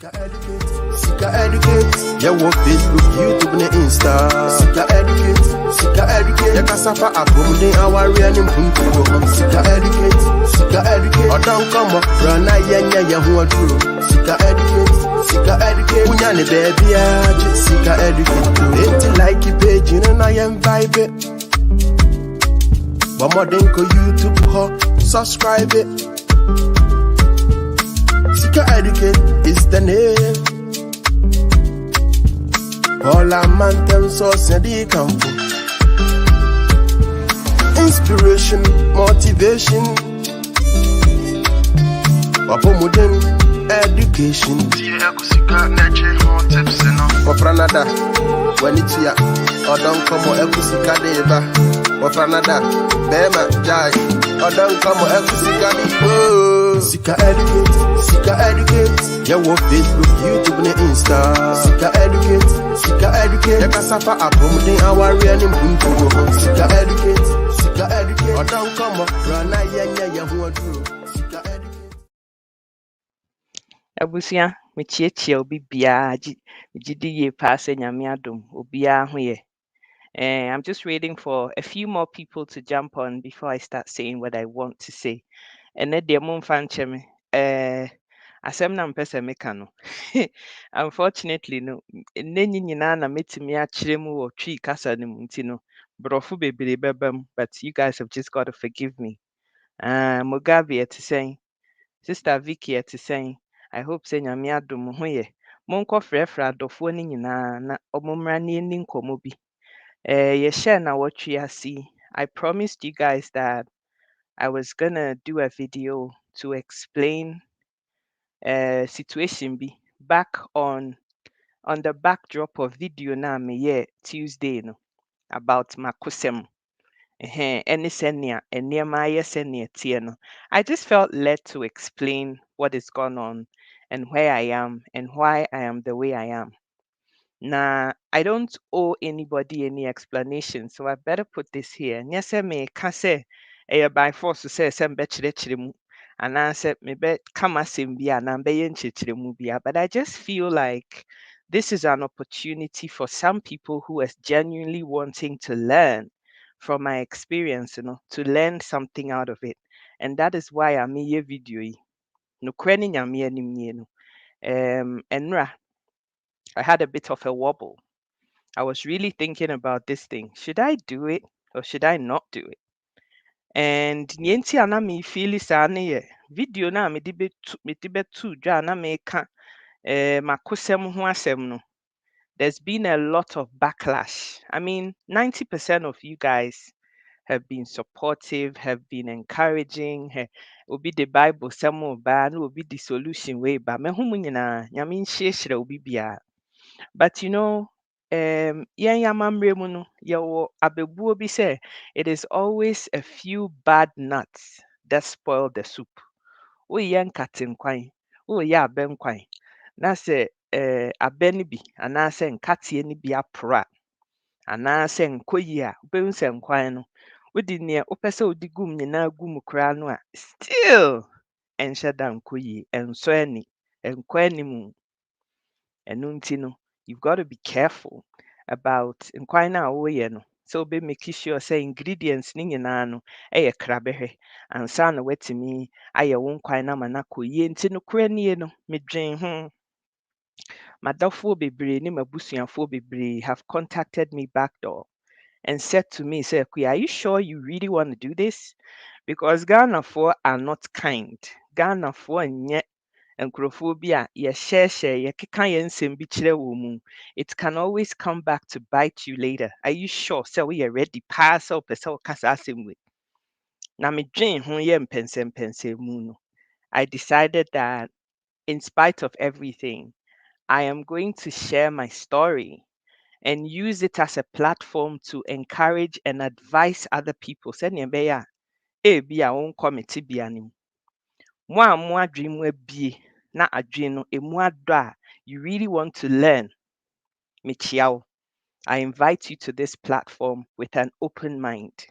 Sika educate, yeah, what Facebook, YouTube, and Insta. Sika educate, yeah, cassava, abode, our real impunto. Sika educate, or don't come up, run, yeah, who are true. Sika educate, Unyani baby, Sika educate. Ain't like it, page, you know, I am vibe. One more than YouTube, subscribe it. Sika educate is the name. All our man them source and they come from inspiration, motivation, modern education. For Canada, when it's here, or don't come or Ekusika deba. For Canada, Bema Jai, or don't come or Ekusika deba. Sika educate, yeah, what Facebook, YouTube, and Insta. Sika educate, yeah, cassava, abode, our real impunto. Sika educate, or don't come up, run, yeah, who are true. Sika educate. Abusia, mechiechia obi bia jidi ye passe nyame adom obia ho ye. I'm just waiting for a few more people to jump on before I start saying what I want to say. And then the mumfan cheme asem na mpɛ sɛ meka no. Unfortunately no, nne nyinaa na metumi akyerɛ mu wɔ twi kasa no mu nti no, borɔfo bebree bɛba mu, but you guys have just got to forgive me. Mugabe ɛte sɛn, Sister Vicky ɛte sɛn. I hope sɛ nyame adom mo ho yɛ. Monkɔ frɛfrɛ adɔfoɔ no nyinaa na ɔmo mmra na yɛnni nkɔmmɔ bi. Yɛhyɛ na wɔtwe ase. I promised you guys that I was gonna do a video to explain situation bi back on the backdrop of video na meyɛ Tuesday no about makosɛm. Ɛne sɛnea nneɛma ayɛ sɛnea ɛteɛ no. I just felt led to explain what is going on and where I am and why I am the way I am. Now, I don't owe anybody any explanation, so I better put this here. Nyɛ sɛ meka sɛ ɛyɛ by force sɛ mbɛkyerɛkyerɛ mu anaasɛ mebɛka m'asɛm bi anaa mbɛyɛ nkyerɛkyerɛmu bia, but I just feel like this is an opportunity for some people who are genuinely wanting to learn from my experience, to learn something out of it. And that is why I'm here video yi. Nokorɛ ne Nyame anim nie no. Enra, I had a bit of a wobble. I was really thinking about this thing. Should I do it or should I not do it? And nea nti a na mefeeli saa ne yɛ video no a mede bɛtoo dwa a na meka makosɛm ho asɛm no. There's been a lot of backlash. I mean, 90% of you guys have been supportive, have been encouraging. Obi the Bible sɛm ba na obi the solution way ba. Mehu mu nyinaa, Nyame nhyirahyira obi biara. But you know, yɛn yamammerɛ mu no, yɛwɔ abɛbuo bi sɛ it is always a few bad nuts that spoil the soup. Woyɛ nkatenkwan, woyɛ abɛnkwan, na sɛ abɛ no bi anaasɛ nkateɛ no bi aporo a, anaasɛ nkɔ yie a, wobɛhu sɛ nkwan no, wode nea wopɛ sɛ wode gum nyinaa gu mu koraa no a, still ɛnhyɛ da nkɔ yie, ɛnsɔ ani, ɛnkɔ anim. Ɛno nti no, you've got to be careful about nkwan no a woyɛ no. So be making sure say ingredients ne nyinaa no ɛyɛ krabɛhwɛ ansa na watumi ayɛ wo nkwan no ama no akɔ yie. Nti nokorɛ nie no, medwen ho. M'adɔfoɔ bebree ne m'abusuafoɔ bebree have contacted me backdoor and said to me, say, Akua, are you sure you really want to do this? Because Ghanafoɔ are not kind. Ghanafoɔ nyɛ nkurɔfoɔ bi a yɛhyɛhyɛ yɛkeka yɛn nsɛm bi kyerɛ wɔn mu. It can always come back to bite you later. Are you sure sɛ woyɛ ready paa sɛ wopɛ sɛ woka saa asɛm wei? Na medwen ho yɛ mpɛnsɛmpɛnsɛ mu no, I decided that in spite of everything, I am going to share my story and use it as a platform to encourage and advise other people. Sɛnea ɛbɛyɛ a, ebi a wonkɔ me tibea no mu. Mo a mo adwene mu abie na adwene no emu adɔ a you really want to learn, mekyia wo. I invite you to this platform with an open mind.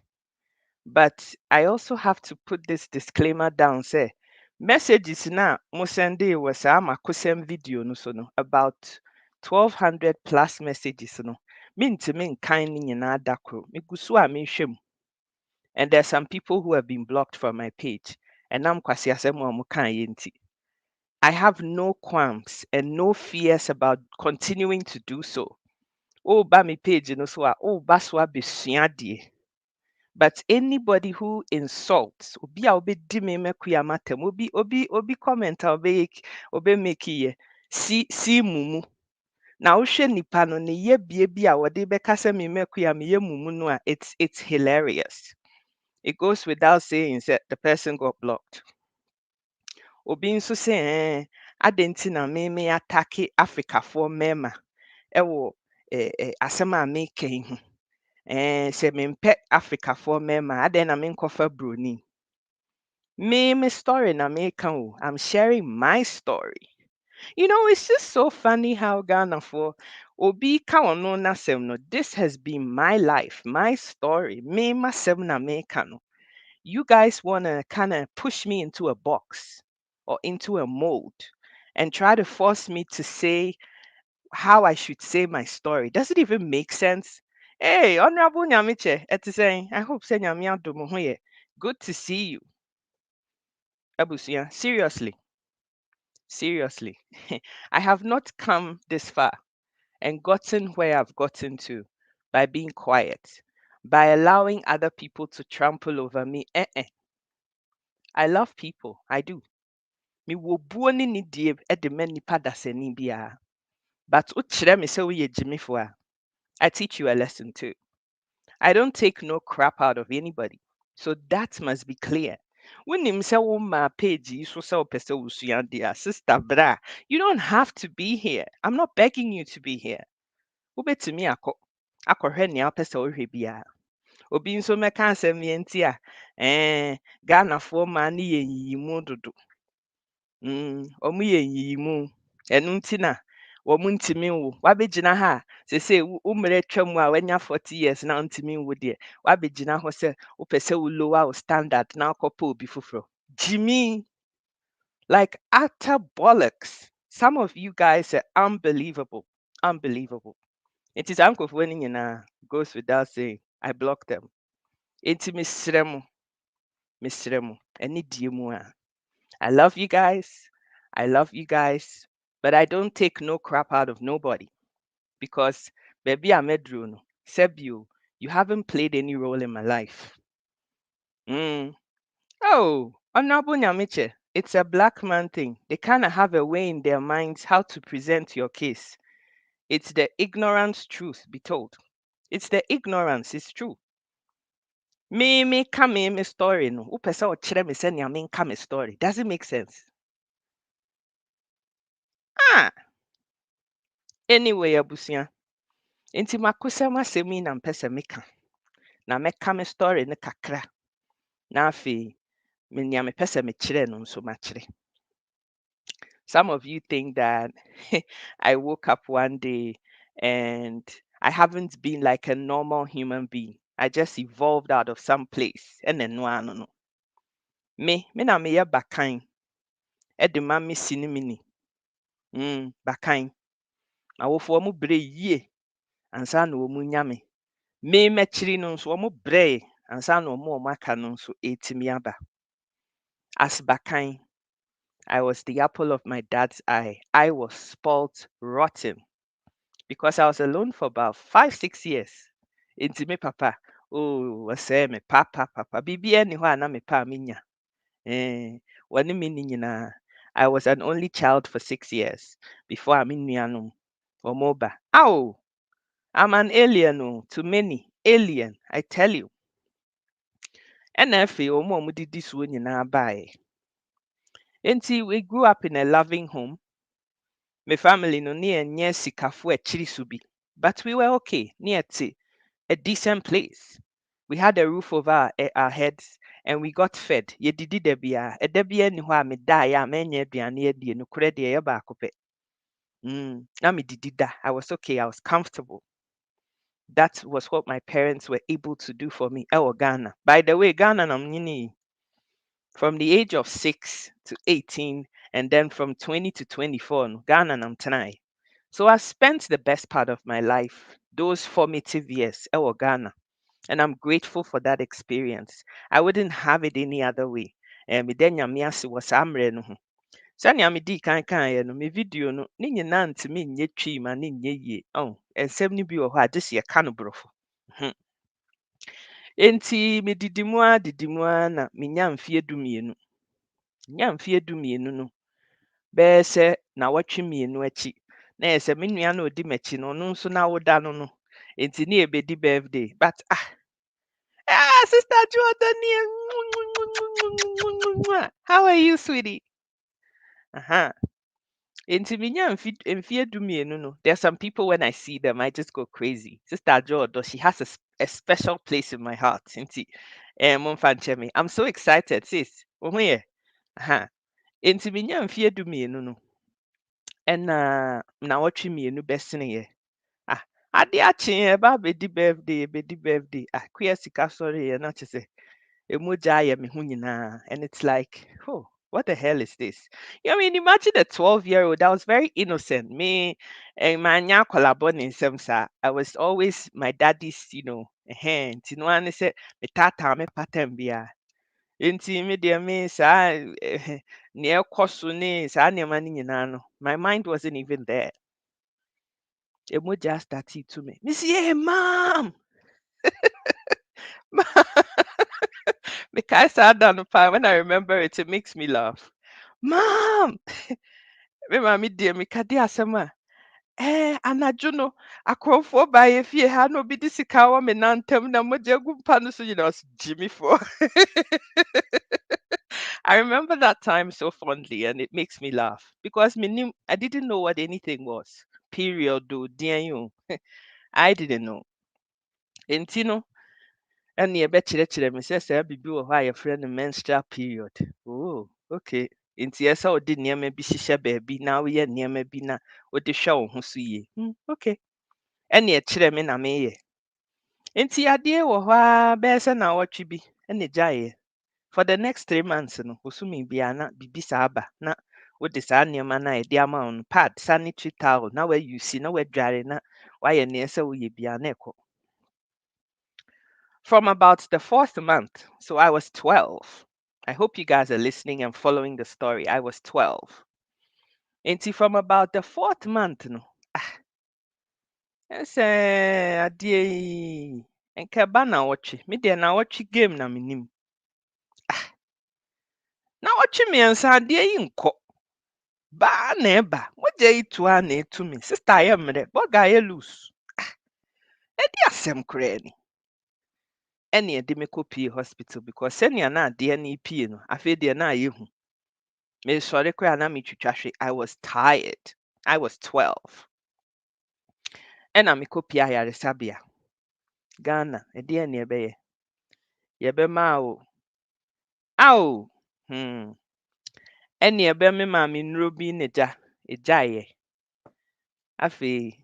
But I also have to put this disclaimer down, say, Messages na mo sending was saa makosɛm video no so no, about 1,200 plus messages no. Mintimi nkan ne nyinaa da koro. Megu so a mehwɛ mu. And there's some people who have been blocked from my page. And I'm kwasi asɛm a ɔmo kaeɛ nti. I have no qualms and no fears about continuing to do so. Oh, ba me page no so a, oh, ba so abesua adeɛ. But anybody who insults, obi a obedi me mekuya matem, obi comment a obe make ye, si mumu. Na wohwɛ nipa no ne yebie bi a wɔde bɛka sɛ me mekuya me ye mumu no a, it's hilarious. It goes without saying that the person got blocked. Obi nso sɛ adɛn nti na me atake Africafoɔ mmarima ɛwɔ asɛm a meka yi ho. Sɛ mempɛ Africafoɔ mmarima a, adɛn na menkɔfa Broni? Me story na meka o. I'm sharing my story. You know, it's just so funny how Ghana for Obi ka ɔno n'asɛm no. This has been my life, my story. Me masɛm na meka no. You guys want to kind of push me into a box or into a mold and try to force me to say how I should say my story. Does it even make sense? Hey, Honorable Nyamiche, I hope say Nyami adom ho yɛ. Good to see you. Abusia, seriously, seriously. I have not come this far and gotten where I've gotten to by being quiet, by allowing other people to trample over me. I love people. I do. Me wo buo ne nidie de ma nipa dasani biara. But wokyerɛ me sɛ woyɛ gyimifo a, I teach you a lesson too. I don't take no crap out of anybody. So that must be clear. Wonim sɛ woma page yi so sɛ wopɛ sɛ wosua adeɛ a, sister bra, you don't have to be here. I'm not begging you to be here. Wobɛtumi akɔhwɛ nea wopɛ sɛ wohwɛ biara. Obi nso mɛka asɛm yɛ nti a, Ghanafoɔ ma ne yɛ nyiyimu dodo. Ɔmo yɛ nyiyimu. Ɛno nti na wɔn ntumi nwo. Wabɛgyina ha a, sese wo mmerɛ twam a wanya 40 years na ntumi nwo deɛ, wabɛgyina hɔ sɛ wopɛ sɛ wo lower wo standard na akɔpɛ obi foforɔ. Jimmy, like utter bollocks. Some of you guys are unbelievable. Unbelievable. It is uncle for winning goes without saying. I block them. Enti mesrɛ mo. Ɛne die mu a. I love you guys. I love you guys. But I don't take no crap out of nobody. Because baby I'm no. Sebio, you haven't played any role in my life. Oh, Honorable Nyamiche, it's a black man thing. They kind of have a way in their minds how to present your case. It's the ignorance truth be told. It's the ignorance, it's true. Me come in my story no. Upe sa ochire me say me come story. Does it make sense? Anyway, abusia. Enti makosɛm asɛm yi na mpɛ sɛ meka. Na mɛka me story ne kakra. Na afei, nea mepɛ sɛ mekyerɛ no nso makyerɛ. Some of you think that I woke up one day and I haven't been like a normal human being. I just evolved out of some place. And then no. Me na meyɛ bakan. Ɛde ma me sini mini. Bakan. Awofoɔ mo brɛ yie. Ansa na wɔn nya me. Me mɛkyiri no nso wɔn brɛ ansa na wɔn aka no nso etimi aba. As bakan, I was the apple of my dad's eye. I was spoiled rotten because I was alone for about 5-6 years. Into me papa, oh, say me papa. Bibi any ho na me pa minya. Wani me nyina. I was an only child for 6 years before I nuanom omoba. Ow! I'm an alien to many. Alien, I tell you. And afei omo a didi soɔ nyinaa baeɛ. Enti we grew up in a loving home. My family no near sikafo akyiri so bi. But we were okay. Near to a decent place. We had a roof over our heads and we got fed. Ye didi da bia. E da bia ni hɔ a me daeɛ a manya aduane adi no korɛ deɛ ɛyɛ baako pɛ. Na me didi da. I was okay. I was comfortable. That was what my parents were able to do for me. Ghana. By the way, Ghana na mnyini. from the age of 6 to 18, and then from 20 to 24, no, Ghana nam tenai. So I spent the best part of my life, those formative years, ɛwɔ Ghana, and I'm grateful for that experience. I wouldn't have it any other way. Meda Nyame ase wɔ saa mmerɛ no ho. Sɛnea medii kan kaeɛ no, me video no, ne nyinaa ntumi nyɛ twii ma ne nyɛ yie. Nsɛm no bi wɔ hɔ a gye sɛ yɛka no borɔfo. Mhm. Enti didi mu a na menya mfeɛ dumienu. Nya mfeɛ dumienu no, bɛyɛ sɛ naawɔtwe mmienu akyi, na ɛyɛ sɛ me nua no a odi m'akyi no, ɔno nso n'awoda no no, enti ne yɛbɛdi birthday. But Sister Jordan, how are you, sweetie? Enti menya mfeɛ dumienu no, there are some people when I see them, I just go crazy. Sister Jordan, she has a special place in my heart. Enti, momfa nkyɛ me. I'm so excited, sis. Wo ho yɛ? Enti menya mfeɛ dumienu no, ɛna naawɔtwe mmienu bɛseneɛ. Ade akye ɛba abɛdi birthday. Kua sika sɔreeɛ na kyerɛ sɛ emu gya ayɛ me ho nyinaa. And it's like, oh, what the hell is this? I mean, imagine a 12-year-old. I was very innocent. Me, manya akwadaa ne nsɛm saa. I was always my daddy's, nti no ara ne sɛ metaataa me pattern biara. Nti me deɛ me saa nea ɛkɔ so ne saa nneɛma no nyinaa no, my mind wasn't even there. Emu gya started to me. Me say, hey, mom! Mekae saa da no paa, when I remember it, it makes me laugh. Mom! Me maame deɛ meka di asɛm a, anadwo no, akorɔmfoɔ baeɛ fie ha na obi de sika wɔ me nan ntam na mogya gu mpa no so nyina ɔse gye me for. I remember that time so fondly and it makes me laugh because I didn't know what anything was. Period. Do I didn't know. Nti no, ɛne ɛbɛkyerɛkyerɛ me sɛ saa biribi wɔ hɔ a yɛfrɛ no menstrual period. Oh, okay. Nti ɛsɛ sɛ wode nneɛma bi hyehyɛ baabi na woyɛ nneɛma bi na wode hwɛ wo ho so yie. Okay. Ɛne ɛkyerɛ me na meyɛ. Nti adeɛ wɔ hɔ a bɛyɛ sɛ naawɔtwe bi ɛne gyaeɛ. For the next 3 months no, bosome biara na biribi saa aba na wode saa nneɛma no a yɛde ama wo no, pad, sanitary towel, na woayusi na woadware na woayɛ nea ɛsɛ woyɛ biara na ɛkɔ. From about the 4th month, so I was 12. I hope you guys are listening and following the story. I was 12. And from about the 4th month, no, ɛsɛ adeɛ yi, nka ɛba naawɔtwe. Me deɛ naawɔtwe game na menim. Naawɔtwe mmiɛnsa adeɛ yi nkɔ. Baa na ɛba. Mogya yi toa na ɛtu me. Sister ayɛ mmerɛ. Bɔga ayɛ loose. Ɛde asɛm koraa ni. Ɛne ɛde me kɔpie hospital because sɛnea na adeɛ no pie no, afei deɛ na ayɛ hu. Mesɔre koraa na metwitwa hwe. I was tired. I was 12. Ɛna mekɔpie ayaresabea. Ghana, ɛdeɛ ne ɛbɛyɛ? Yɛbɛma wo. Ao! Ɛne ɛbɛme maame nnuro bi ne gya. Ɛgyaeɛ. Afei,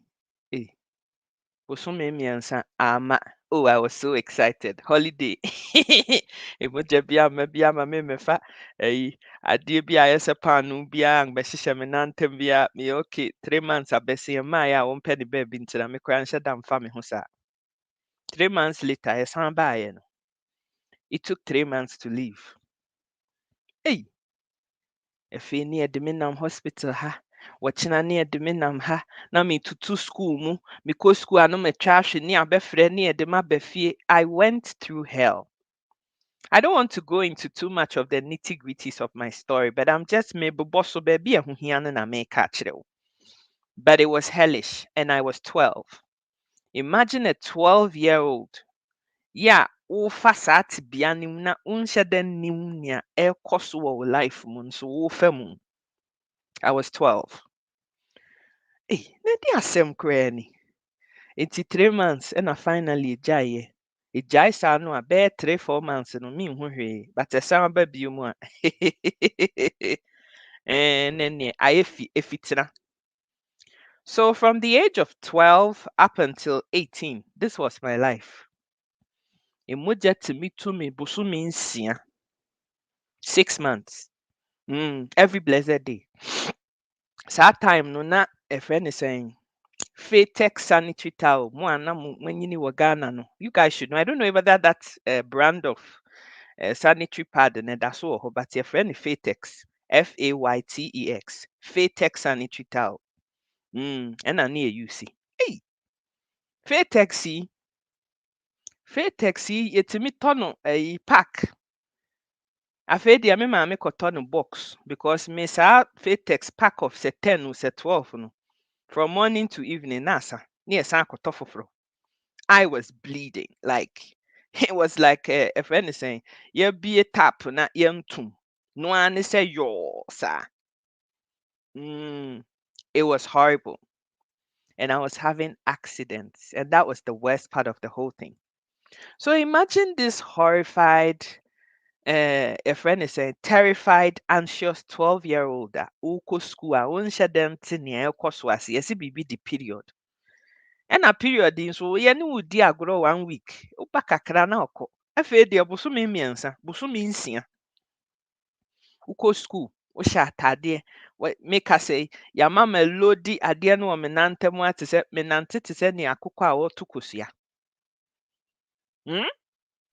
bosome mmiɛnsa ama. Oh, I was so excited. Holiday. Emogya bi ama me mefa adeɛ bi a yɛsɛ paano biara mbɛhyehyɛ me nan ntam biara meyɛ okay 3 months abɛsi mmaeɛ a wɔmpɛ ne baabi nti na me koraa nhyɛ da mfa me ho saa. 3 months later, yɛsan baeɛ no. It took 3 months to leave. Afei ne yɛde me nam hospital ha. Wɔkyena ne yɛde me nam ha na metutu school mu. Mekɔ school a no metwa ahwe ne abɛfrɛ ne yɛde me aba fie. I went through hell. I don't want to go into too much of the nitty-gritties of my story, but I'm just mebobɔ so baabi a ɛho hia no na meka akyerɛ wo. But it was hellish and I was 12. Imagine a 12-year-old. Yeah, wofa saa tebea no mu na wonhyɛ da nnim nea ɛrekɔ so wɔ wo life mu nso wofa mu. I was 12. Na di asɛm koraa ni. Enti 3 months ɛna finally ɛgyaeɛ. Ɛgyae saa no a bɛyɛ 3-4 months no menhu hwee. But ɛsan aba bio mu a na neɛ ayɛ ɛfitena. So from the age of 12 up until 18, this was my life. Emogya tumi tu me bosome nsia. 6 months. Every blessed day. That time no na a friend is saying Fatex sanitary towel. Mo ana when you Ghana no. You guys should know. I don't know whether that's a brand of sanitary pad and that's all, but your friend is Fatex. Faytex. Fatex sanitary towel. And I near you see. Hey, Fatex yi. Fatex yi yetimi tɔ no pack. Afei deɛ me maame kɔtɔ no box because me saa Fatex pack of sɛ 10 or sɛ 12 no from morning to evening nasa. Na yɛsan akɔtɔ foforɔ. I was bleeding like it was like a friend is saying yɛbie tap na yɛntum. No one say yo sir. It was horrible. And I was having accidents. And that was the worst part of the whole thing. So imagine this horrified, a friend is saying, terrified, anxious 12-year-old that uko school, I won't share them to near Koswasi, yes, it be the period. And a period in so ye no would agro 1 week. Upa kakra na oko. Afei de busumi miensa, busumi nsia. Uko school, wohyɛ atadeɛ, meka sɛ yɛama me lodi adeɛ no wɔ me nantam a te sɛ menante te sɛ nea akokɔ a wɔto kosua.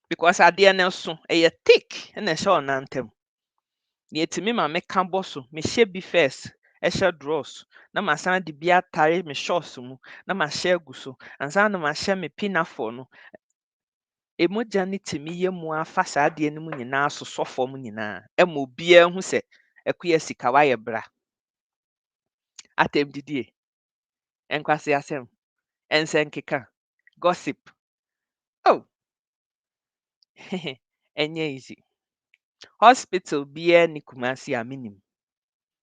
Because adeɛ no so ɛyɛ thick ɛna ɛhyɛ wo nantam. Nea ɛtumi ma meka bɔ so, mehyɛ bi first ɛhyɛ drawers na masan de bi atare me shorts mu na mahyɛ agu so ansa na mahyɛ me pinafore no. Emogya no tumi yɛ mu afa saa adeɛ no mu nyinaa asosɔ fam nyinaa ɛma obiara hu sɛ ɛkoyɛ sika wayɛ bra. Atem didie. Enkwasi asɛm. Ɛnsɛnkeka. Gossip. Oh. Ɛnyɛ easy. Hospital biara ni Kumasi a minim.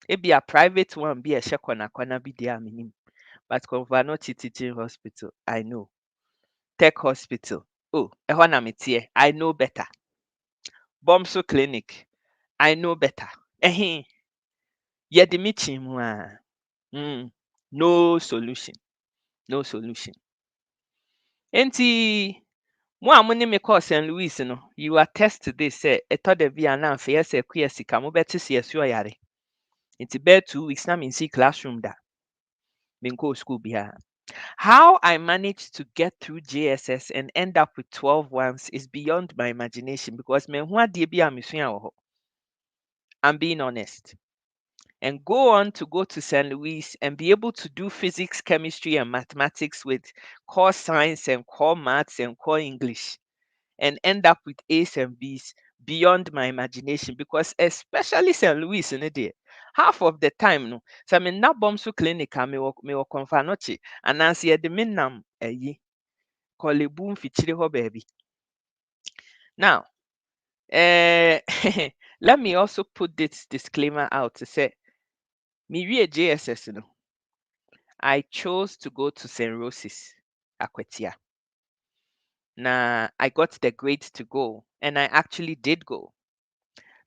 Ebi a private one bi a ɛhyɛ kɔna bi deɛ a minim. But Konfano Teaching Hospital, I know. Tech Hospital. Oh, ɛhɔ na meteɛ. I know better. Bomso Clinic. I know better. Yɛde me kyi mu a. No solution. No solution. Enti mo a mo ne me kɔɔ St. Louis no, you attest to this sɛ ɛtɔ da bi a na afei sɛ ɛkoyɛ sika mobɛte sɛ yɛso ɔyare. Nti bɛyɛ 2 weeks na mensi classroom da. Menkɔɔ school biara. How I managed to get through JSS and end up with 12 ones is beyond my imagination because menhu adeɛ bi a mesua wɔ hɔ. I'm being honest. And go on to go to St. Louis and be able to do physics, chemistry, and mathematics with core science and core maths and core English and end up with A's and B's beyond my imagination because especially St. Louis in there. Half of the time no, so me na bomso clinic a me wo konfanochi anansi ye de menam eyi kolebu mfichire ho baby. Now, let me also put this disclaimer out to say me wie JSS no. I chose to go to St. Rose's Akwetia. Now, I got the grades to go and I actually did go.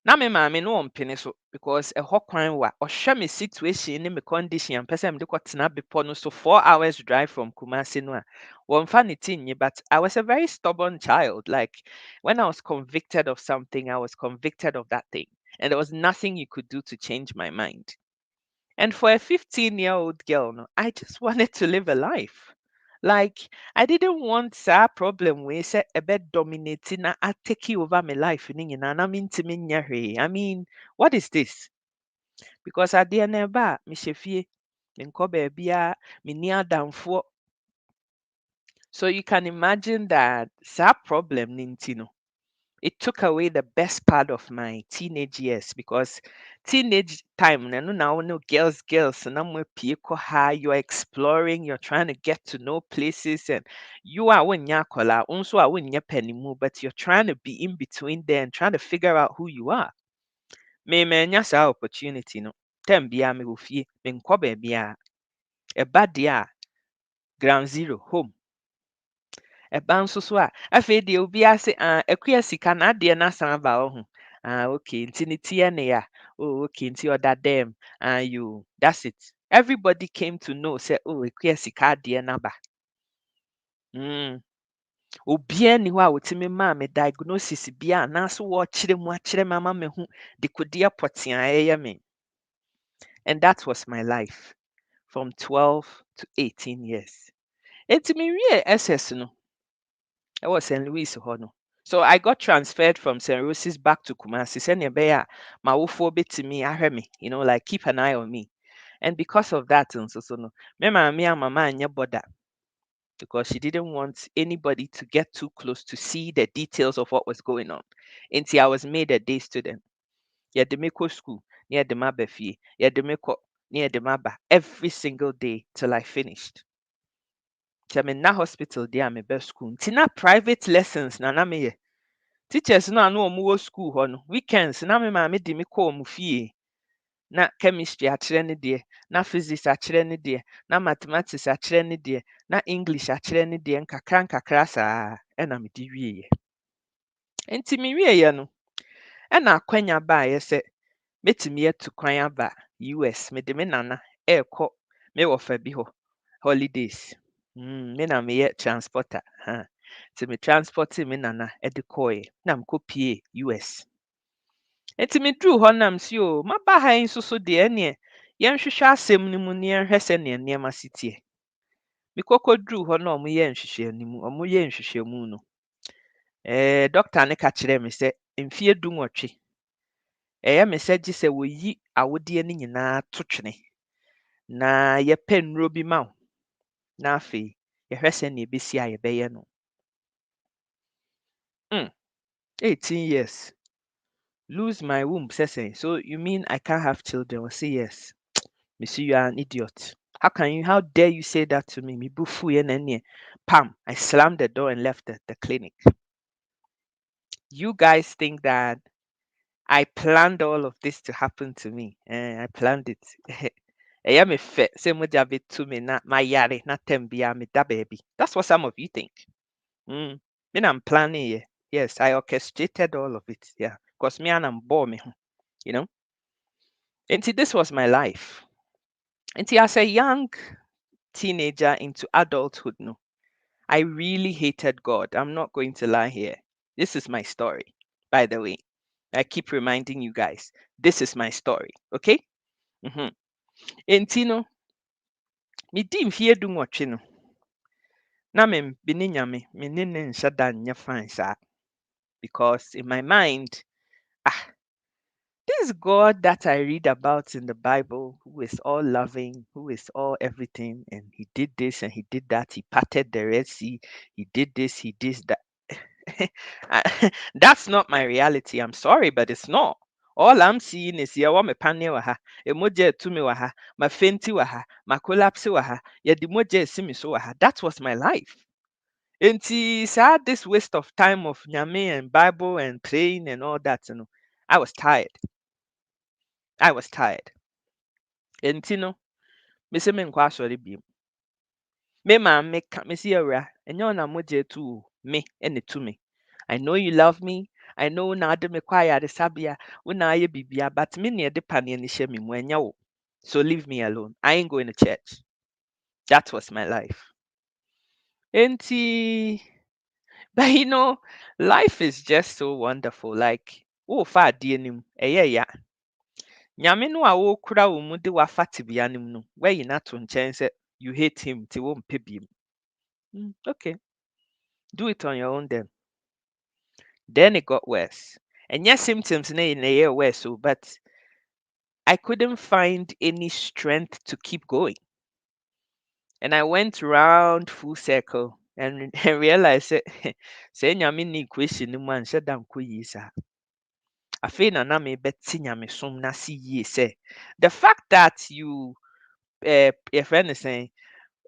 Na me maame no ɔmpene so because ɛhɔ kwan wa ɔhwɛ me situation ne me condition ampɛ sɛ mede kɔtena bepɔ no so 4 hours drive from Kumasi no a wɔmfa ne ti nye. But I was a very stubborn child. Like when I was convicted of something, I was convicted of that thing. And there was nothing you could do to change my mind. And for a 15-year-old girl, no, I just wanted to live a life. Like I didn't want that problem where say a bit dominating na I take over my life and I mean to me. I mean, what is this? Because at the end of ba me shefie me nko baabia me ni adamfo. So you can imagine that problem ninti no. It took away the best part of my teenage years because teenage time, now girls, and I'm with high, you're exploring, you're trying to get to know places, and you are when yakola, also I wouldn't penny more, but you're trying to be in between there and trying to figure out who you are. Me nyasa opportunity no. Tem bia me wofie, me nkɔ baabi a bad dia ground zero home. Ɛba nso so a afei deɛ obi ase akuya sika na adeɛ no asan aba wo ho. Okay, nti ne tie ne ya. Oh, okay, nti ɔda dam. You, that's it. Everybody came to know say, oh, akuya sika adeɛ no aba. Obiara ni hɔ a wotumi maa me diagnosis bi a anaasɛ wɔrekyerɛ mu akyerɛ me ama mehu dekodeɛ pɔtee a ɛyɛ me. And that was my life from 12 to 18 years. Enti mewie SS no, ɛwɔ St. Louis hɔ no. So I got transferred from St. Rose's back to Kumasi. Sɛnea ɛbɛyɛ a m'awofoɔ bɛtumi ahwɛ me, like keep an eye on me. And because of that, nso so no, me maame ama manyɛ bother because she didn't want anybody to get too close to see the details of what was going on. Until I was made a day student. Yɛde me kɔ school, na yɛde me aba fie. Yɛde me kɔ, na yɛde me aba every single day till I finished. Nti menna hospital deɛ a mebɛ school. Nti na private lessons na meyɛ. Teachers no a na ɔmo wɔ school hɔ no, weekends na me maame de me kɔ ɔmo fie. Na chemistry akyerɛ ne deɛ, na physics akyerɛ ne deɛ, na mathematics akyerɛ ne deɛ, na English akyerɛ ne deɛ, nkakra nkakra saa ɛna mede wieɛ. Nti mewieɛ no, ɛna akwanya baeɛ sɛ metumi atu kwan aba US. Mede me nana ɛrekɔ me wɔfa bi hɔ holidays. Me na meyɛ transporter. Nti me transporte me nana ɛde kɔɔɛ na mekɔpuee US. Nti meduruu hɔ nam se o, maba ha yi nso so deɛ ɛneɛ yɛnhwehwɛ asɛm no mu na yɛnhwɛ sɛnea nneɛma si teɛ. Mekɔkɔduruu hɔ na ɔmoyɛ nhwehwɛmu no, doctor no ka kyerɛɛ me sɛ mfeɛ 18 ɛyɛ me sɛ gye sɛ woyi awodeɛ no nyinaa to twene na yɛpɛ nnuro bi ma wo na afei yɛhwɛ sɛnea ɛbɛsi a yɛbɛyɛ no. 18 years. Lose my womb, sɛ. So you mean I can't have children? I say yes. Me see you are an idiot. How dare you say that to me? Me bufu ye. Pam, I slammed the door and left the clinic. You guys think that I planned all of this to happen to me. I planned it. Ɛyɛ me fɛ sɛ mogya bɛtu me na mayare na tam biara meda baabi. That's what some of you think. Me na I'm planning here. Yes, I orchestrated all of it. Yeah, because me and I'm born me, And this was my life. And as a young teenager into adulthood, no, I really hated God. I'm not going to lie here. This is my story, by the way. I keep reminding you guys, this is my story, okay? Enti no, medi mfeɛ 18 no, na me ne Nyame, me ne ne nhyɛ da nyɛ fine saa. Because in my mind, this God that I read about in the Bible, who is all loving, who is all everything, and he did this and he did that, he parted the Red Sea, he did this, he did that. That's not my reality. I'm sorry, but it's not. All I'm seeing is ya me pane wa ha, emoje tumi wa ha, ma fenti wa ha, ma collapse wa ha, ya di moje simi so wa ha. That was my life. Enti sa this waste of time of nyame and Bible and praying and all that, I was tired. Enti no, me se me nkwa asori bi. Me ma me ka me si awura, enyo na moje tu me ene tu me. I know you love me. I know na ade me kwa ya de sabia, una aye bibia, but me ne de pane ni hye me mu enya wo. So leave me alone. I ain't going to church. That was my life. Enti, but life is just so wonderful. Like, fa ade anim, ya. Nyame no a wo kura wo mu de wafa tibia nim no, wayi na to nkyɛn sɛ you hate him ti wo mpɛ bi. Okay. Do it on your own then. Then it got worse. And yes, symptoms in a year worse, so but I couldn't find any strength to keep going. And I went round full circle and realized say nyame ni equation no man shut down ko yi sa. Afei na me beti nyame som na si yi say the fact that you your friend is saying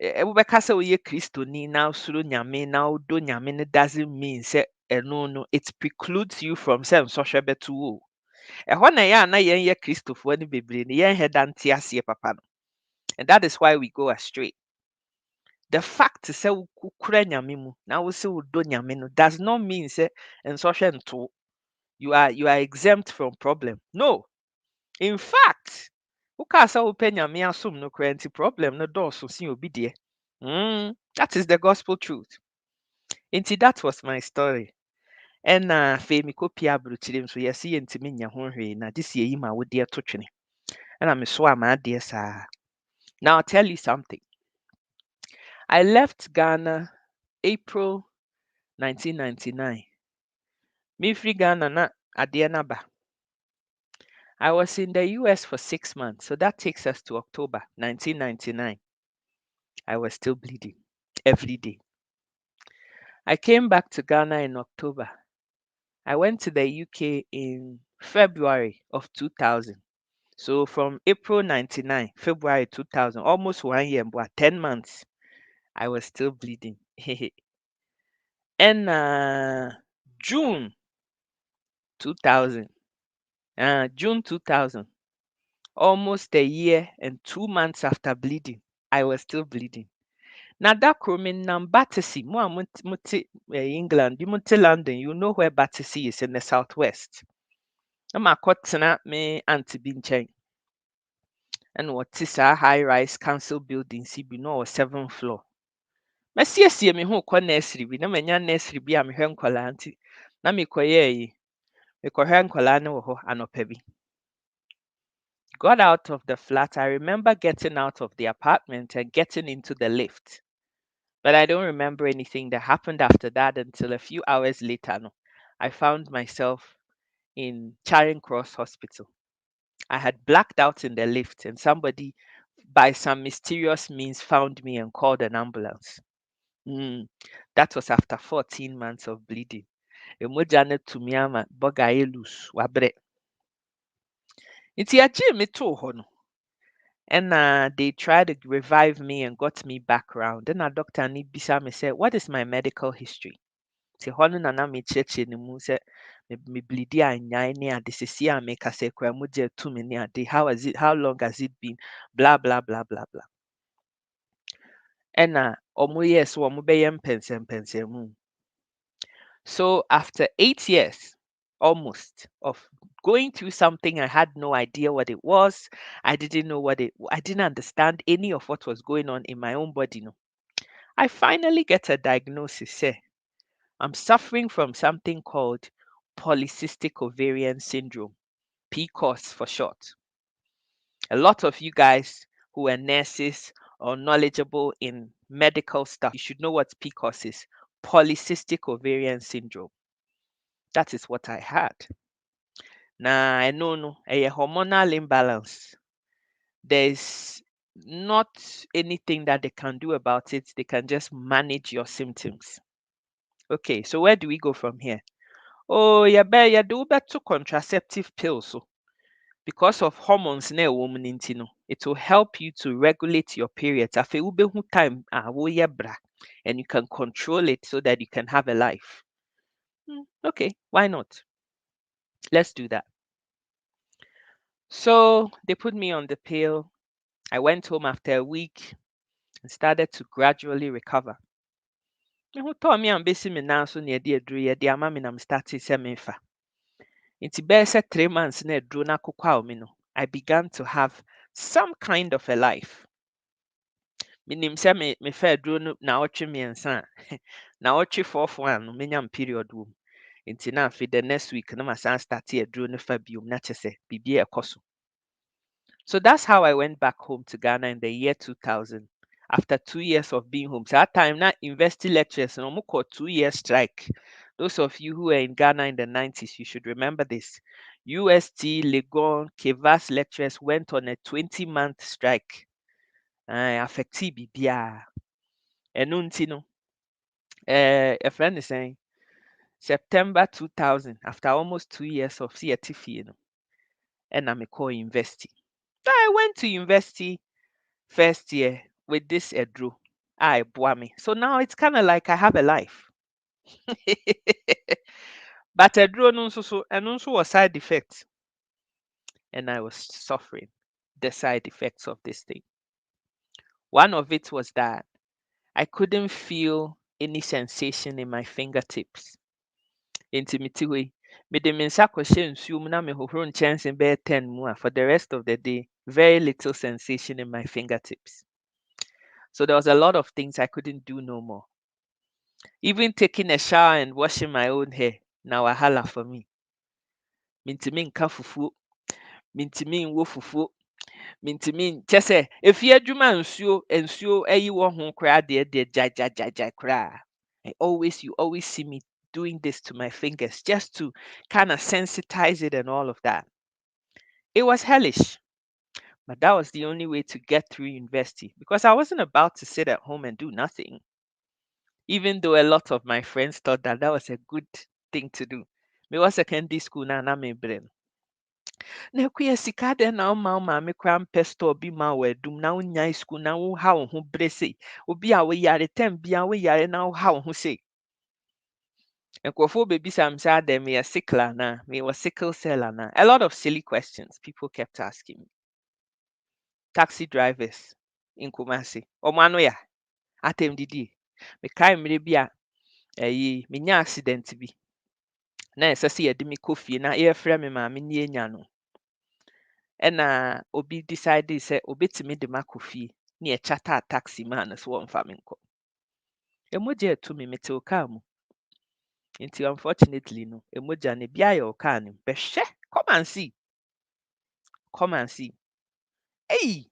wobɛka sɛ woyɛ kristoni na wosoro nyame na wodɔ nyame no doesn't mean sɛ ɛno no it precludes you from sɛ nsɔhwɛ bɛto wo. Ɛhɔ na ɛyɛ a na yɛnyɛ kristofoɔ no bebree no yɛnhɛ da nte aseɛ papa no. And that is why we go astray. The fact sɛ wokura nyame mu na wo sɛ wodɔ nyame no does not mean sɛ nsɔhwɛ nto. You are exempt from problem. No. In fact, wokaa sɛ wopɛ nyame asom no koraa nti problem no dɔɔso sen obi deɛ. That is the gospel truth. Nti that was my story. Ɛna afei mekɔpie aburokyire nso yɛse yɛntumi nya ho hwee na gye sɛ yɛyi ma wodeɛ to twene. Ɛna mesoa m'adeɛ saa. Now I'll tell you something. I left Ghana April 1999. Mefiri Ghana na adeɛ no aba. I was in the US for 6 months, so that takes us to October 1999. I was still bleeding every day. I came back to Ghana in October. I went to the UK in February of 2000. So from April 99, February 2000, almost 1 year, but 10 months, I was still bleeding. And June 2000, June 2000, almost a year and 2 months after bleeding, I was still bleeding. Now that in nam Battersea, mo a mote England, you mote London, you know where Battersea is in the southwest. Na makɔtena me auntie bi nkyɛn. And wɔte saa high-rise council building si bi na ɔwɔ 7th floor. Masiesie me ho kɔ nursery bi na manya nursery bi a mehwɛ nkɔlaa nti na mekɔyɛɛ mekɔhwɛ nkɔlaa no wɔ hɔ anɔpa bi. Got out of the flat. I remember getting out of the apartment and getting into the lift. But I don't remember anything that happened after that until a few hours later. No, I found myself in Charing Cross Hospital. I had blacked out in the lift, and somebody, by some mysterious means, found me and called an ambulance. That was after 14 months of bleeding. Emogya no tumi ama bɔga ayɛ loose wabrɛ. Nti yɛgyee me too hɔ no. And they tried to revive me and got me back around. Then a doctor ni bisa me said, "What is my medical history?" Say, "Hono na na me cheche ni mu say me bleedi anyai ni ade sisi a me kase kwa mu je tu me ni ade. How long has it been? Blah blah blah blah blah." And omo yes omo beye mpense mu. So after 8 years almost of going through something I had no idea what it was. I didn't know I didn't understand any of what was going on in my own body. No. I finally get a diagnosis. Say, I'm suffering from something called polycystic ovarian syndrome, PCOS for short. A lot of you guys who are nurses or knowledgeable in medical stuff, you should know what PCOS is. Polycystic ovarian syndrome. That is what I had. Now I know a hormonal imbalance. There's not anything that they can do about it. They can just manage your symptoms. Okay, so where do we go from here? Oh, you do better contraceptive pills. So because of hormones na woman no, it will help you to regulate your periods. After who time and you can control it so that you can have a life. Okay, why not? Let's do that. So they put me on the pill. I went home after a week and started to gradually recover. Who told me I'm basing me now so near dear drew the amami I'm starting semifa. It's best 3 months na drew na no. I began to have some kind of a life. Minim se me fair drew no na ochi miensa. Na ochi 4th one no menyam period wom. Nti na afi the next week na masan start here drew no fa biom na chese bibie ekoso. So that's how I went back home to Ghana in the year 2000. After 2 years of being home. So that time, now university lecturers, no more 2 year strike. Those of you who were in Ghana in the 90s, you should remember this. UST, Legon, Kevas lecturers went on a 20-month strike. Affecti bibia. Enuntino. A friend is saying September 2000, after almost 2 years of CTF, and I'm a university. I went to university first year with this Edru. I me. So now it's kind of like I have a life. But Edru and also was side effects. And I was suffering the side effects of this thing. One of it was that I couldn't feel any sensation in my fingertips. Intimity way. Mede me nsa kɔhyɛ nsuo mu na mehohoro nkyɛnse bɛyɛ 10 mu a for the rest of the day, very little sensation in my fingertips. So there was a lot of things I couldn't do no more. Even taking a shower and washing my own hair, now wahala for me. Mintimi nka fufuo, mintimi nwo fufuo, mintimi kyɛ sɛ efie adwuma nsuo ɛyi wɔ ho koraa deɛ gyae koraa. You always see me doing this to my fingers just to kind of sensitize it and all of that. It was hellish, but that was the only way to get through university because I wasn't about to sit at home and do nothing. Even though a lot of my friends thought that that was a good thing to do. Me was secondary school na me brain. Na kuya sika de na ma me kra mpɛ store bi ma wo adum na wonya school na wo ha wo ho brese. Obi a wo yare tem bia wo yare na wo ha wo ho sei. Nkurɔfoɔ bebisa me sɛ adɛn meyɛ sickle anaa mewɔ sickle cell anaa. A lot of silly questions people kept asking me. Taxi drivers in Kumasi. Ɔmo ano ya atem didi. Mekae mmerɛ bi a menya accident bi. Na ɛsɛ sɛ yɛde me kɔ fie na yɛfrɛ me maame ne yɛnya no. Ɛna obi decide sɛ obetumi de me akɔ fie na yɛkyata taxi maa no so wɔmfa me nkɔ. Emogya etu me mete wo kaa mu. Nti unfortunately no, emogya no bi ayɛ wo kaa no mu. Bɛhwɛ, come and see. Come and see. Hey!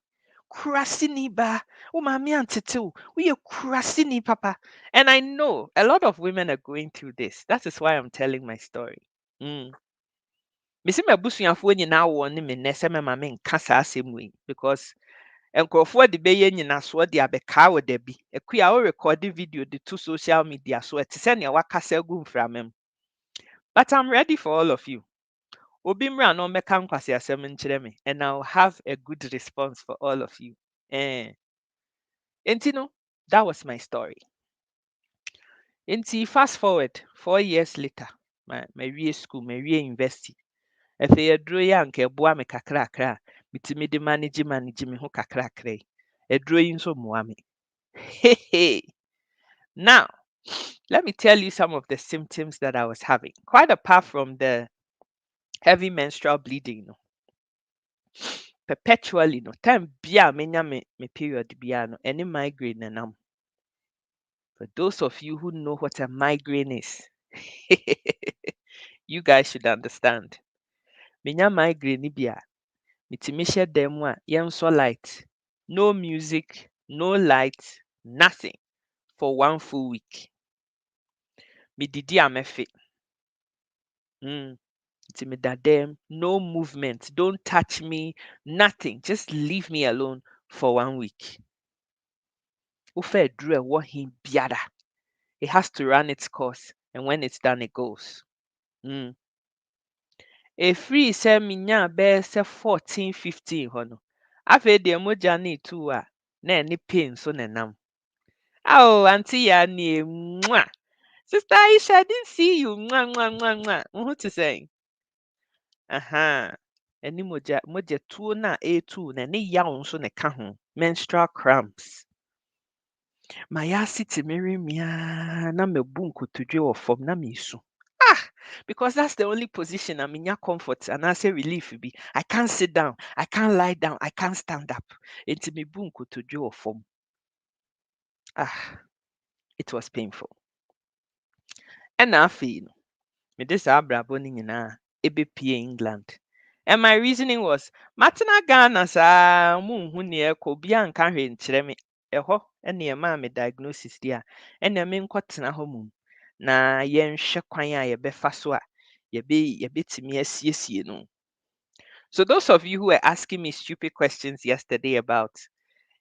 Kurasini ba, wo maame antete wo. Woyɛ kurasini papa. And I know a lot of women are going through this. That is why I'm telling my story. Mesi m'abusuafoɔ nyinaa wɔ ne me nnɛ sɛ me maame nka saa asɛm wei because nkurɔfoɔ de bɛyɛ nyinasoɔ de abɛkaa wɔ dabi. Ɛkui a worekɔde video de to social media so ɛte sɛ nea wakasa agu mframa mu. But I'm ready for all of you. Obi mmra na ɔmmɛka nkwaseasɛm nkyerɛ me and I'll have a good response for all of you. Enti no, that was my story. Enti fast forward 4 years later, mawie school, mawie university. Afei aduro yi a nka ɛboa me kakrakra a metumi de manage me ho kakrakra yi. Aduro yi nso mmoa me. Now, let me tell you some of the symptoms that I was having. Quite apart from the heavy menstrual bleeding, no. Perpetually, no. Time bia menya me period bia no. Any migraine nenam. For those of you who know what a migraine is, you guys should understand. Menya migraine ni bia. Mitimi hye dan mu a yɛnsɔ light. No music, no light, nothing for 1 full week. Mididi a mɛfe. Nti meda dan, no movement, don't touch me, nothing. Just leave me alone for 1 week. Wofa aduru ɛwɔ he biara. It has to run its course, and when it's done, it goes. Ɛfiri sɛ menya bɛyɛ sɛ 14, 15 hɔ no. Afei deɛ mogya no etu a na ɛne pain so nenam. Oh, auntie Yani, mwah. Sister Aisha, I didn't see you. Mwah, mwah, mwah, mwah. What to say? Ɛne mogya tuo na etu na ne yaw nso ne ka ho. Menstrual cramps. Mayasi timiri mia na mebu nkotodwe wɔ fam na mesu. Because that's the only position I'm in your comfort and I say relief be. I can't sit down, I can't lie down, I can't stand up. Enti mebu nkotodwe wɔ fam. It was painful. And afei no, mede saa abrabɔ no nyinaa ɛbɛpie England. And my reasoning was, matena Ghana saa munhu ne ɛkɔ bi anka hwee nkyerɛ me. Ɛhɔ ɛne ɛmaa me diagnosis di a ɛna menkɔtena hɔ mum. Na yɛnhwɛ kwan a yɛbɛfa so a yɛbɛtumi asiesie no. So those of you who were asking me stupid questions yesterday about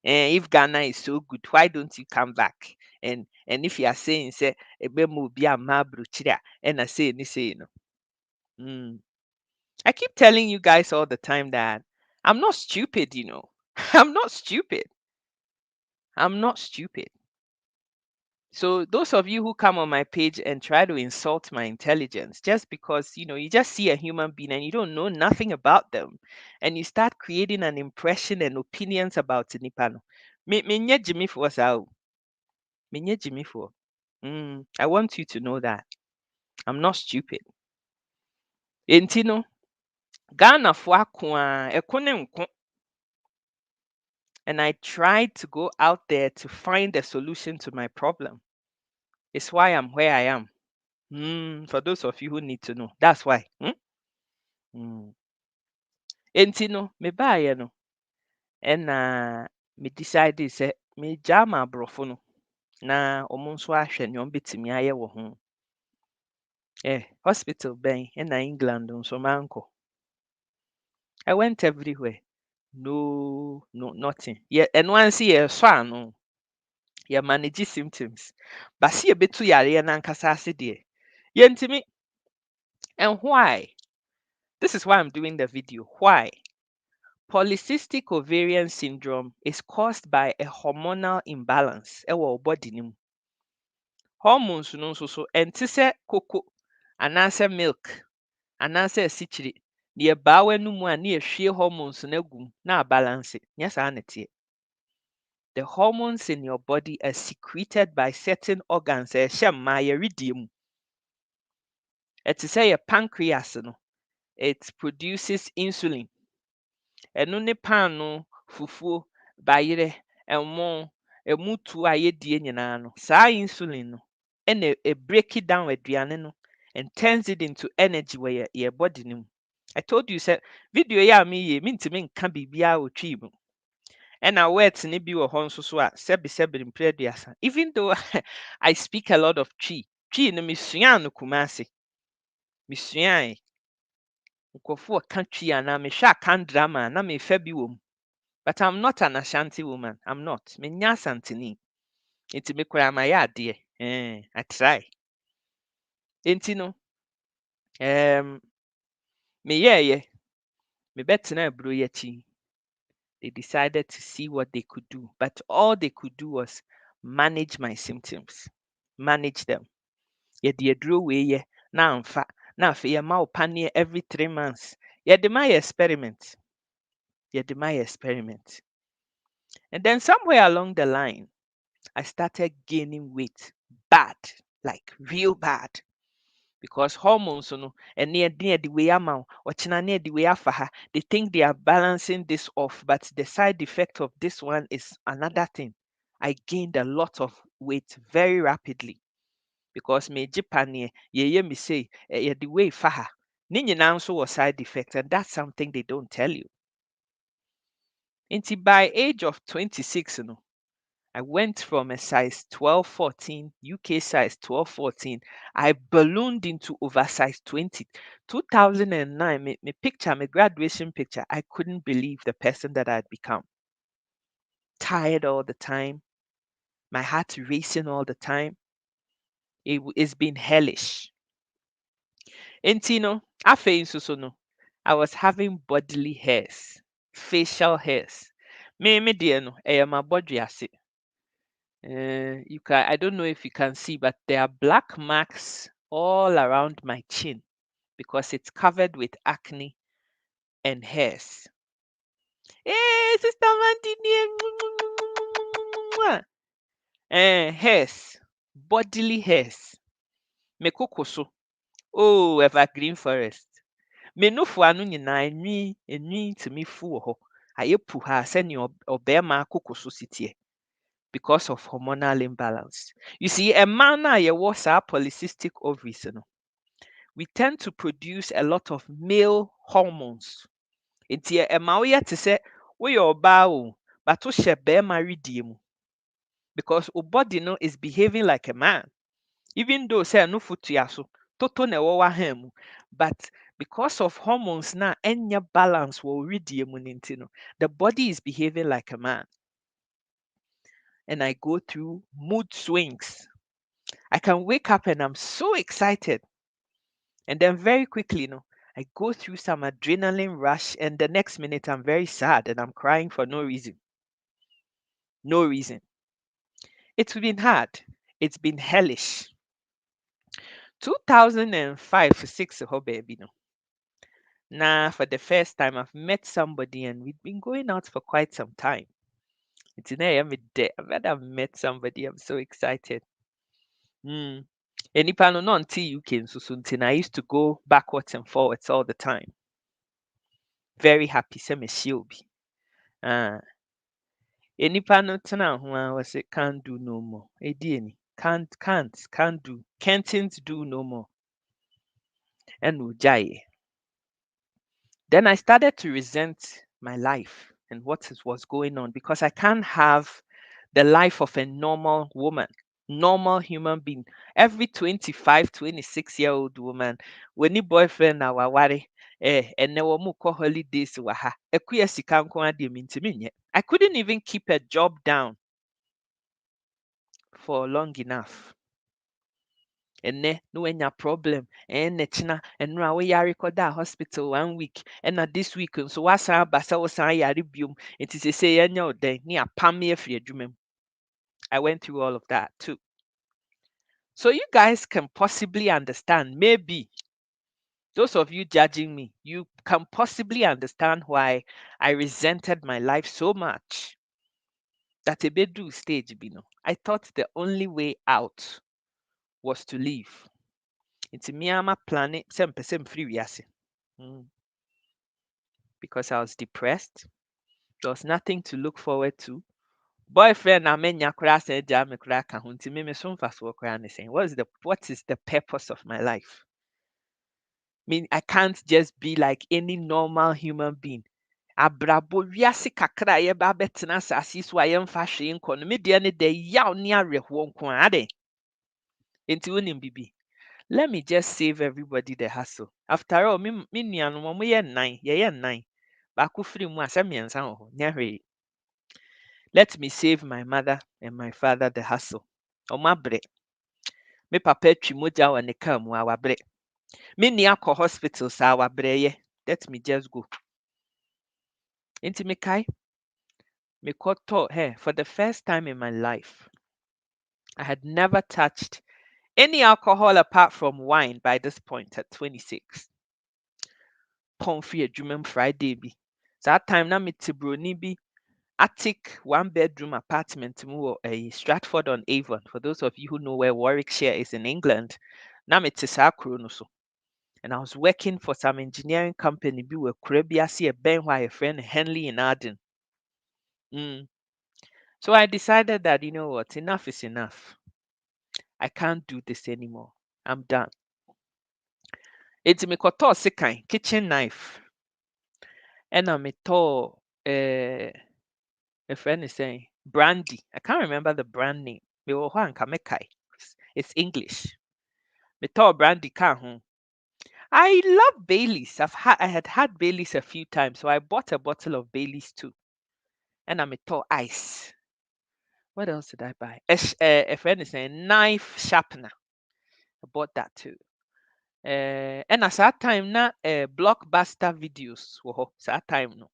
if Ghana is so good, why don't you come back? And if you are saying say ebemu bi ama bruchira and I say no. I keep telling you guys all the time that I'm not stupid, you know. I'm not stupid. I'm not stupid. So those of you who come on my page and try to insult my intelligence just because, you know, you just see a human being and you don't know nothing about them and you start creating an impression and opinions about Nipano. Menye Jimmy for sao. Menye Jimmy for. I want you to know that I'm not stupid. Entino Ghana for and I tried to go out there to find a solution to my problem. It's why I'm where I am. For those of you who need to know, that's why. Enti no, mebaeɛ no, ɛna me decide sɛ megyaa ma aborɔfo no na ɔmo nso ahwɛ nea ɔmbɛtumi ayɛ wɔ ho. Hospital bɛn ɛna England nso mankɔ. I went everywhere. No, nothing. Ɛno ara nso yɛsɔ ano. Yɛ manage symptoms. But sɛ yɛbɛtu yareɛ no ankasa ase deɛ, yɛntumi. And why? This is why I'm doing the video. Why? Polycystic ovarian syndrome is caused by a hormonal imbalance ɛwɔ wo body no mu. Hormones no nso so ɛnte sɛ koko anaasɛ milk anaasɛ asikyire. Deɛ ɛbaa w'anum a ne yɛhwie hormones no agu mu na abalance. Nyɛ saa na ɛteɛ. The hormones in your body are secreted by certain organs a ɛhyɛ mmaa yɛredie mu. Ɛte sɛ yɛ pancreas no, it produces insulin. Ɛno ne paano, fufuo, bayerɛ, ɛmo, ɛmutuo a yɛdie nyinaa no, saa insulin no, ɛna break it down aduane no and turns it into energy wɔ yɛ body no mu. I told you sɛ video yi a meyɛ mentumi nka biribiara wɔ twi mu. Ɛna words ne bi wɔ hɔ nso so a sɛbesɛbe mpere aduasa. Even though I speak a lot of twi no mesua no Kumasi. Mesuae. Nkurɔfoɔ ka twi anaa mehwɛ akan drama a na mefa bi wɔ mu. But I'm not an Ashanti woman. I'm not. Menya Asantini. Nti me koraa mayɛ adeɛ. I try. Nti no, meyɛɛyɛ. Mebɛtena aburo yi akyi. They decided to see what they could do. But all they could do was manage my symptoms. Manage them. Yɛde aduro wei yɛ na amfa. Na afei yɛma wo paneɛ every 3 months. Yɛde ma yɛ experiment. Yɛde ma yɛ experiment. And then somewhere along the line, I started gaining weight. Bad. Like real bad. Because hormones, and near the way amount, or near the way afaha, they think they are balancing this off, but the side effect of this one is another thing. I gained a lot of weight very rapidly because me Japan ye me say the way faha. Ni nyinaa nso was side effect, and that's something they don't tell you. Until by age of 26, I went from a size 12, 14, UK size 12, 14. I ballooned into oversize 20. 2009, my picture, my graduation picture, I couldn't believe the person that I had become. Tired all the time. My heart racing all the time. It's been hellish. And I was having bodily hairs, facial hairs. Me dear no, my body ase. I don't know if you can see, but there are black marks all around my chin because it's covered with acne and hairs. Hey, Sister Mandini. Hairs, bodily hairs. Me kokoso. Oh, evergreen forest. Me no fu anu nyinaa enwi ntimi fu wɔ hɔ. Ayɛ pu ha sɛnea ɔbɛrima kokoso si teɛ. Because of hormonal imbalance. You see, a man was our polycystic ovaries, we tend to produce a lot of male hormones. It's a mawia to say we are bow, but to share bear maridium. Because our body is behaving like a man. Even though say no futiaso, toto ne wawa hemu. But because of hormones now, any balance will redeem, the body is behaving like a man. And I go through mood swings. I can wake up and I'm so excited. And then very quickly, I go through some adrenaline rush, and the next minute I'm very sad and I'm crying for no reason. No reason. It's been hard. It's been hellish. 2005 for 6 baby. Now, for the first time, I've met somebody and we've been going out for quite some time. Today I'm I've met somebody. I'm so excited. Enipa no no until UK nso nti I used to go backwards and forwards all the time. Very happy sɛ mehyia obi. Enipa no tena ho a wɔse can't do no more. Edi eni. Can't do. Can't do no more. And Ujaye. Then I started to resent my life and was going on because I can't have the life of a normal woman, normal human being. Every 25, 26-year-old woman, when your boyfriend na waware, and now mu kɔ holidays wɔ ha. Ɛkɔ sika nko ara deɛ mintimi nyɛ. I couldn't even keep a job down for long enough. Ɛnnɛ na wanya problem ɛnna kyena ɛno a woyare kɔdaa hospital 1 week ɛna this week nso woasan aba sɛ wosan yare biom nti seesei yɛnyɛ wo dɛn ne apam me afiri adwuma mu. I went through all of that too. So you guys can possibly understand, maybe those of you judging me, you can possibly understand why I resented my life so much that a bedu stage, I thought the only way out was to leave. Into Miyama planet, same free wiase. Because I was depressed. There was nothing to look forward to. Boyfriend na menya kura se gya me kura ka ho nti me so mfa so kura ne saying what is the purpose of my life? I mean, I can't just be like any normal human being. Abrabo wiase kakra a yɛba abɛtena asase so a yɛmfa hwee nkɔ no me deɛ ne da yaw ne awerɛhoɔ nko ara ade. Enti wonim bibi. Let me just save everybody the hassle. After all, me nuanom ɔmo yɛ nnan, yɛyɛ nnan. Baako firi mu a sɛ mmiɛnsa wɔ hɔ, nyɛ hwee. Let me save my mother and my father the hassle. Ɔmo abrɛ. Me papa atwi mogya wɔ ne kaa mu a wabrɛ. Me nua kɔ hospital saa wabrɛ yɛ. Let me just go. Enti mekae. Mekɔtɔ, hey, for the first time in my life, I had never touched any alcohol apart from wine by this point at 26. Pomfrey adwuma Friday bi. That time na mete broni bi attic 1-bedroom apartment mu wɔ Stratford on Avon. For those of you who know where Warwickshire is in England, na mete saa kuro no so. And I was working for some engineering company bi wɔ kuro bi ase ɛbɛn hɔ a yɛfrɛ no Henley in Arden. So I decided that, you know what, enough is enough. I can't do this anymore. I'm done. Enti mekɔtɔɔ sekan, kitchen knife. Ɛna metɔɔ a friend is saying brandy. I can't remember the brand name. Mewɔ hɔ anka mekae. It's English. Metɔɔ brandy ka ho. I love Baileys. I had had Baileys a few times, so I bought a bottle of Baileys too. Ɛna metɔɔ ice. What else did I buy? A friend is saying knife sharpener. I bought that too. And at that time, na Blockbuster videos. That time no.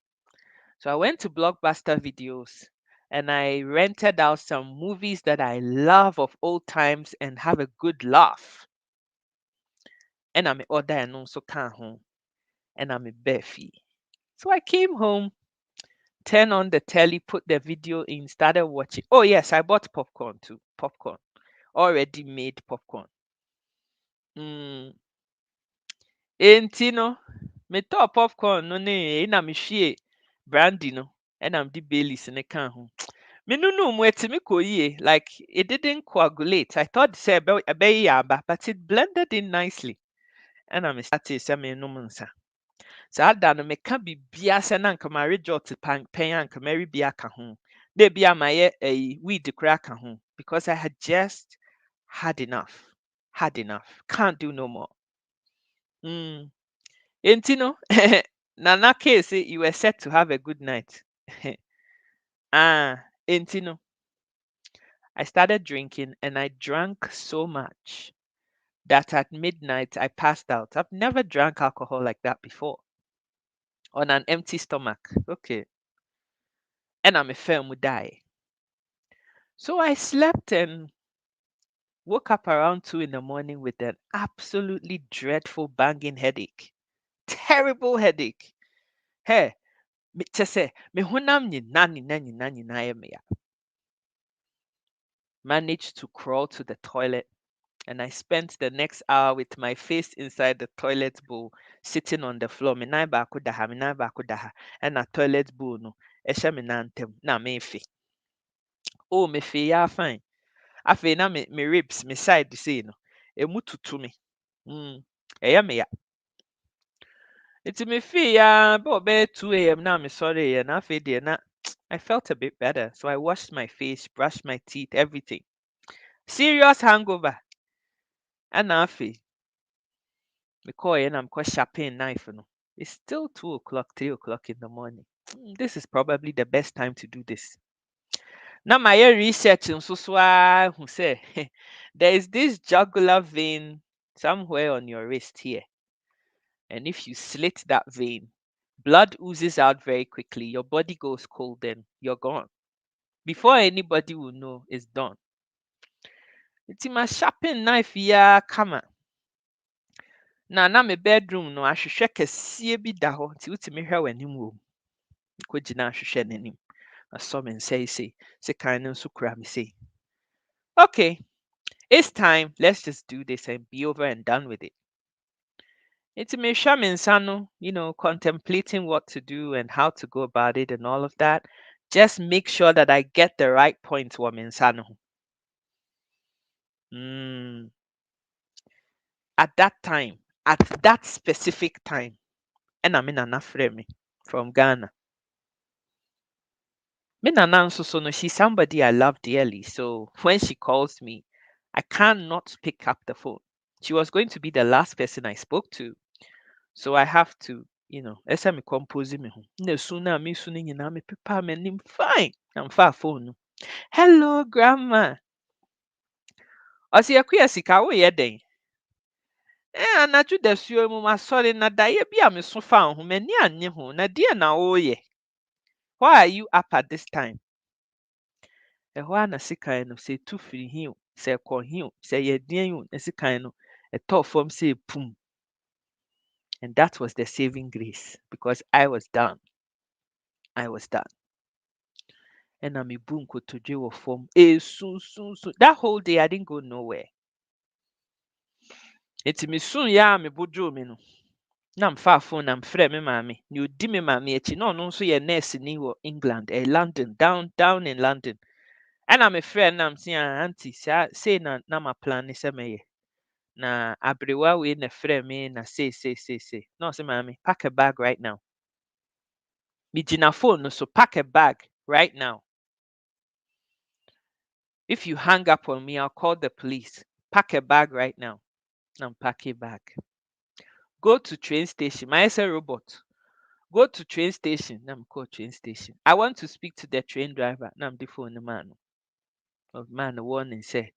So I went to Blockbuster videos and I rented out some movies that I love of old times and have a good laugh. And I'm order and also come home. And I'm a Beffy. So I came home, turned on the telly, put the video in, started watching. Oh yes, I bought popcorn too. Popcorn. Already made popcorn. Enti no, metɔɔ popcorn no ne na mehwie brandy no ɛna mede Baileys ne ka ho. Menunu mu etimi kɔ yie, like it didn't coagulate. I thought sɛ ɛbɛyɛ aba, but it blended in nicely. Ɛna me started sɛ menom nsa. Saa da no meka bibia sɛ na nka resort pɛn a nka mary bi aka ho. Na ebi ama yɛ weed koraa aka ho, because I had just had enough. Had enough. Can't do no more. Enti no, Nana case you were set to have a good night. Enti no. I started drinking and I drank so much that at midnight I passed out. I've never drank alcohol like that before. On an empty stomach. Okay. And I'm a firm would die. So I slept and woke up around 2 in the morning with an absolutely dreadful banging headache. Terrible headache. Hey, kyɛ sɛ me honam nyinaa yɛ me ya. Managed to crawl to the toilet and I spent the next hour with my face inside the toilet bowl, sitting on the floor. Me nan baako da ha, me nan baako da ha. Ɛna toilet bowl no, ɛhyɛ me nan ntam na mefe. Oh, mefe ya fine. Afei na me ribs, me side say no. Emu tutu me. Ɛyɛ me ya. Nti me feel ya about 2 a.m. na me sorry ya na afei deɛ na I felt a bit better. So I washed my face, brushed my teeth, everything. Serious hangover. And afei me call and I'm called sharpen knife. No. It's still 2 o'clock, 3 o'clock in the morning. This is probably the best time to do this. Now my research nso so who say there is this jugular vein somewhere on your wrist here. And if you slit that vein, blood oozes out very quickly. Your body goes cold, then you're gone. Before anybody will know, it's done. It's my sharpen knife ya kama. Na me bedroom no ahwehwɛ kɛseɛ bi da hɔ nti wotumi hwɛ w'anim wɔ mu. Kɔgyina ahwehwɛ n'anim. Asɔ me nsa yi sei. Sekan no nso kura me sei. Okay, it's time. Let's just do this and be over and done with it. It's me nsa no, contemplating what to do and how to go about it and all of that. Just make sure that I get the right point wɔ me nsa no ho. At that time, at that specific time, and I'm in Nana frɛ me from Ghana. Me Nana nso so no, she's somebody I love dearly. So when she calls me, I cannot pick up the phone. She was going to be the last person I spoke to. So I have to, ɛsɛ me compose me ho. Na su na me su no nyinaa me pepa m'anim fine. I'm far phone no. Hello, grandma. Ɔsi akuya sika woyɛ dɛn? Anadwo da suo mu masɔre na daeɛ bi a meso fa ho m'ani annye ho na deɛ na woyɛ? Why are you up at this time? Ɛhɔ a na sekan no sɛ tu firi hi o, sɛ ɛkɔ hi o, sɛ yɛ deɛn o, na sekan no ɛtɔɔ fam sɛ pum. And that was the saving grace because I was done. I was done. And I'm a boom kotodwe wɔ fam. So that whole day I didn't go nowhere. Enti me soon ya me bodwo me no. Na mfa phone na mfrɛ me maame. Ni odi me maame akyi na ɔno nso yɛ nurse ni wɔ England, London, down in London. Ɛna me frɛ na mse auntie say na ma plan ne sɛ mɛyɛ. Na abrewa we na frɛ me na say. Na ɔse maame, pack a bag right now. Me gyina phone no so pack a bag right now. If you hang up on me, I'll call the police. Pack a bag right now. I'm packing bag. Go to train station. My a robot. Go to train station. I'm call train station. I want to speak to the train driver. Now I'm the phone the man. Of man warning say,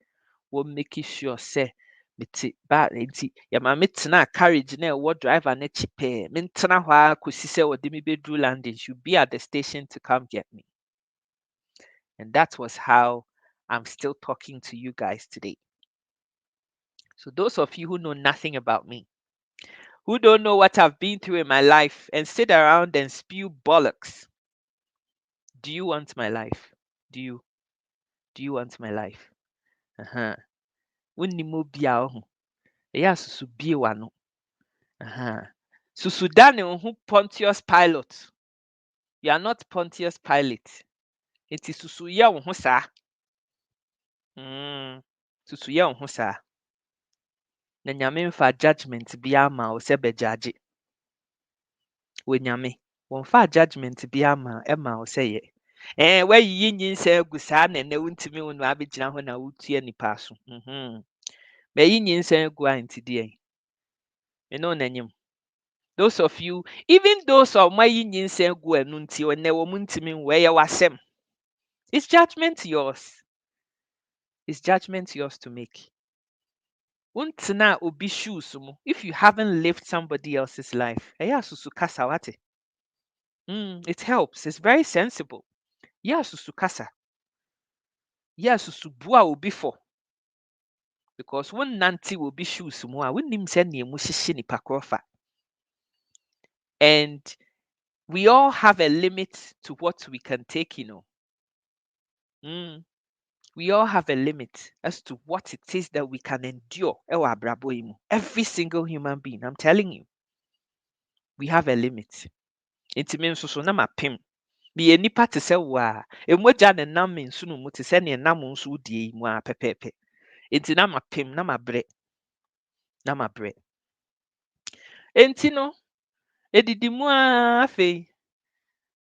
we'll make sure say meti ba enti ya ma metena carriage na what driver na chipe. Mentena hwa kosi say wode me bedru landing should be at the station to come get me. And that was how I'm still talking to you guys today. So those of you who know nothing about me, who don't know what I've been through in my life and sit around and spew bollocks, do you want my life? Do you want my life? Wonni mu bia ho. Eya susu bie wano. Susu dane ho Pontius Pilate. You are not Pontius Pilate. It is susu ye wo ho saa. Susu ye wo ho saa. Na nyame mfa judgment bia ma wo se bejage. We nyame wonfa judgment bia ma e ma wo se ye. Wayiyi nyinsa agu saa na na wontimi wo no abegyina ho na wotua nipa so. Bayi nyinsa agu anti de. Me no nanyim. Those of you, even those of my nyinsa agu anu nti o na wo muntimi wo ye wasem. It's judgment yours. It's judgment yours to make. Untena obi shoes mu. If you haven't lived somebody else's life, susu kasa wate. It helps. It's very sensible. Susu kasa. Susu bua obi for. Because one nanti will be shoes mu a wunnim sɛ nea mu hyehye nipa korɔ. And we all have a limit to what we can take, We all have a limit as to what it is that we can endure. Every single human being, I'm telling you, we have a limit. Intimen so na mapem. meyɛ nipa te sɛ wo a mogya ne nam me nso no mu te sɛ ne nam nso wodie yi mu a pɛpɛɛpɛ enti na mapem na mabrɛ enti no edidi mu a afei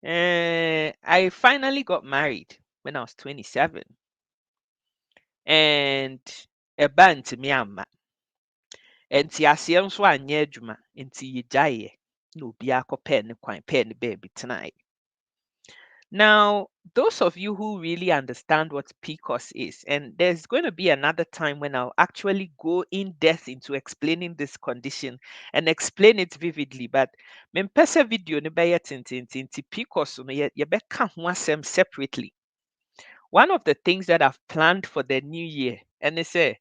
I finally got married when I was 27 and ɛba ntimi amma enti aseɛ nso anyɛ adwuma enti yɛgyaeɛ na obiara kɔpɛɛ ne kwan pɛɛ ne baabi tenaeɛ. Now, those of you who really understand what PCOS is, and there's going to be another time when I'll actually go in depth into explaining this condition and explain it vividly. But mempesa video ne bɛyɛ tintintinti PCOS no yɛbɛka ho asɛm separately. One of the things that I've planned for the new year, and they say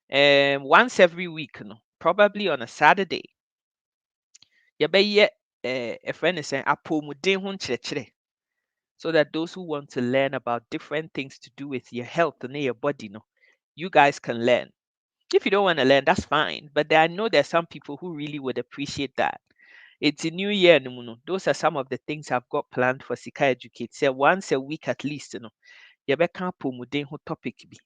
once every week, no, probably on a Saturday, yɛbɛyɛ a friend is saying apɔmuden ho nkyerɛkyerɛ. So that those who want to learn about different things to do with your health and your body, no, you guys can learn. If you don't want to learn, that's fine. But I know there's some people who really would appreciate that. It's a new year, no. Those are some of the things I've got planned for Sika Educate. So once a week at least, you know, yɛbɛka apɔmuden ho topic bi.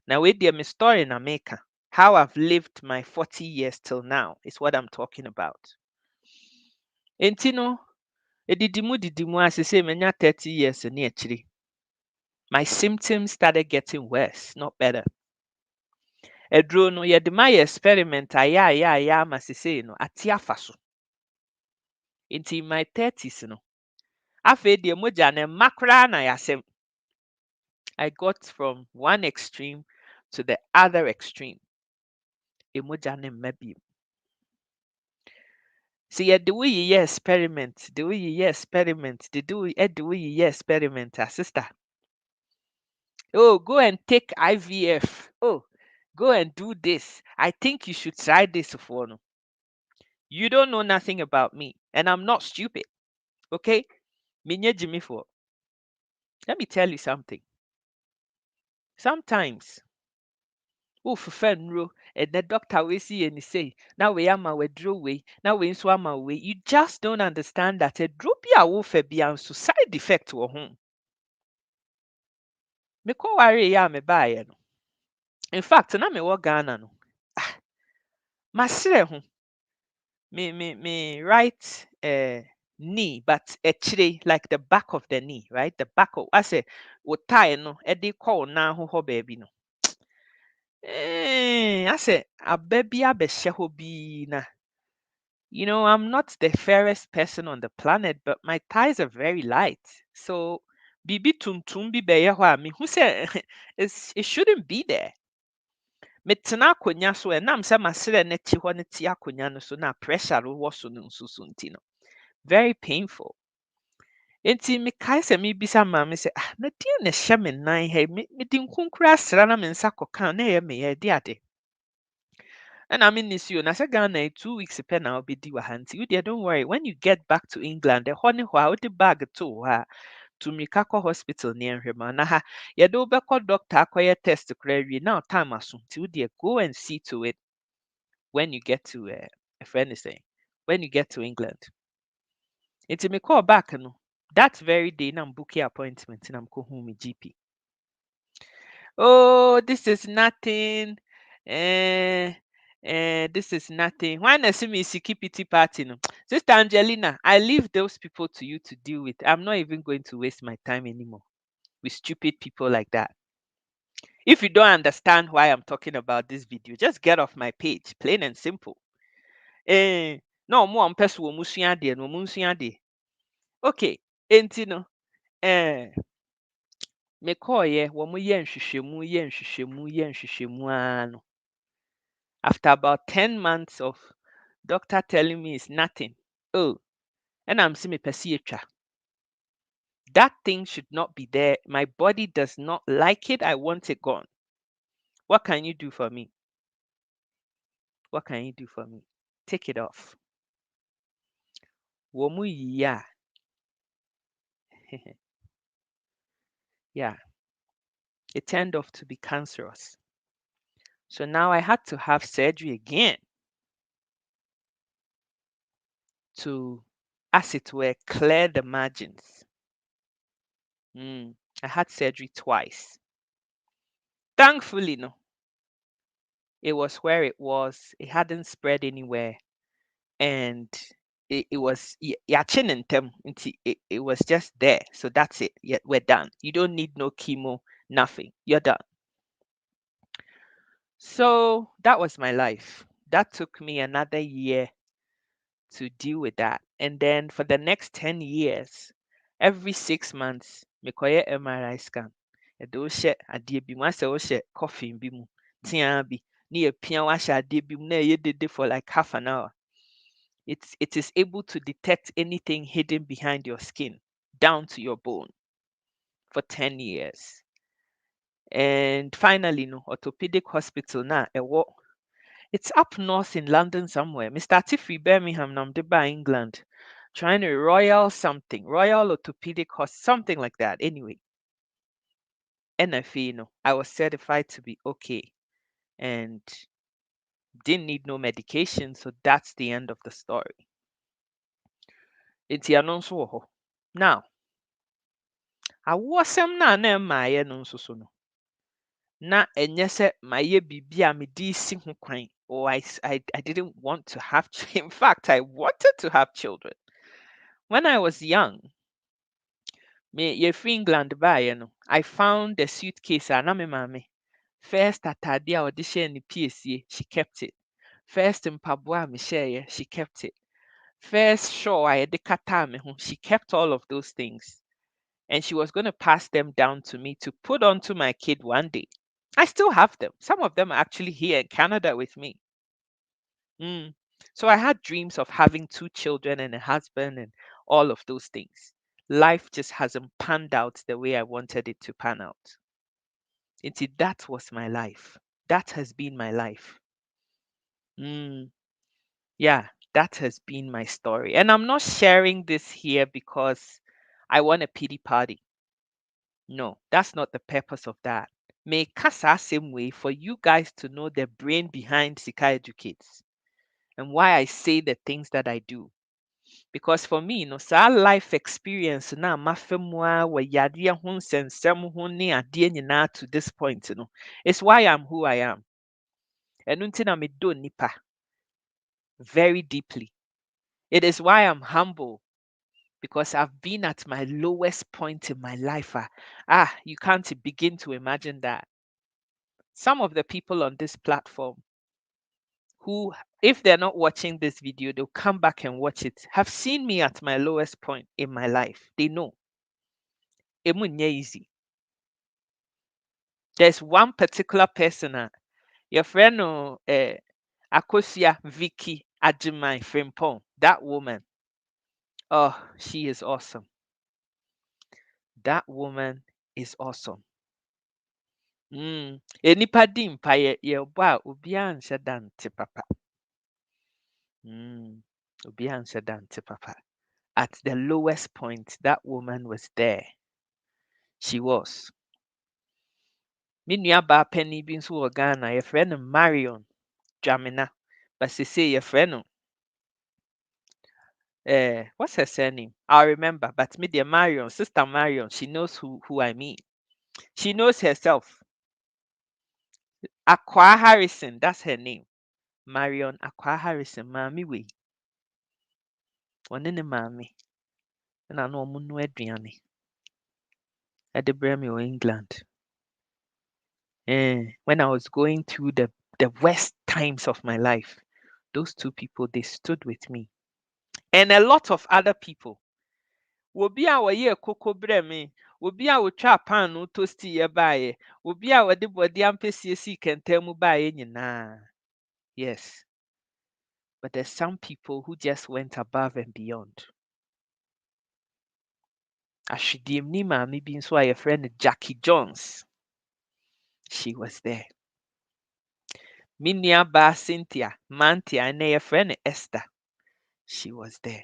Now, with my story in America, how I've lived my 40 years till now is what I'm talking about. Entino, edidimu as I say, menya 30 years in akyiri. My symptoms started getting worse, not better. Eduro no yɛde ma yɛ experiment ayɛ ama sesei no ate afa so. Nti in my 30s no, afei deɛ mogya ne mma koraa na yɛasɛm. I got from one extreme to the other extreme. Emogya ne mma bio. See, the way you experiment, the way you experiment, the way you experiment, sister. Oh, go and take IVF. Oh, go and do this. I think you should try this for no. You don't know nothing about me, and I'm not stupid. Okay? Minye Jimmy for. Let me tell you something. Sometimes, oh, for fenro, and the doctor will see and say, now we am our draw way, now we swam away. You just don't understand that a dropia wolf be an so side effect to a home. Me ko worry ya me buy no. In fact, na me wo Ghana no. Masire ho. Me right knee, but actually like the back of the knee, right? The back of I say wo tie no e dey call na ho baby no. I say a baby abɛhyɛ hɔ bi na. You know, I'm not the fairest person on the planet, but my thighs are very light. So bibi tuntum bi bɛyɛ hɔ a mehu sɛ it shouldn't be there. Metena akonnwa so ɛnam sɛ masrɛ no te hɔ no te akonnwa no so na pressure no wɔ so no nso so nti no. Very painful. Enti mekae sɛ mebisa maame sɛ na deɛ na ɛhyɛ me nan ha yi? Mede nkonkora asra na me nsa kɔka na ɛyɛ me yɛ de ade. Ɛna me nisio na sɛ Ghana yi 2 weeks pɛ na wobɛdi wɔ ha nti wo deɛ don't worry, when you get back to England ɛhɔ ne hɔ a wode bag to hɔ a to mirika kɔ hospital ne ɛnhwɛ ma na ha yɛde wobɛkɔ doctor akɔyɛ test koraa wie na time aso nti wo deɛ go and see to it when you get to a friend is saying when you get to England. Nti me call back no that very day na booking appointment na mkɔhu me GP. Oh, this is nothing. This is nothing. When I see me Siki Pity party, no. Sister Angelina, I leave those people to you to deal with. I'm not even going to waste my time anymore with stupid people like that. If you don't understand why I'm talking about this video, just get off my page, plain and simple. No more on person wo musua de no musua de. Okay, enti no. Me call ye wo mo ye nhwehwemu ano. After about 10 months of doctor telling me it's nothing. Oh, and I'm seeing me perceive. That thing should not be there. My body does not like it. I want it gone. What can you do for me? What can you do for me? Take it off. Womu ya. Yeah. It turned off to be cancerous. So now I had to have surgery again to as it were, clear the margins. I had surgery twice. Thankfully, no, it was where it was. It hadn't spread anywhere, and it was yachin and tem. It was just there. So that's it. Yeah, we're done. You don't need no chemo, nothing. You're done. So that was my life. That took me another year to deal with that. And then for the next 10 years, every 6 months, mekoye MRI scan. Ɛde wohyɛ adeɛ bi mu asɛ wohyɛ coffin bi mu. Tea bi. Ne yɛpia wahyɛ adeɛ bi mu na ɛyɛ dede for like half an hour. It is able to detect anything hidden behind your skin down to your bone for 10 years. And finally, no, orthopedic hospital na it's up north in London somewhere. Mr. Tiffy Birmingham, Namdeba, England, trying to Royal something, Royal Orthopedic Hospital, something like that. Anyway, NFA, I was certified to be okay and didn't need no medication. So that's the end of the story. It's Yanonso. Now, I wasn't na my no so no. Na ɛnyɛ sɛ mayɛ biribi a mede si ho kwan. Or I didn't want to have in fact I wanted to have children. When I was young, me yɛfiri England baeɛ no, I found a suitcase a na me maame. First atade a ɔde hyɛɛ ne piesie, she kept it. First mpaboa a mehyɛeɛ, she kept it. First shawl a yɛde kataa me ho, she kept all of those things. And she was going to pass them down to me to put onto my kid one day. I still have them. Some of them are actually here in Canada with me. So I had dreams of having 2 children and a husband and all of those things. Life just hasn't panned out the way I wanted it to pan out. That was my life. That has been my life. Yeah, that has been my story. And I'm not sharing this here because I want a pity party. No, that's not the purpose of that. May kasa same way for you guys to know the brain behind Sika Educates and why I say the things that I do. Because for me, saa life experience na mafa mu a wɔ yadeɛ ho nsɛnsɛm ho ne adeɛ nyinaa to this point it's why I'm who I am. Ɛno nti na medɔ nipa very deeply. It is why I'm humble because I've been at my lowest point in my life. You can't begin to imagine that. Some of the people on this platform who, if they're not watching this video, they'll come back and watch it, have seen me at my lowest point in my life. They know. Emu nyɛ easy. There's one particular person, your friend Akosia Vicky Ajimai Frimpong, that woman. Oh, she is awesome. That woman is awesome. Enipa di mpa yɛbɔ a obiara nhyɛ da nte papa. Obiara nhyɛ da nte papa. At the lowest point, that woman was there. She was. Me nuabaa panyin bi nso wɔ Ghana, yɛfrɛ no Marion Dwamena. But sese yɛfrɛ no what's her surname? I'll remember. But me dear Marion, sister Marion, she knows who I mean. She knows herself. Akwa Harrison, that's her name. Marion Akwa Harrison, Mami we. Ɔne ne maame. Na no ɔmo no aduane. Ɛde brɛ me wɔ England. When I was going through the worst times of my life, those 2 people, they stood with me. And a lot of other people. Obi a wɔyɛ koko brɛ me, obi a wotwa paano toasty yɛ baeɛ, obi a wɔde bɔde ampesi si kɛntɛn mu baeɛ nyinaa. Yes. But there's some people who just went above and beyond. Ahwediemni maame bi nso a yɛfrɛ no Jackie Jones. She was there. Me nuabaa Cynthia Mantia ɛnɛ yɛfrɛ no Esther. She was there.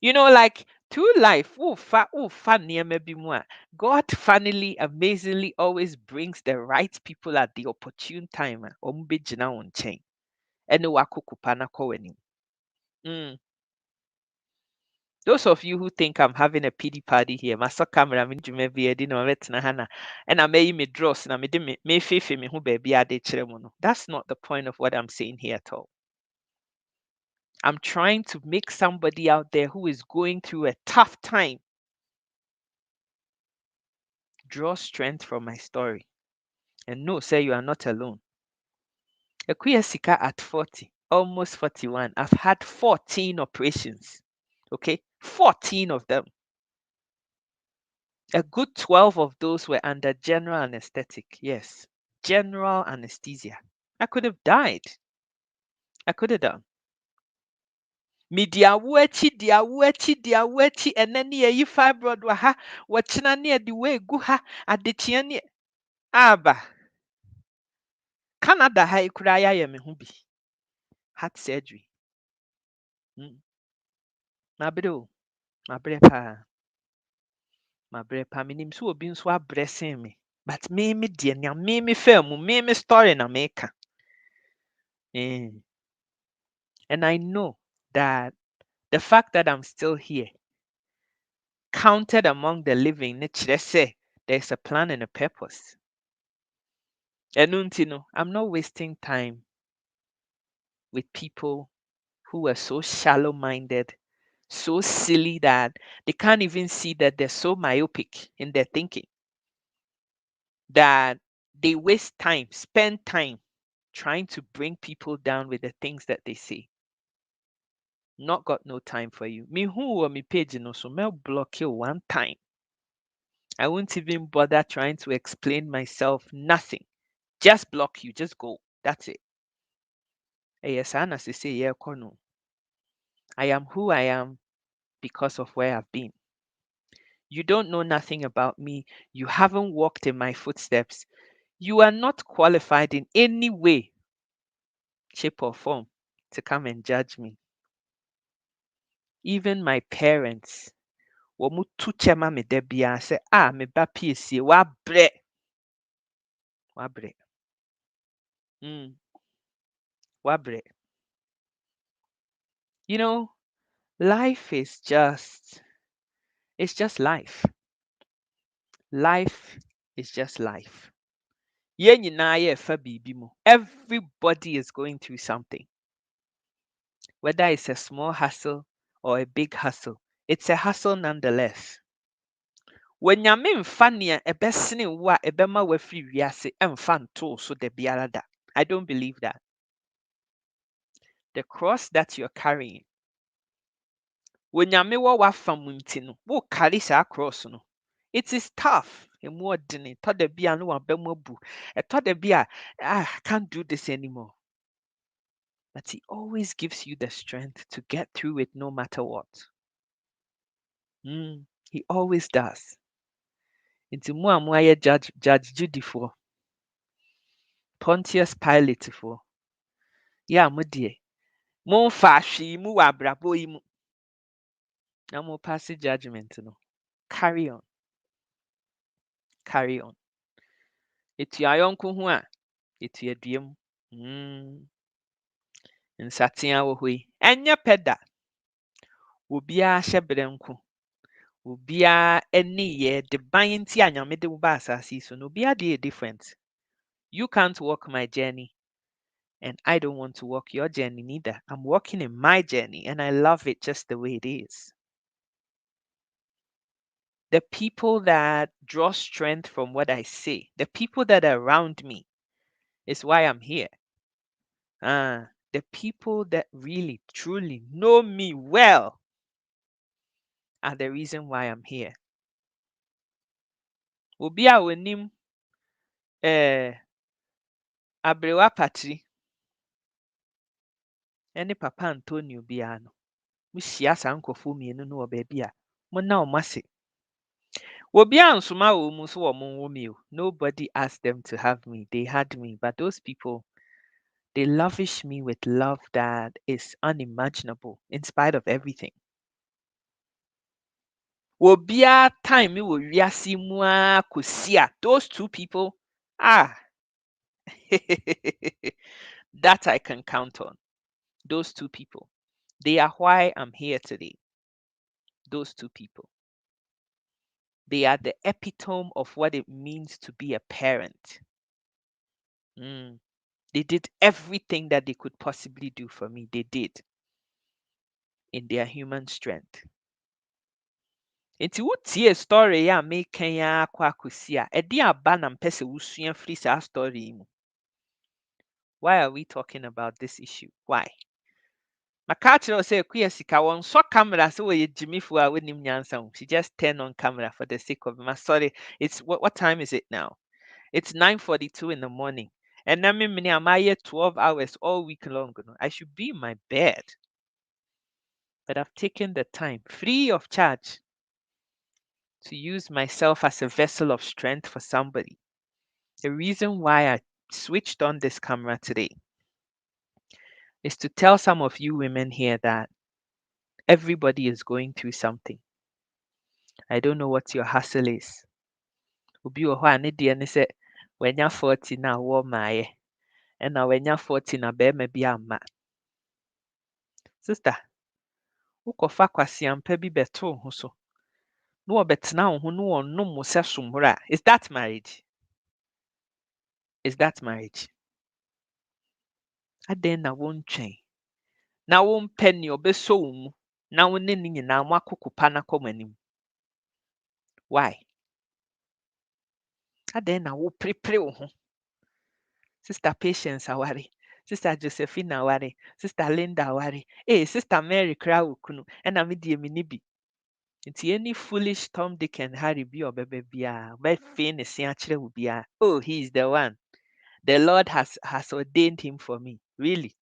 Like through life, nneɛma bi mu a, God funnily, amazingly always brings the right people at the opportune time a ɔmo bɛgyina wo nkyɛn ɛne w'akoko pa na kɔ w'anim. Those of you who think I'm having a pity party here, my so camera me dwuma bi edi na metna ha na and I may me draws na me de me fefe me ho baby ade kire mu no. That's not the point of what I'm saying here at all. I'm trying to make somebody out there who is going through a tough time draw strength from my story and know say you are not alone. Akuya Sika at 40, almost 41. I've had 14 operations. Okay, 14 of them. A good 12 of those were under general anesthetic. Yes, general anesthesia. I could have died. I could have done. Me diawechi, diawechi, diawechi, and then ye fibroid waha, wachina near the way guha, adichia aba. Canada ha ikuraya ye me hubi. Heart surgery. Mabre pa. Mabre pa minim so obi nso abrɛsen me. But me deɛ nea me fɛ mu, me story na meka. And I know that the fact that I'm still here, counted among the living, ne kyerɛ sɛ there's a plan and a purpose. Ɛno nti no, I'm not wasting time with people who are so shallow-minded, so silly that they can't even see that they're so myopic in their thinking, that they waste time, spend time trying to bring people down with the things that they say. Not got no time for you. Me who or me page no so me block you one time. I won't even bother trying to explain myself. Nothing. Just block you. Just go. That's it. Yes, I say yeah, kono. I am who I am because of where I've been. You don't know nothing about me. You haven't walked in my footsteps. You are not qualified in any way, shape, or form to come and judge me. Even my parents, wɔn tu kyɛ ma me da biara sɛ me ba piesie wabrɛ wabrɛ wabrɛ. You know, life is just life. Life is just life. Yɛn nyinaa yɛrefa biribi mu. Everybody is going through something. Whether it's a small hustle or a big hustle, it's a hustle nonetheless. When nyame mfa nea ɛbɛsene wo a ɛbɛma wafiri wiase ɛmfa ntoo so da biara da. I don't believe that. The cross that you're carrying, when nyame wɔ w'afa mu nti no, wo carry saa cross no. It is tough. Emu ɔdene, ɛtɔ da bi a no waba mu abu. Ɛtɔ da bi a, I can't do this anymore. But he always gives you the strength to get through it no matter what. He always does. Nti mo a mo ayɛ Judge Judy foɔ, Pontius Pilate foɔ, yɛ a mo deɛ, momfa hwee mu wɔ abrabɔ yi mu. Na mo pass judgment no. Carry on. Carry on. Etua yɔnko ho a, etua dua mu. Nsateaa wɔ hɔ yi, ɛnyɛ pɛ da. Obiara hyɛ berɛ nko. Obiara ani yɛ de ban nti a nyame de wo ba asase yi so no, obiara deɛ yɛ different. You can't walk my journey, and I don't want to walk your journey neither. I'm walking in my journey, and I love it just the way it is. The people that draw strength from what I say, the people that are around me, is why I'm here. The people that really, truly know me well are the reason why I'm here. Obi a onim Abrewa Patri ɛne Papa Antonio biara no, mohyia saa nkurɔfoɔ mmienu no wɔ baabi a, monna wɔn ase. Obi ansoma wɔ mu so wɔ mo nwo me o. Nobody asked them to have me. They had me. But those people, they lavish me with love that is unimaginable in spite of everything. Obiara time me wɔ wiase mu a kɔsi a, those two people, that I can count on. Those two people. They are why I'm here today. Those two people. They are the epitome of what it means to be a parent. Mm. They did everything that they could possibly do for me. They did in their human strength. Nti wotie story a meka yi akɔ akɔsi a, ɛde aba na mpɛ sɛ wosua firi saa story yi mu. Why are we talking about this issue? Why? Maka akyerɛ wo sɛ Akuya Sika wɔnsɔ camera sɛ wɔyɛ gyimifo a wɔnim nyansa ho. She just turned on camera for the sake of it. Sorry, it's what time is it now? It's 9:42 in the morning. And I mean, I'm here 12 hours all week long. I should be in my bed. But I've taken the time, free of charge, to use myself as a vessel of strength for somebody. The reason why I switched on this camera today is to tell some of you women here that everybody is going through something. I don't know what your hustle is. Obi wɔ hɔ a ne deɛ ne sɛ wanya 40 na awɔ maayɛ, ɛna wanya 40 na bɛrima bi amma. Sister, wokɔfa kwasiampa bi bɛto wo ho so, na wɔbɛtena wo ho na wɔnom wo sɛ somhore a, is that marriage? Is that marriage? Adɛn na wontwɛn na wompɛ nea ɔbɛsɔ wo mu na wo ne ne nyinaa moakoko pa na kɔ mo anim? Why? Adɛn na woprepare wo ho? Sister Patience aware, Sister Josephine aware, Sister Linda aware, Sister Mary kra wo kunu, ɛna me deɛ menni bi. Nti any foolish Tom, Dick and Harry bi ɔbɛba biara, ɔbɛfee ne se akyerɛ wo biara, oh, he is the one. The Lord has ordained him for me. Really?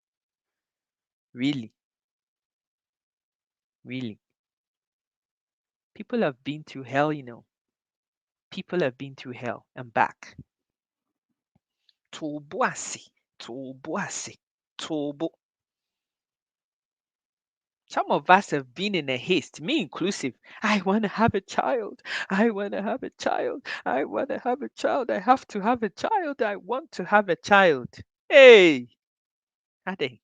Really? Really? People have been through hell, you know. People have been through hell and back. Tobo ase, tobo ase, tobo. Some of us have been in a haste, me inclusive. I want to have a child. I want to have a child. I want to have a child. I have to have a child. I want to have a child. Hey! Ade.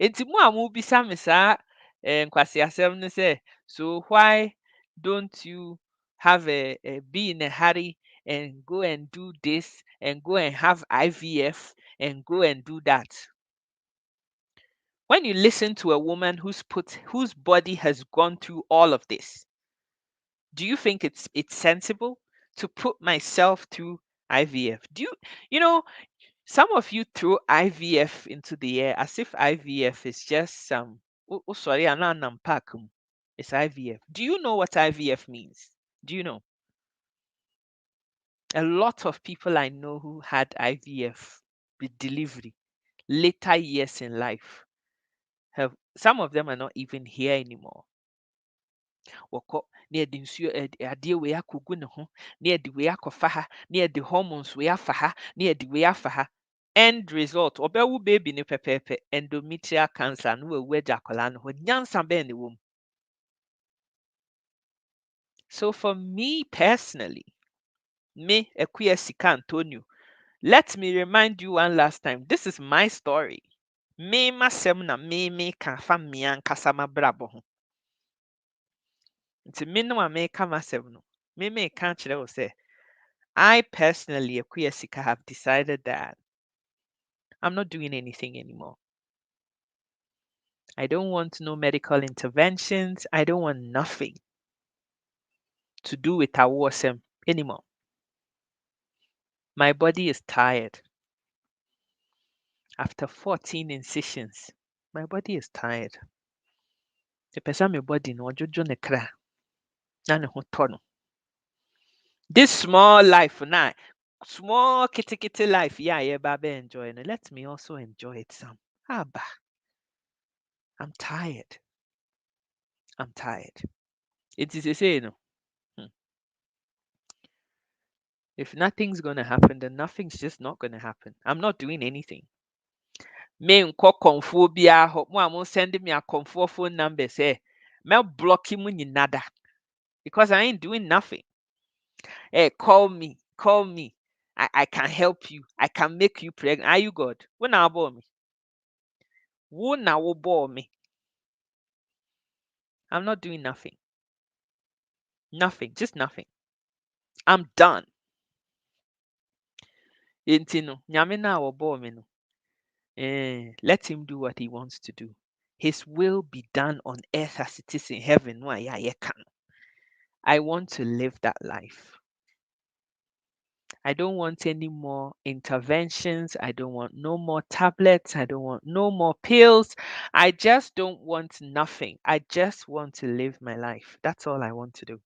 Enti mo a mobisa me saa nkwasiasɛm ne sɛ, so why don't you have be in a hurry and go and do this and go and have IVF and go and do that? When you listen to a woman whose body has gone through all of this, do you think it's sensible to put myself through IVF? You know, some of you throw IVF into the air as if IVF is just some sorry, it's IVF. Do you know what IVF means? Do you know? A lot of people I know who had IVF with delivery later years in life some of them are not even here anymore. Wɔkɔ na yɛde nsuo adeɛ wei akɔgu ne ho, na yɛde wei akɔfa ha, na yɛde hormones wei afa ha, na yɛde wei afa ha. End result, ɔbɛwo baby ne pɛpɛɛpɛ, endometrial cancer no wawu agya akwadaa no hɔ. Nyansa bɛn ne wɔ mu. So for me personally, me Akuya Sika Antonio, let me remind you one last time, this is my story. Me masɛm na me ka fa me ankasa m'abrabɔ ho. Nti me no a meka m'asɛm no, me ka kyerɛ wo sɛ, I personally, Akuya Sika, have decided that I'm not doing anything anymore. I don't want no medical interventions. I don't want nothing to do with awosem anymore. My body is tired. After 14 incisions, my body is tired. The person my body no jojo ne kra. Na ne ho tɔ no. This small life now, small kitty life, yeah, baby enjoy it. Let me also enjoy it some. Abba. I'm tired. I'm tired. It is a say, no. If nothing's gonna happen, then nothing's just not gonna happen. I'm not doing anything. Me nkɔ kɔnfuo biara hɔ. Mo a mo send me a kɔnfuo phone number say, me block mu nyinada because I ain't doing nothing. Hey, call me. I can help you. I can make you pregnant. Are you God? When I bore me? Who now bore me? I'm not doing nothing. Nothing, just nothing. I'm done. Nti no, nyame na wɔbɔɔ me no, let him do what he wants to do. His will be done on earth as it is in heaven. No a yɛka no. I want to live that life. I don't want any more interventions. I don't want no more tablets. I don't want no more pills. I just don't want nothing. I just want to live my life. That's all I want to do.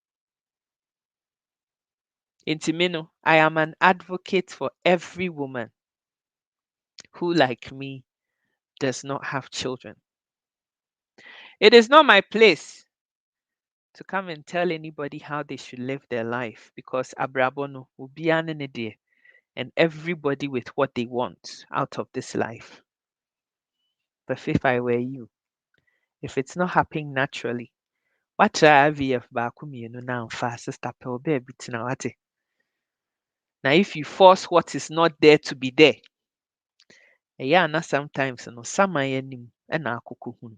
Intimino, I am an advocate for every woman who, like me, does not have children. It is not my place to come and tell anybody how they should live their life because abrabono will be an idea and everybody with what they want out of this life. But if I were you, if it's not happening naturally, what try IVF baako mmienu na amfa sister pɛ baby tena wate. Now if you force what is not there to be there, yeah, na sometimes no saman anim na akoko hunu.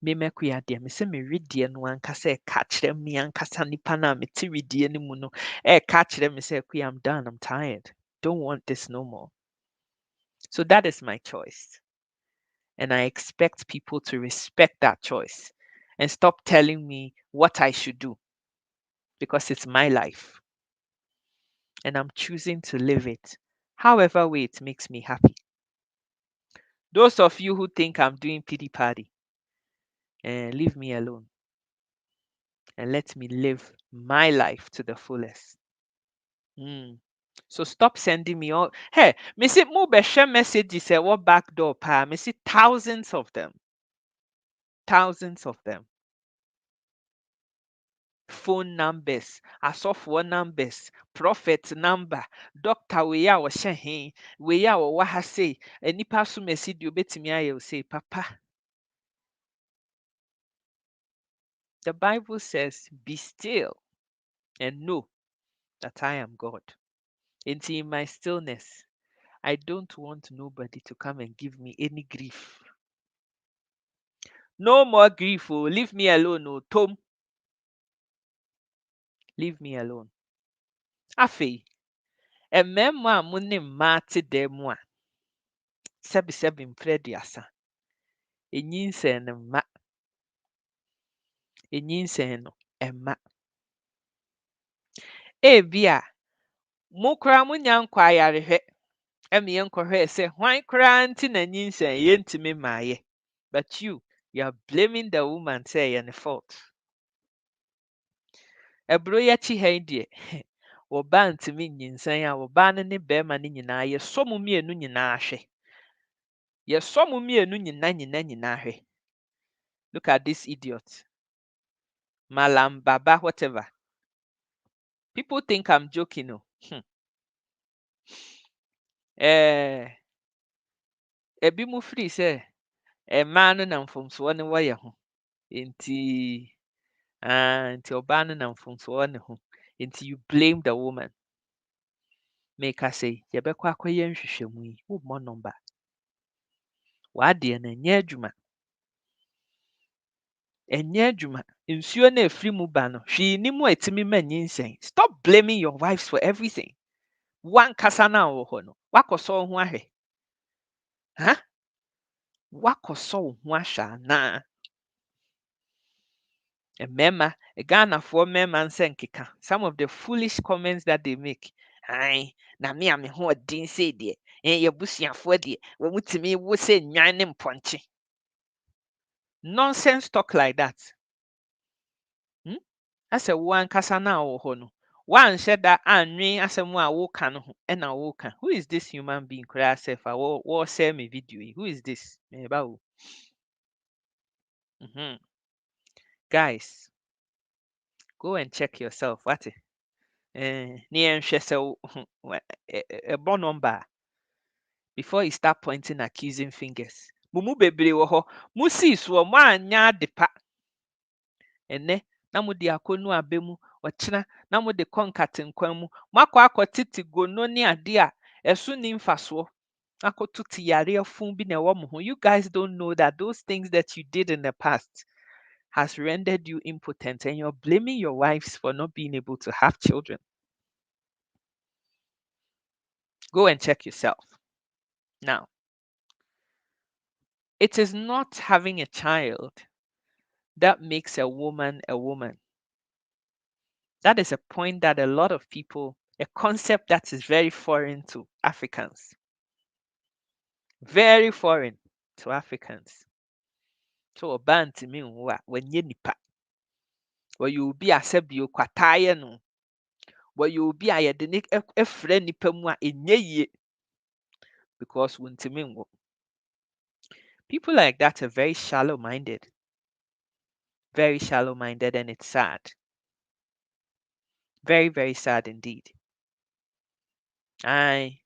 Me mɛkoa deɛ me sɛ meredie no ankasa ɛka kyerɛ me ankasa nipa na mete redie no mu no ɛka kyerɛ me sɛ koa I'm done, I'm tired, don't want this no more. So that is my choice. And I expect people to respect that choice and stop telling me what I should do because it's my life. And I'm choosing to live it however way it makes me happy. Those of you who think I'm doing pity party, leave me alone and let me live my life to the fullest. So stop sending me all. Hey, me see mo share messages at what back door pa. Me see thousands of them. Thousands of them. Phone numbers, asɔfoɔ numbers, prophet number, doctor wei a wɔhyɛ he, wei a wɔwɔ ha sei, nipa so mesi deɛ obetumi ayɛ o sei, papa. The Bible says, be still and know that I am God. And in my stillness, I don't want nobody to come and give me any grief. No more grief, oh, leave me alone, oh, Tom. Leave me alone. Afei, mmarima a mo ne mmaa te dan mu a, sɛbisɛbi mfrɛ aduasa, enyinsɛn no mma, enyinsɛn no mma. Ebia, mo koraa monya nkɔ ayarehwɛ, ɛma yɛnkɔhwɛɛ sɛ hwan koraa nti na nyinsɛn yɛntumi mmaayɛ. But you are blaming the woman sɛ ɛyɛ ne fault. Ɛburo yɛkyi ha yi deɛ, wɔbaa ntumi nyinsɛn a wɔbaa no ne bɛrima no nyinaa yɛsɔ mo mmienu nyinaa hwɛ. Yɛsɔ mo mmienu nyinaa hwɛ. Look at this idiot. Malam Baba, whatever. People think I'm joking. No. Ebi mu firi sɛ mmaa no nam mfomsoɔ ne wɔyɛ ho. Nti ɔbaa no nam mfomsoɔ ne ho. Nti you blame the woman. Make her say, yɛbɛkɔ akɔyɛ nhwehwɛmu yi, wommɔ number. W'adeɛ no ɛnyɛ adwuma. Ɛnyɛ adwuma. Nsuo na efiri mu ba no, hwee ni mu a ɛtumi ma nyinsɛn. Stop blaming your wives for everything. Wankasa na wɔ hɔ no, wakɔsɔ wo ho ahwɛ. Huh? Wakɔsɔ wo ho ahwɛ anaa? Mmarima, Ghanafoɔ mmarima nsɛ nkeka. Some of the foolish comments that they make. Aye, na me a me ho ɔden sɛ deɛ, yɛbusuafoɔ deɛ, wɔn tumi wo sɛ nnwan ne mpɔnkye. Nonsense talk like that. Asɛ wo ankasa na wɔ hɔ no, woanhyɛ da anwe asɛm a woka no ho ɛna woka. Who is this human being koraa sef a wɔresɛ me video yi? Who is this? Meba wo. Guys, go and check yourself. What? Near so a bon number before you start pointing accusing fingers. Mumu bebre wo ho, musi so mo anya depa. Ene na mo de akonu abemu, ochina na mo de konkatenkwan mu. Makwa akotiti gono ne ade a esu ni mfaso. Akotuti yare afun bi na ewo mo ho. You guys don't know that those things that you did in the past has rendered you impotent and you're blaming your wives for not being able to have children. Go and check yourself. Now, it is not having a child that makes a woman a woman. That is a point that a lot of people, a concept that is very foreign to Africans. Very foreign to Africans. So ɔbaa ntumi nwo a wanyɛ nipa. Wɔyɛ obi a sɛbio kwataayɛ no. Wɔyɛ obi a yɛde ne ɛfrɛ nipa mu a ɛnyɛ yie because wontumi nwo. People like that are very shallow minded. Very shallow minded, and it's sad. Very, very sad indeed. Aye.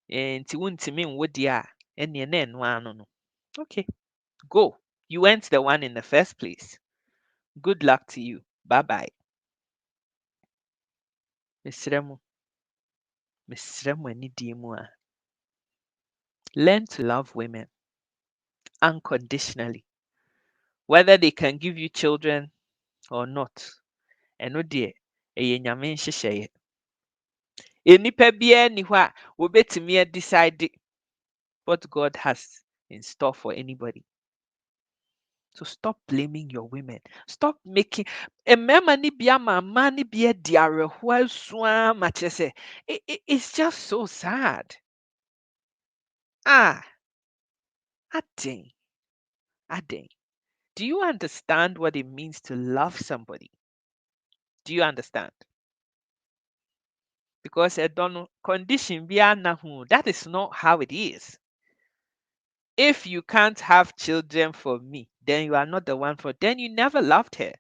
Nti wontumi nwo deɛ a ɛneɛ na ɛno ano no. Okay, go. You weren't the one in the first place. Good luck to you. Bye bye. Mesrɛ mo anidie mu a. Learn to love women unconditionally. Whether they can give you children or not. Ɛno deɛ ɛyɛ Nyame nhyehyɛeɛ. Enipa biara ni hɔ a wobetumi decide what God has in store for anybody. So stop blaming your women. Stop making mmarima ni bi ama mmaa ni bi adi awerɛhoɔ asu ama kyerɛ sɛ it's just so sad. Aden. Do you understand what it means to love somebody? Do you understand? Because condition biara na ho, that is not how it is. If you can't have children for me, then you are not the one for. Then you never loved her.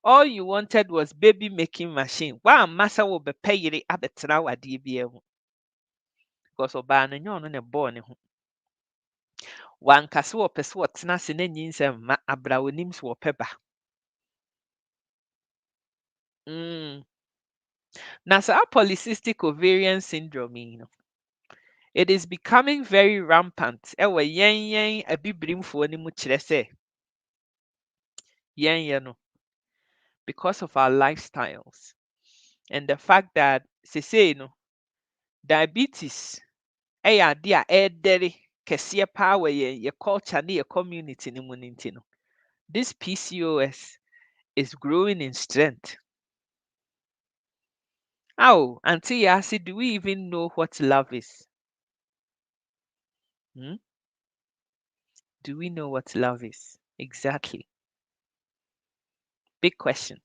All you wanted was baby making machine. Wa masa wo be payere abetena wade bia ho. Because oba no nyo no ne born ho. Wankase wo pese wo tena se na nyinsem ma abra wonim so wo peba. Na sa polycystic ovarian syndrome yi no. It is becoming very rampant. Ewe yen abibrimfo ni mu kyerɛ sɛ yen no, because of our lifestyles and the fact that say no diabetes ɛyɛ ade a ɛdɛre kɛseɛ paa wɔ yɛn culture ne yɛ community ne mu ne nti no. This PCOS is growing in strength. Auntie Yasi, do we even know what love is? Do we know what love is? Exactly. Big question.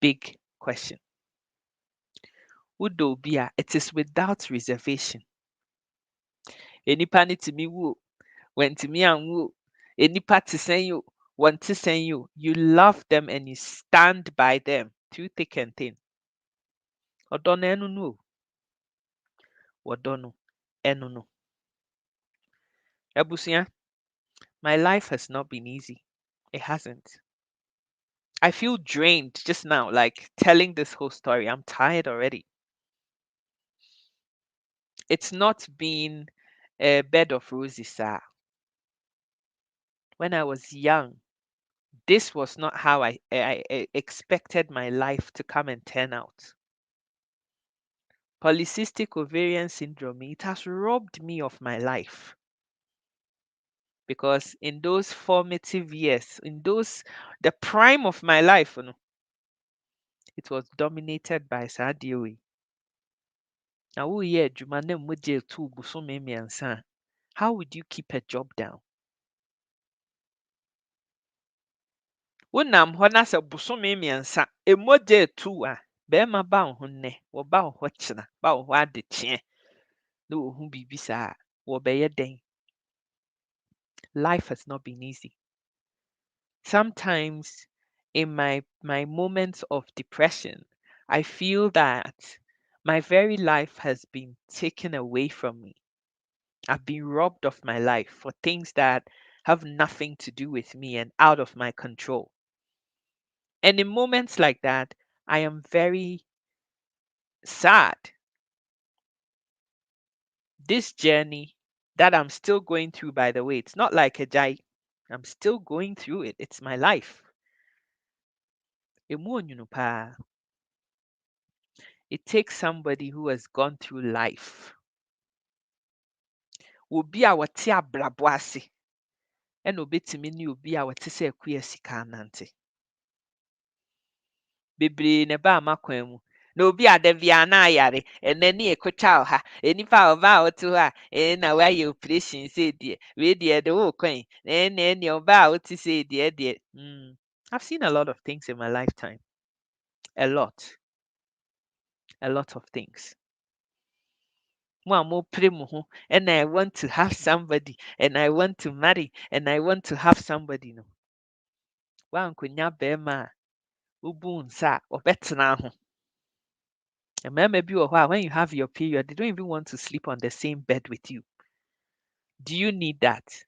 Big question. Udobia, it is without reservation. Enipa ni timi wu, when timi anwu, enipa te sen you, want to send you. You love them and you stand by them through thick and thin. Odono enu no. Wadono enu no. Ebusia, my life has not been easy. It hasn't. I feel drained just now, like telling this whole story. I'm tired already. It's not been a bed of roses, sir. When I was young, this was not how I expected my life to come and turn out. Polycystic ovarian syndrome, it has robbed me of my life. Because in those formative years, the prime of my life, it was dominated by Sadioui. Now, how would you keep a job down? Wonam hɔ na sɛ bosome mmiɛnsa mmogya etu a bɛrima ba wo ho nnɛ wɔba wo hɔ kyena ba wo hɔ adekyeɛ na wohu biribi saa wɔbɛyɛ dɛn. Life has not been easy. Sometimes in my moments of depression, I feel that my very life has been taken away from me. I've been robbed of my life for things that have nothing to do with me and out of my control. And in moments like that, I am very sad. This journey that I'm still going through, by the way, it's not like a jai. I'm still going through it. It's my life. Emu onwunu paa. It takes somebody who has gone through life. Obi a wɔte abrabɔ ase ɛna obetumi ne obi a wɔte sɛ akua sika anante. Bebree na ɛbaa m'akwan mu. Na obi a da bia na ayare, ɛnɛ ne yɛkotwa wo ha. Enipa a ɔbaa a ɔte hɔ a, na wayɛ operation sɛ deɛ, wei deɛ ɛde wo kwan. Ɛne ɔbaa a ɔte sɛ deɛ. I've seen a lot of things in my lifetime. A lot. A lot of things. Mo a mopere mo ho, and I want to have somebody, and I want to marry, and I want to have somebody no. Wankonya bɛrima a wobu nsa a ɔbɛtena ho. Mmarima bi wɔ hɔ a when you have your period, they don't even want to sleep on the same bed with you. Do you need that?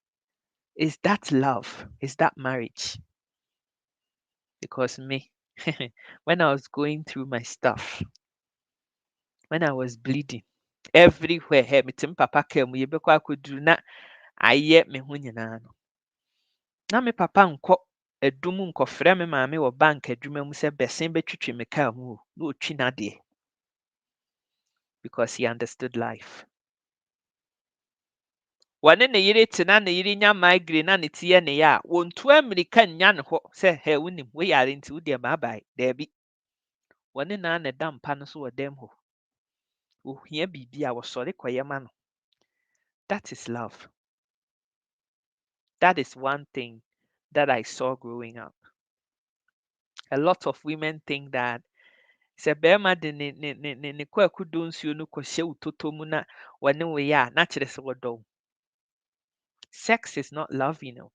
Is that love? Is that marriage? Because me, when I was going through my stuff, when I was bleeding, everywhere, hey, metim papa kaa mu yɛbɛkɔ akɔduru na ayɛ me ho nyinaa no. Na me papa nkɔ adum nkɔfrɛ me maame wɔ bank adwuma mu sɛ bɛsen bɛtwitwi me kaa mu o, na otwi n'adeɛ. Because he understood life. Wɔne ne yere te na ne yere nya migraine na ne ti yɛ ne yɛ a, wɔntu amirika nnya ne hɔ sɛ hɛ wonim woyare nti wodeɛ baabae. Daabi. Wɔne naa na ɛda mpa no so wɔ dam hɔ. Ohia biribi a wɔsɔre kɔyɛ ma no. That is love. That is one thing that I saw growing up. A lot of women think that sɛ bɛrima de ne kwakudo nsuo no kɔhyɛ wo totɔ mu na wɔne wo yɛ a na kyerɛ sɛ wɔdɔ wo. Sex is not love, you know.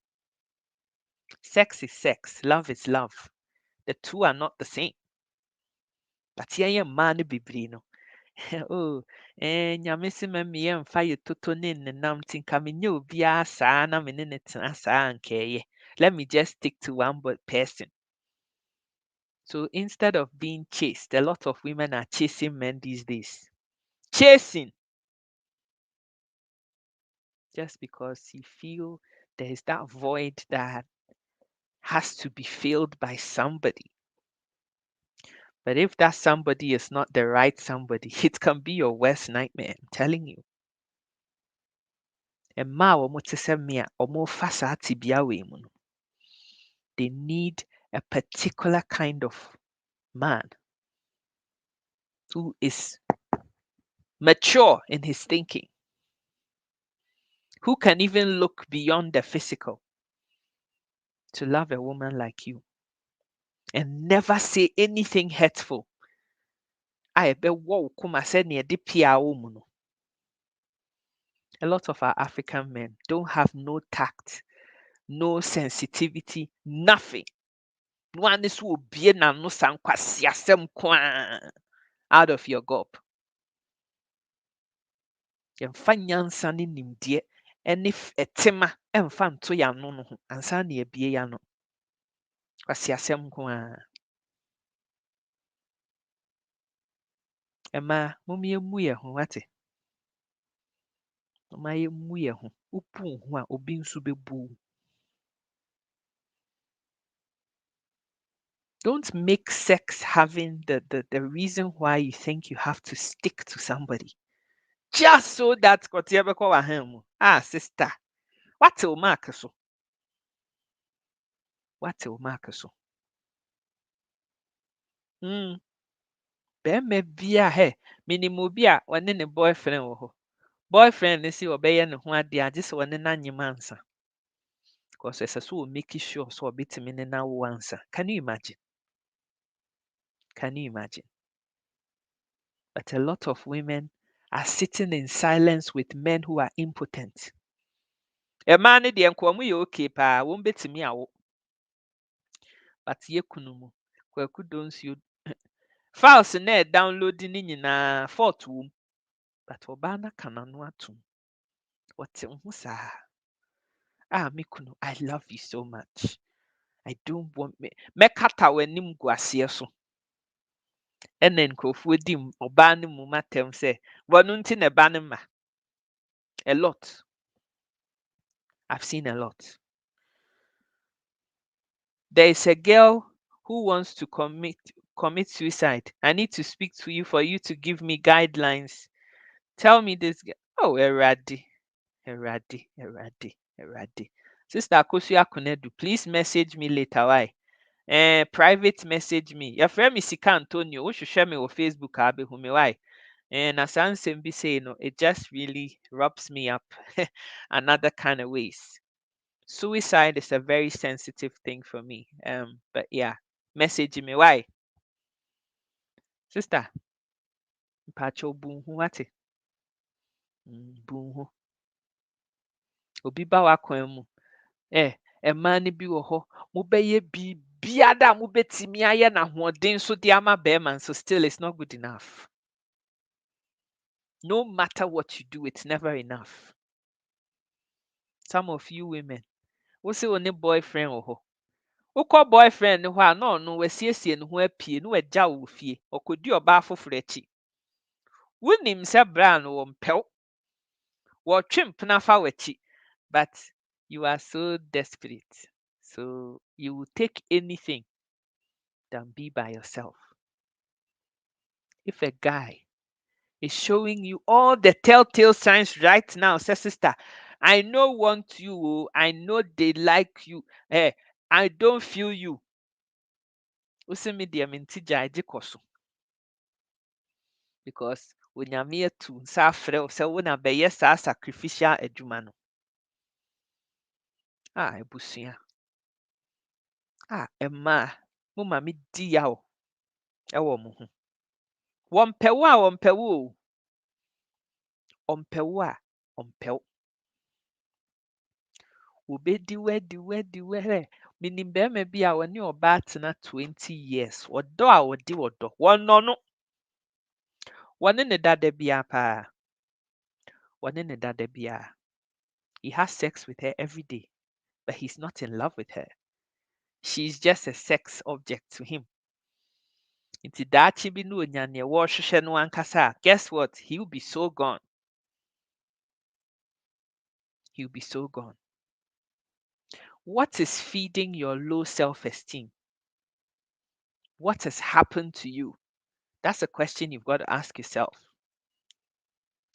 Sex is sex. Love is love. The two are not the same. But yɛnyɛ mmaa no bebree no. Oh, nyame se ma me yɛmfa yɛ toto ne nenam nti nka menyɛ obiara saa na me ne ne tena saa anka ɛyɛ. Let me just stick to one person. So instead of being chased, a lot of women are chasing men these days. Chasing. Just because you feel there is that void that has to be filled by somebody. But if that somebody is not the right somebody, it can be your worst nightmare. I'm telling you. Mmaa a wɔte sɛ me a wɔrefa saa tibea wei mu no, they need a particular kind of man who is mature in his thinking, who can even look beyond the physical to love a woman like you and never say anything hurtful. A lot of our African men don't have no tact, no sensitivity, nothing. One is will be no out of your gob. Yɛmfa nyansa ne nimdeɛ ne ɛtema ɛmfa nto yɛano no ho ansa na yɛabie yɛano. Kwasiasɛm nko ara. Mmaa, mom yɛmmu yɛn ho ate. Mma yɛmmu yɛn ho. Wopu wo ho a obi nso bɛbu wo. Don't make sex having the reason why you think you have to stick to somebody. Just so that kotie bɛkɔ w'ahan mu. Ah, sister. Wate wo mark so? Wate wo mark so? Bɛrima bi a minim obi a ɔne ne boyfriend wɔ hɔ. Boyfriend no sɛ ɔbɛyɛ ne ho adeɛ agye sɛ ɔne no anyem ansa. Because ɛsɛ sɛ ɔmake sure sɛ ɔbɛtumi ne no awo ansa. Can you imagine? Can you imagine? But a lot of women are sitting in silence with men who are impotent. Ɛmaa no deɛ nkɔɔ mo yɛ okay paa, wɔn bɛtumi awo. But yɛ kunu mu, kwakudo nsuo files na download ne nyinaa fault wom. But ɔbaa no aka n'ano atom. Wɔte ho saa. Ah, me kunu, I love you so much. I don't want me. Mɛkata w'anim gu aseɛ so. Ɛna nkurɔfoɔ di ɔbaa no mu matɛm sɛ wɔno nti na ɛba no ma. A lot. I've seen a lot. There is a girl who wants to commit suicide. I need to speak to you for you to give me guidelines. Tell me this girl. Oh, Eradi, Eradi, Eradi, Eradi. Sister Akosu Akunedu, please message me later. Why? Private message me. Your friend is Sika Antonio. Who should share me on Facebook? Who me why? And as I'm saying, it just really rubs me up another kind of ways. Suicide is a very sensitive thing for me. But yeah, message me why, sister. Mpacho bunhu wate. Bunhu. Obi ba wakwan mu. Ɛmaa no bi wɔ hɔ. Mobɛyɛ biribiara da a mobɛtumi ayɛ no ahoɔden so de ama bɛrima so still it's not good enough. No matter what you do, it's never enough. Some of you women, wo se wo ne boyfriend wɔ hɔ. Wokɔ boyfriend ne hɔ a na ɔno wasiesie ne ho apie na wagya wo wɔ fie. Ɔkɔdi ɔbaa foforɔ akyi. Wonim sɛ bra no wɔmpɛw. Wɔtwe mpena fa w'akyi. But you are so desperate. So you will take anything than be by yourself. If a guy is showing you all the telltale signs right now, say, sister, I no want you. Oh, I know they like you. I don't feel you. Usimi deɛ mente gyae gye kɔ so. Because onyame atu nsa afrɛ wo sɛ wo na bɛyɛ saa sacrificial adwuma no. Ebusua. Ɛmmaa, mo ma me di yaw ɛwɔ mo ho. Wɔmpɛ wo a wɔmpɛ wo o. Ɔmpɛ wo a ɔmpɛ wo. Wobɛdi wɛ. Minim bɛrima bi a wɔne ɔbaa tena 20 years. Wɔdɔ a wɔde wɔdɔ. Wɔnɔ no. Wɔne ne dada biara paa. Wɔne ne dada biara. He has sex with her every day, but he's not in love with her. She's just a sex object to him. Nti daakye bi na onya nea wɔrehwehwɛ no ankasa a, guess what? He'll be so gone. He'll be so gone. What is feeding your low self-esteem? What has happened to you? That's a question you've got to ask yourself.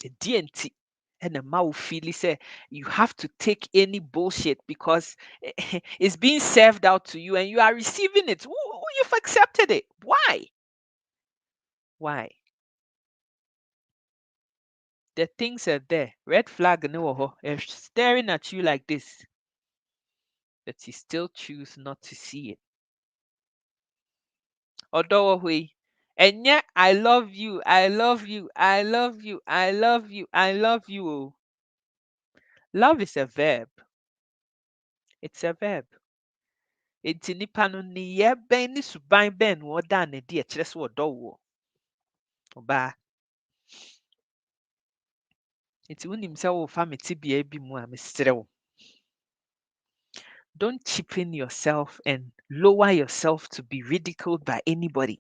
The DNT and the mouth feel say you have to take any bullshit because it's being served out to you and you are receiving it. You've accepted it. Why? Why? The things are there. Red flag no, staring at you like this. But you still choose not to see it. Although and yet I love you, I love you, I love you, I love you, I love you. Love is a verb. It's a verb. Enti nipa no ne ye ben ni suban ben no da na de kyerɛ sɛ ɔdɔ wo. Ɔbaa. Enti wonim sɛ wo fa me tibia bi mu a mesrɛ wo. Don't cheapen yourself and lower yourself to be ridiculed by anybody.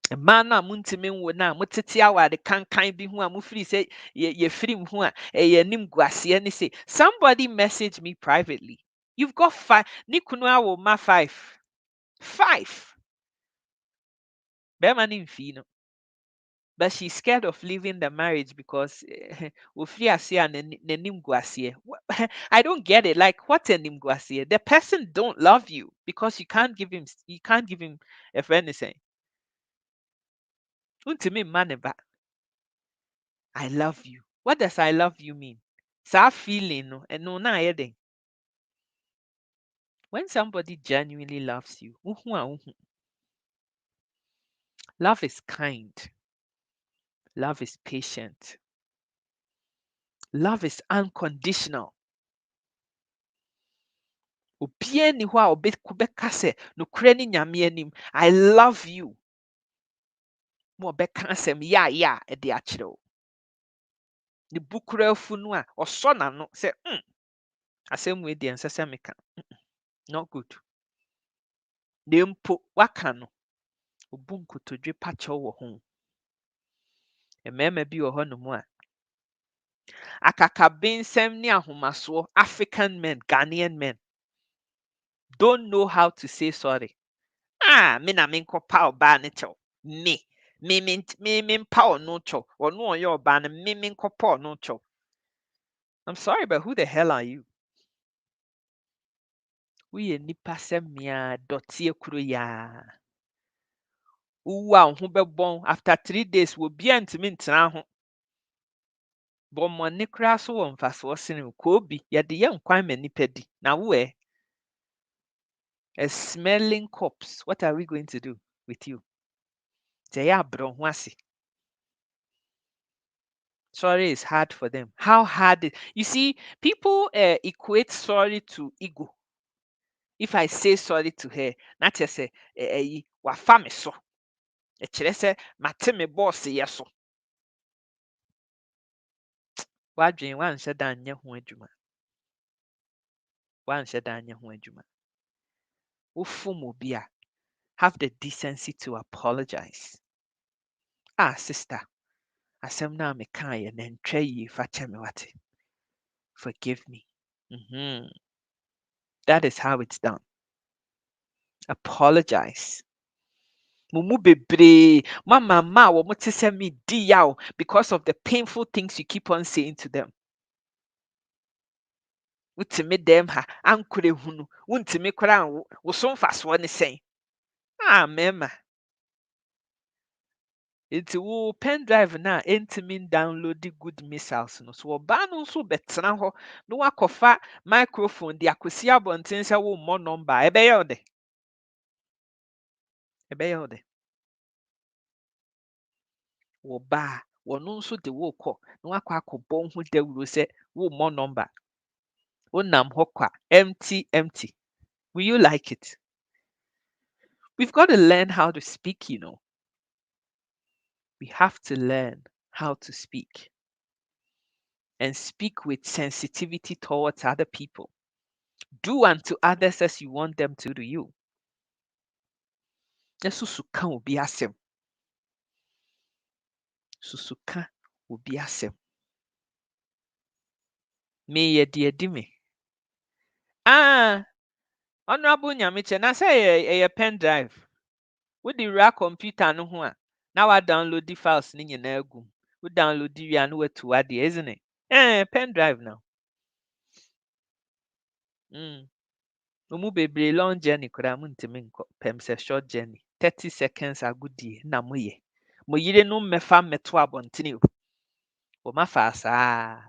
Mmaa no a montimi nwo no a motete awade kankan bi ho a mofiri sɛ yɛfiri m ho a ɛyɛ anim guaseɛ ne sɛ somebody message me privately. You've got 5. Ne kunu awo ma 5. 5. Bɛrima ne mfii no. But she's scared of leaving the marriage because ofiri ase a n'anim guaseɛ. I don't get it. Like, what's anim guaseɛ? The person don't love you because you can't give him a friend is saying. Untimi mma ne ba. I love you. What does I love you mean? Saa feeling no, no na ayɛ den. When somebody genuinely loves you, uhu a uhu. Love is kind. Love is patient. Love is unconditional. Obiara ni hɔ a ɔbɛka sɛ nokorɛ ne Nyame anim, I love you. Ma ɔbɛka asɛm ya ɛde akyerɛ wo. Ne bukura afu no a ɔsɔ n'ano sɛ asɛm wei deɛ nsɛ sɛ meka. Not good. Na mpo waka no, obu nkotodwe pa kyɛw wɔ ho. Mmarima bi wɔ hɔnom a akakabensɛm ne ahomasoɔ African men, Ghanaian men. don't know how to say sorry. Me na me nkɔpa ɔbaa ne kyɛw. Me mpa ɔno kyɛw. Ɔno ɔyɛ ɔbaa no me nkɔpa ɔno kyɛw. I'm sorry, but who the hell are you? Woyɛ nipa sɛ mmea dɔteɛ kuro yaa. Wowu a wo ho bɛbɔn after 3 days wɔ bia ntumi ntena ho. Bɔmmɔne koraa so wɔ mfasoɔ sene wo. Koobi yɛde yɛ nkwan ma nipa di. Na wo a smelling corpse. What are we going to do with you? Sɛ ɛyɛ abrɛ ho ase. Sorry is hard for them. How hard it, you see, people equate sorry to ego. If I say sorry to her, not just say, wafa me so. Ekyerɛ sɛ mate me boss yɛ so. Wadwen wanhyɛ da nyɛ ho adwuma. Wanhyɛ da nyɛ ho adwuma. Wofom obi a, have the decency to apologize. Sister, asɛm na meka yɛ na ntwa yie fa kyɛ me wate. Forgive me. That is how it's done. Apologize. Mumu bebree, mama wo mo te sɛ me di yaw because of the painful things you keep on saying to them. Wotimi dem ha ankore hunu, wontimi kora wo so mfasoɔ ne sɛn. Mema. Nti wo pen drive na entimi download good missiles no. So ɔbaa no nso bɛtena hɔ na wakɔfa microphone de akosi abɔnten sɛ wo mmɔ number. Ɛbɛyɛ wo de. Ɛbɛyɛ wo de. Wɔba wɔno nso de wo kɔ na wakɔ akɔbɔ ho dawuro sɛ wo mmɔ number. Wonam hɔ kwa empty. Will you like it? We've got to learn how to speak, you know. We have to learn how to speak and speak with sensitivity towards other people. Do unto others as you want them to do you. Susuka will be asem. Susuka will be asem. Me ye dear dime. Honorable Nyamiche, na say a pen drive. With the rack computer no ho a. Now I download the files ni nyina gu. We download the and we to add, isn't it? Pen drive now. Umu bebre long journey kura mu ntimi nkɔ. Pem se short journey. 30 seconds agudie na mo ye. Mo yire no mefa meto abontene o. Wo mafa saa.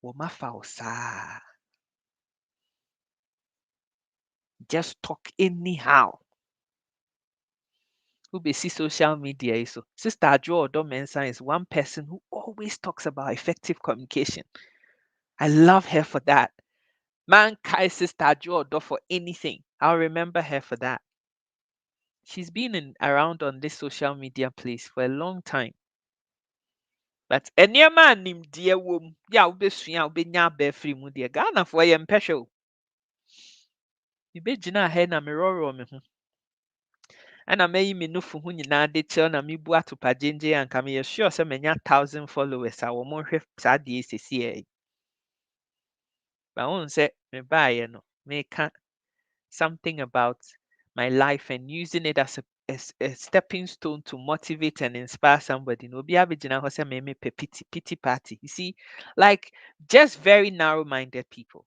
Wo mafa o saa. Just talk anyhow. Who be see social media so. Sister Adwo Odomensa is one person who always talks about effective communication. I love her for that. Man kai Sister Adwo Odo for anything. I'll remember her for that. She's been around on this social media place for a long time. But any man named dear womb, ya be swing be nya bear free mu dear Ghana for a special. You be jina hen na mirror me. And I may me no for who na de tell na mi bua to pajenje and come here sure say many 1,000 followers. I will more sad DCCA. But I won't say me buy no make something about my life and using it as a stepping stone to motivate and inspire somebody. No be abijina ho say me pity party. You see, like just very narrow-minded people.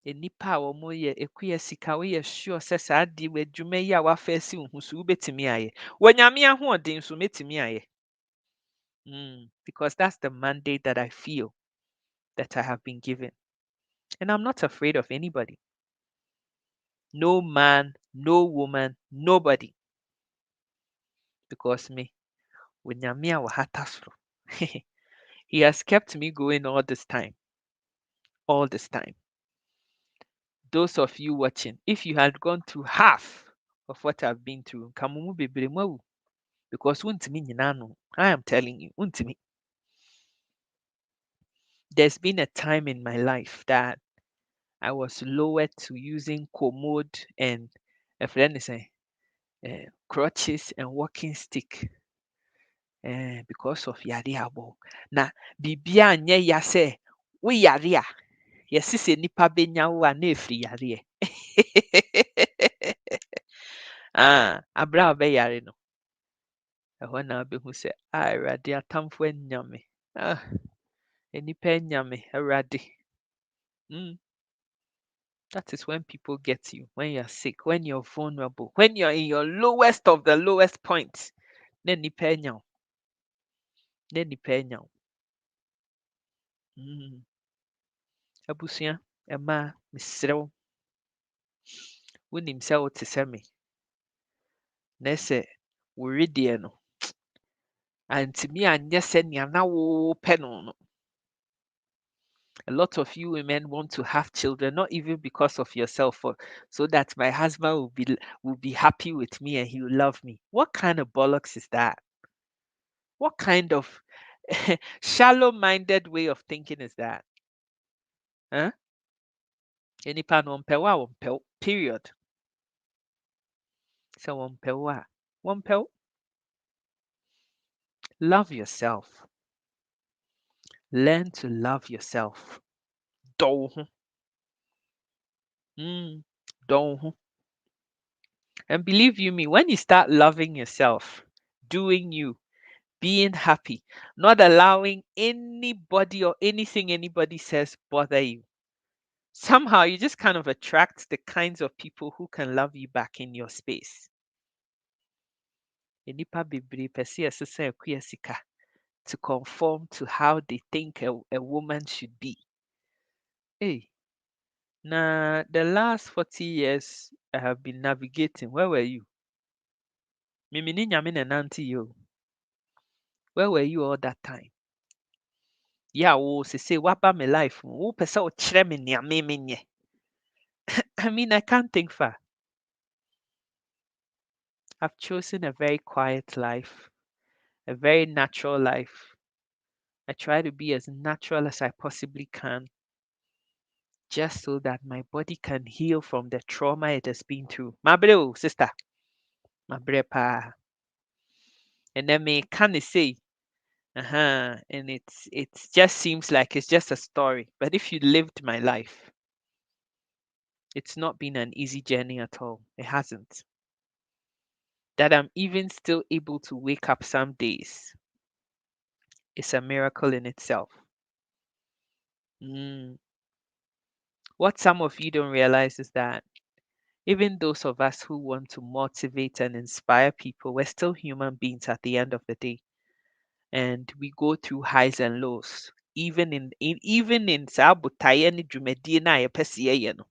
Enipa a wɔn yɛ ekuya sika wɔyɛ sure sɛ saa adi wɔ adwuma yi a wafa asi wo ho so wobɛtumi ayɛ. Wɔ nyame ahoɔden so mɛtumi ayɛ. Because that's the mandate that I feel that I have been given. And I'm not afraid of anybody. No man, no woman, nobody. Because me, when nyame a wahata soro, he has kept me going all this time. All this time. Those of you watching, if you had gone through half of what I've been through, kamumu bebree mu awu. Because wontimi nyinaa no, I am telling you, wontimi. There's been a time in my life that I was lowered to using commode and a friend say crutches and walking stick because of yare abo. Na bibia nye ya say we yare a Yɛse sɛ nipa benya wo a na ɛfiri yareɛ. Aberɛ a wobɛyare no, ɛhɔ na wobɛhu sɛ Awurade atamfo anya me. Nipa anya me, Awurade. That is when people get you, when you're sick, when you're vulnerable, when you're in your lowest of the lowest point. Na nipa anya wo. Na nipa anya wo. Abusua, ɛma mesrɛ wo. Wonim sɛ wote sɛ me. Na sɛ woredeɛ no, antimi anyɛ sɛnea na wopɛ no no. A lot of you women want to have children, not even because of yourself, so that my husband will be happy with me and he will love me. What kind of bollocks is that? What kind of shallow-minded way of thinking is that? Huh? Enipa no ɔmpɛ wo a ɔmpɛ wo, period. So ɔmpɛ wo a ɔmpɛ wo. Love yourself. Learn to love yourself. Dɔ wo ho. Dɔ wo ho. And believe you me, when you start loving yourself, doing you, being happy, not allowing anybody or anything anybody says bother you, somehow you just kind of attract the kinds of people who can love you back in your space. Enipa bebree pɛ sɛ yɛsesa akua sika to conform to how they think a woman should be. Hey, now the last 40 years I have been navigating. Where were you? Mimini nyame na nante yo. Where were you all that time? Yeah, say waba my life. Wo pesa o kyerɛ me nea me menyɛ. I mean, I can't think far. I've chosen a very quiet life, a very natural life. I try to be as natural as I possibly can, just so that my body can heal from the trauma it has been through. Mabre, sister. Mabre pa. And then me can say, and it just seems like it's just a story. But if you lived my life, it's not been an easy journey at all. It hasn't. That I'm even still able to wake up some days, it's a miracle in itself. What some of you don't realize is that even those of us who want to motivate and inspire people, we're still human beings at the end of the day. And we go through highs and lows. Even in saa botaeɛ ne dwumadie no a yɛpɛ sɛ yɛyɛ no,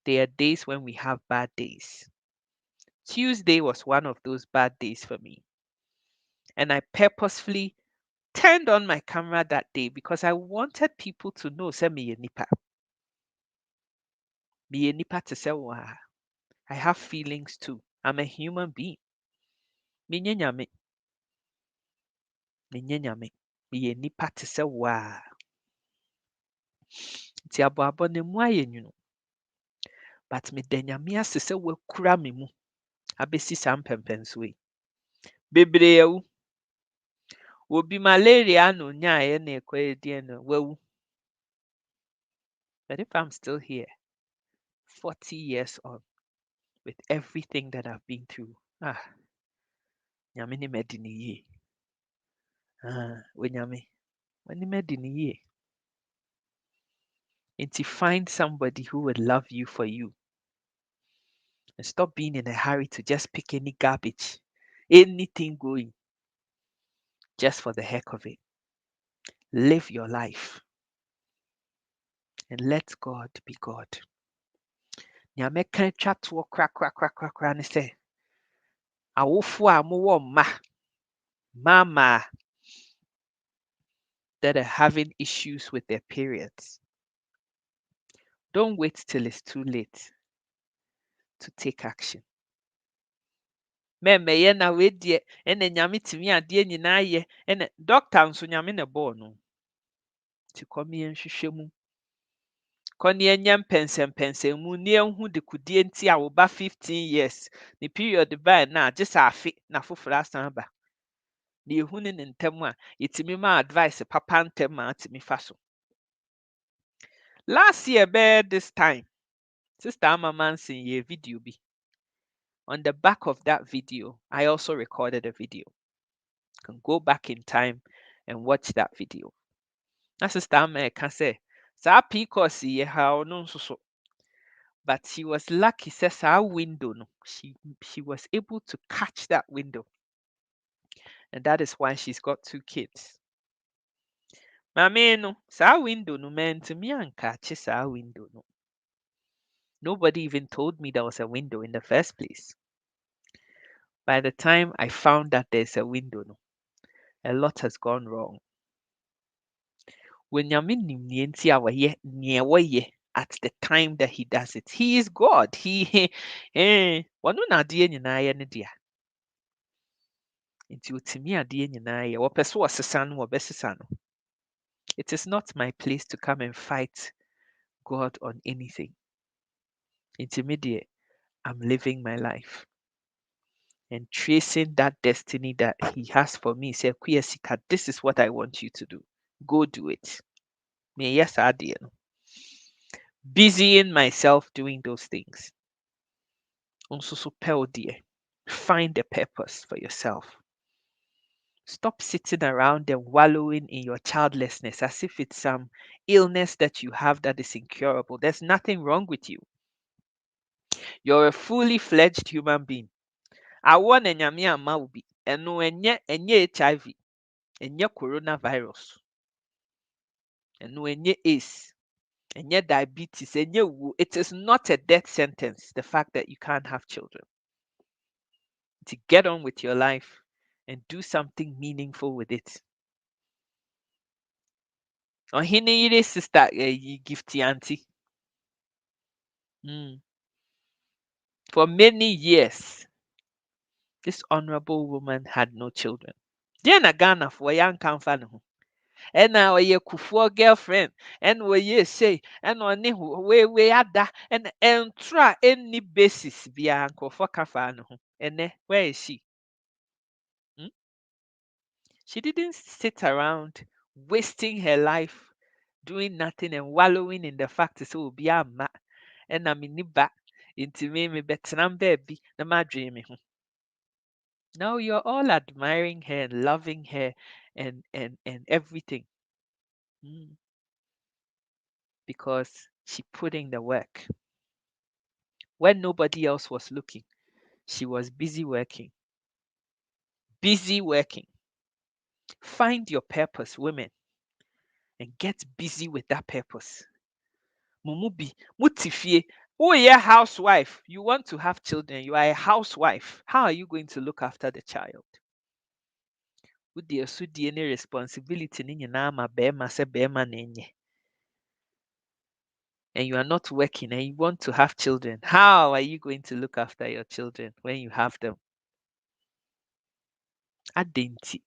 there are days when we have bad days. Tuesday was one of those bad days for me. And I purposefully turned on my camera that day because I wanted people to know sɛ meyɛ nipa. Meyɛ nipa te sɛ wo a. I have feelings too. I'm a human being. Menyɛ nyame. Menyɛ nyame. Meyɛ nipa te sɛ wo a. Nti aboabɔ ne mu ayɛ nwunu. But meda nyame ase sɛ wakura me mu abɛsi saa mpɛmpɛnsoɔ yi. Bebree awu. Obi malaria na onyaeɛ na ɛkɔyɛ deɛ no wawu. But if I'm still here, 40 years on, with everything that I've been through, nyame ne madi ne yie. Onyame, w'ani madi ne yie. And to find somebody who would love you for you. And stop being in a hurry to just pick any garbage, anything going, just for the heck of it. Live your life. And let God be God. Nyame kan twa toɔ krakrakrakrakra ne sɛ, awofo a mowɔ mama that are having issues with their periods. Don't wait till it's too late to take action. Mɛmɛyɛ na wedeɛ ɛna nyame tumi adeɛ nyinaa yɛ ɛna doctor nso nyame na ɛbɔɔ no. Nti kɔ me yɛnhwehwɛ mu. Kɔ ne yɛnyɛ mpɛnsɛmpɛnsɛm mu ne yɛnhu de kudie nti a wo ba 15 years ne period bae na agye sɛ afe na foforɔ asan aba. Na yɛhu ne ntɛm a yɛtumi ma advice papa ntɛm a atumi fa so. Last year, bed this time, Sister Amma Manson ye video be. On the back of that video, I also recorded a video. You can go back in time and watch that video. Na Sister Amma can say, "Sa PCOS ye how no so." But she was lucky, says our window. No, she was able to catch that window, and that is why she's got 2 kids. Mame no, saa window no meant me and catch saa window no. Nobody even told me there was a window in the first place. By the time I found that there's a window no, a lot has gone wrong. When Nyame nim nea nti a wɔyɛ nea wɔyɛ at the time that he does it. He is God. He ɔno na adeɛ nyinaa yɛ ne dea. Nti otumi adeɛ nyinaa yɛ. Wɔpɛ so wɔsesa no wɔbɛsesa no. It is not my place to come and fight God on anything. Nti me deɛ, I'm living my life and tracing that destiny that he has for me. Say, "Kuya Sika, this is what I want you to do. Go do it." Me yes, I did. Busying myself doing those things. Also, so dear. Find a purpose for yourself. Stop sitting around and wallowing in your childlessness as if it's some illness that you have that is incurable. There's nothing wrong with you. You're a fully fledged human being. I want a nyame ama wo bi. Eno enye HIV, enye coronavirus. Eno enye AIDS, enye diabetes, enye wu. It is not a death sentence, the fact that you can't have children. To get on with your life and do something meaningful with it. Ohene yire sister gifty auntie. For many years, this honorable woman had no children. Deɛ na Ghana for yɛanka mfa ne ho. Ɛna ɔyɛ Kufuor girlfriend, ɛna ɔyɛ sei, ɛna ɔne we ada, ɛna ɛntra any basis biara nkurɔfoɔ ka fa ne ho. Ɛnɛ, where is she? She didn't sit around wasting her life doing nothing and wallowing in the fact that obi amma ɛna menni ba nti me mebɛtena baabi na madwene me ho. Now you're all admiring her and loving her and everything. Because she put in the work. When nobody else was looking, she was busy working. Busy working. Find your purpose, women, and get busy with that purpose. Mumubi, mutifie. Oh, you're a housewife. You want to have children. You are a housewife. How are you going to look after the child? With the any responsibility ni nyinaa ma bɛrima sɛ bɛrima na ɛnyɛ. And you are not working and you want to have children. How are you going to look after your children when you have them? Adenti.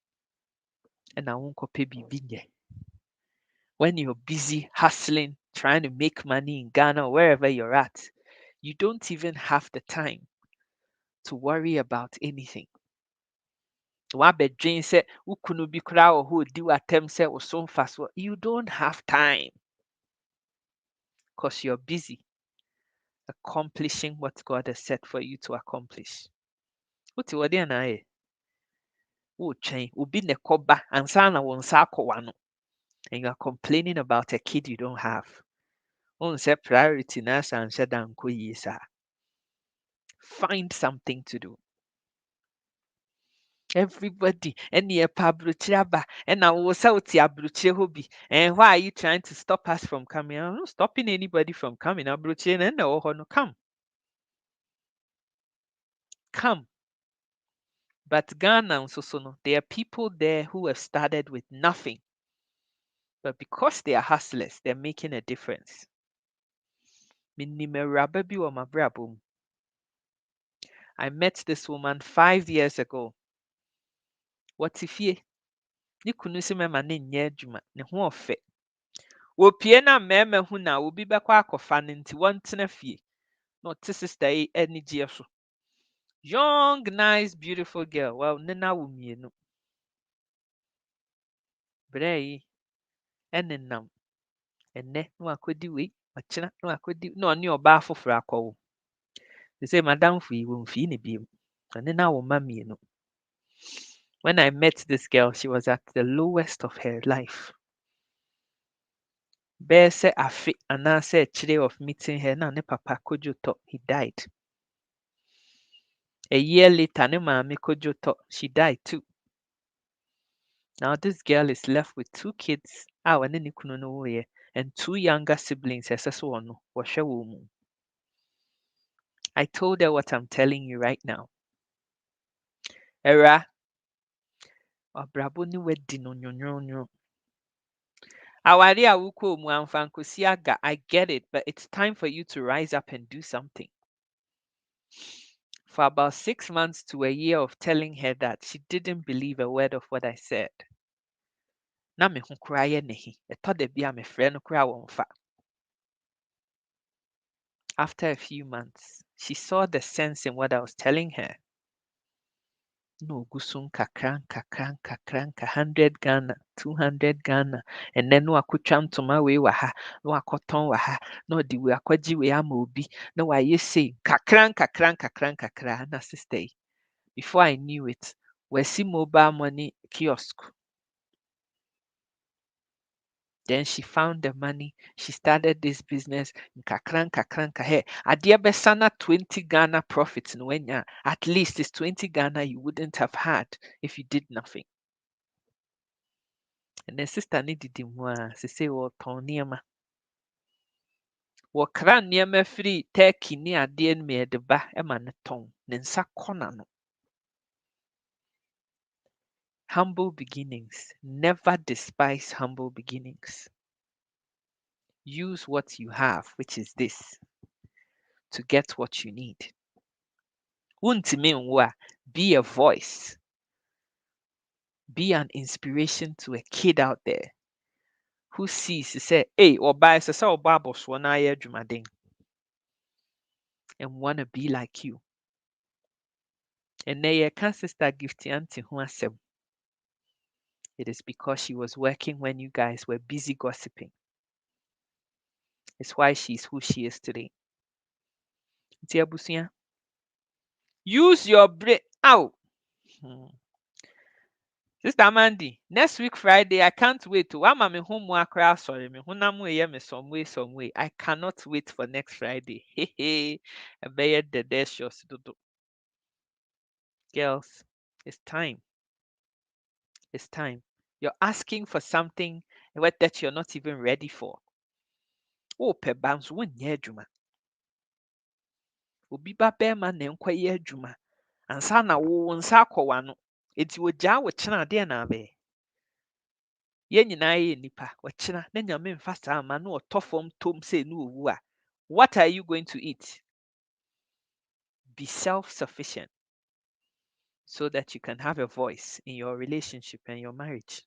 And I won't copy bibi. When you're busy hustling, trying to make money in Ghana or wherever you're at, you don't even have the time to worry about anything. You don't have time because you're busy accomplishing what God has set for you to accomplish. What you are na ubi ne koba ansana wonsa akɔwa and you are complaining about a kid you don't have. Say priority na sanse danko yi sa. Find something to do. Everybody, any pabruchaba, and I was out hobby. And why are you trying to stop us from coming? I'm not stopping anybody from coming. Abruche and no come. Come. But Ghana so there are people there who have started with nothing. But because they are hustlers, they're making a difference. I met this woman 5 years ago. What if ye? Ni kunu si mema ne nyɛ adwuma ne ho ɔfɛ. Wopie na mmarima hu na obi bɛkɔ akɔfa no nti wɔntena fie. Na ɔte sister yi ani gyeɛ so. Young, nice, beautiful girl. Well, nena wo mmienu. Brɛ yi ɛnenam. ɛnnɛ na wakɔdi wei ɔkyena na wakɔdi na ɔne ɔbaa foforɔ akɔwo. They say madamfo yi wɔmfii ne biom. Ɔne na wo mma mmienu. When I met this girl, she was at the lowest of her life. Bɛyɛ sɛ afe anaasɛ akyire of meeting her na ne papa Kojoto, he died. A year later, ne maame Kojoto, she died too. Now this girl is left with 2 kids, ɔne ne kunu no woeɛ, and 2 younger siblings, ɛsɛ sɛ ɔno wɔhwɛ wɔn mu. I told her what I'm telling you right now. Era, abrabɔ ne wadi no nwonwonwo. Awari a wokɔɔ mu amfa nkosi aga, I get it, but it's time for you to rise up and do something. For about 6 months to a year of telling her that, she didn't believe a word of what I said. Na me ho koraa yɛ ne he. Ɛtɔ da bi a mefrɛ no koraa wɔmfa. After a few months, she saw the sense in what I was telling her. No ogu so nkakra nkakra nkakra nka 100 Ghana, 200 Ghana, and then no akotwa ntoma wei wɔ ha, no akɔtɔn wɔ ha, na ɔde wei akɔgye wei ama obi, na wayɛ sei nkakra nkakra nkakra nkakra. Na sister yi, before I knew it, wasi mobile money kiosk. Then she found the money. She started this business. Nkakra nkakra nka. Hey, adeɛ bɛsa na 20 Ghana profits no wenya. At least it's 20 Ghana you wouldn't have had if you did nothing. And then sister ne didi mu a, se say wɔtɔn nneɛma. Wɔkra nneɛma firi Turkey ne adeɛ no mu yɛde ba ma no tɔn. Ne nsa kɔ n'ano. Humble beginnings. Never despise humble beginnings. Use what you have, which is this, to get what you need. Wontimi nwo a, be a voice. Be an inspiration to a kid out there who sees, say, hey, ɔbaa ɛsɛ sɛ ɔbɔ abɔsoɔ na ayɛ adwumaden, and want to be like you. And then yɛka sister Gift Auntie ho asɛm. It is because she was working when you guys were busy gossiping. It's why she's who she is today. Nti abusua, use your brain. Ow! Sister Mandy, next week Friday, I can't wait to. I'm my home work. Sorry, me me some way. I cannot wait for next Friday. Hey, I bet the day shows do. Girls, it's time. It's time. You're asking for something that you're not even ready for. Oh, pe bounce one year juma. Obi ba be man ne nkwa ye juma. Ansa na wo nsa akọwa no. Eti wo gya wo kyena de na be. Yɛn nyinaa yɛ nipa wɔkyena na nyame mfa saa ama na ɔtɔ fam tom sɛ ne owu a, what are you going to eat? Be self-sufficient so that you can have a voice in your relationship and your marriage.